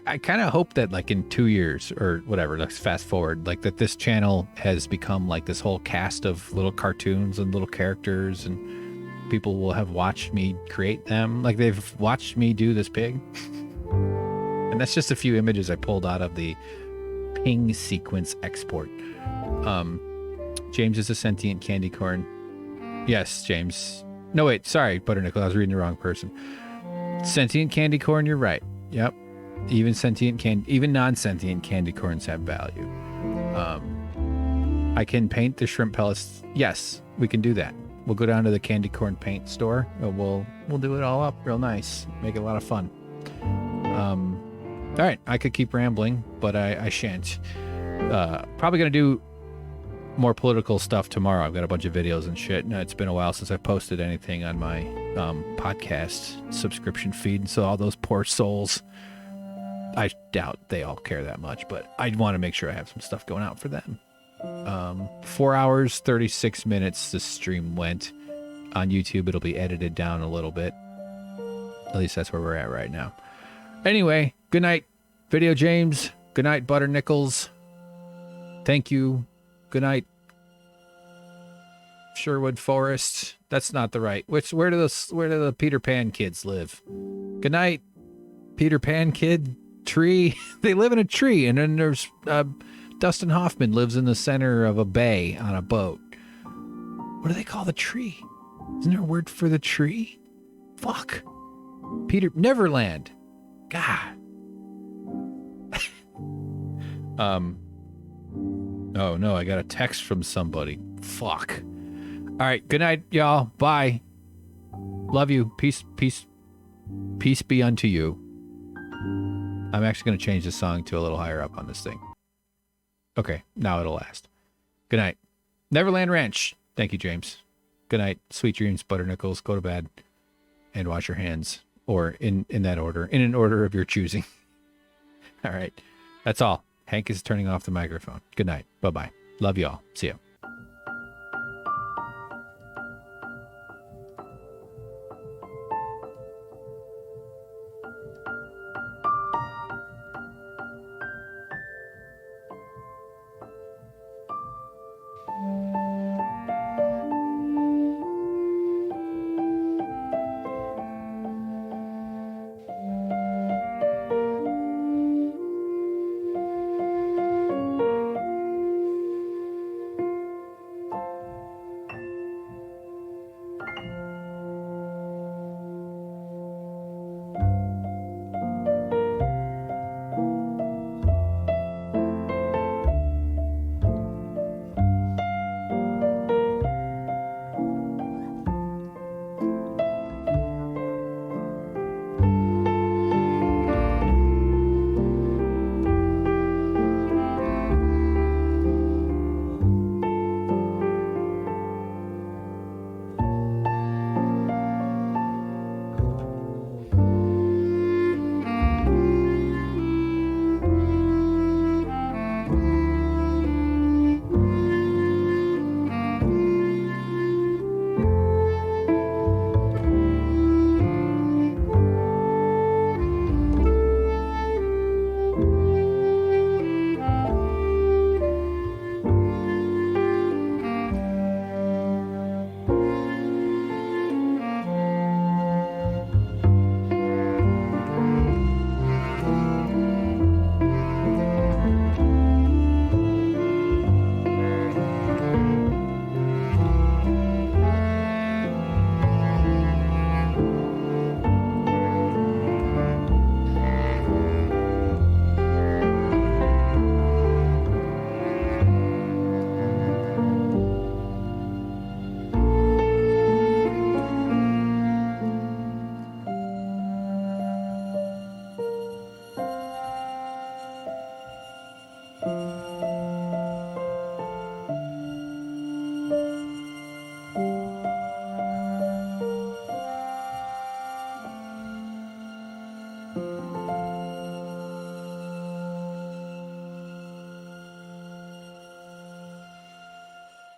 I kind of hope that like in 2 years or whatever, let's fast forward, like that this channel has become like this whole cast of little cartoons and little characters, and people will have watched me create them. Like they've watched me do this pig. And that's just a few images I pulled out of the ping sequence export. James is a sentient candy corn. Yes, James. No, wait, sorry, Butternickel. I was reading the wrong person. Sentient candy corn, you're right. Yep. Even non-sentient candy corns have value. I can paint the shrimp pellets. Yes, we can do that. We'll go down to the candy corn paint store. We'll do it all up real nice. Make it a lot of fun. All right, I could keep rambling, but I shan't. Probably gonna do more political stuff tomorrow. I've got a bunch of videos and shit. It's been a while since I've posted anything on my podcast subscription feed, and so all those poor souls, I doubt they all care that much, but I want to make sure I have some stuff going out for them. 4 hours, 36 minutes the stream went. On YouTube, it'll be edited down a little bit. At least that's where we're at right now. Anyway, good night, Video James. Good night, Butternickles. Thank you. Good night, Sherwood Forest. That's not the right. Where do the Peter Pan kids live? Good night, Peter Pan kid. Tree. They live in a tree, and then there's Dustin Hoffman lives in the center of a bay on a boat. What do they call the tree? Isn't there a word for the tree? Fuck. Neverland. God. Oh no, I got a text from somebody. Fuck. All right, good night, y'all. Bye. Love you. Peace be unto you. I'm actually going to change the song to a little higher up on this thing. Okay, now it'll last. Good night. Neverland Ranch. Thank you, James. Good night. Sweet dreams, Butternickles. Go to bed and wash your hands, or in that order, in an order of your choosing. All right, that's all. Hank is turning off the microphone. Good night. Bye-bye. Love y'all. See ya.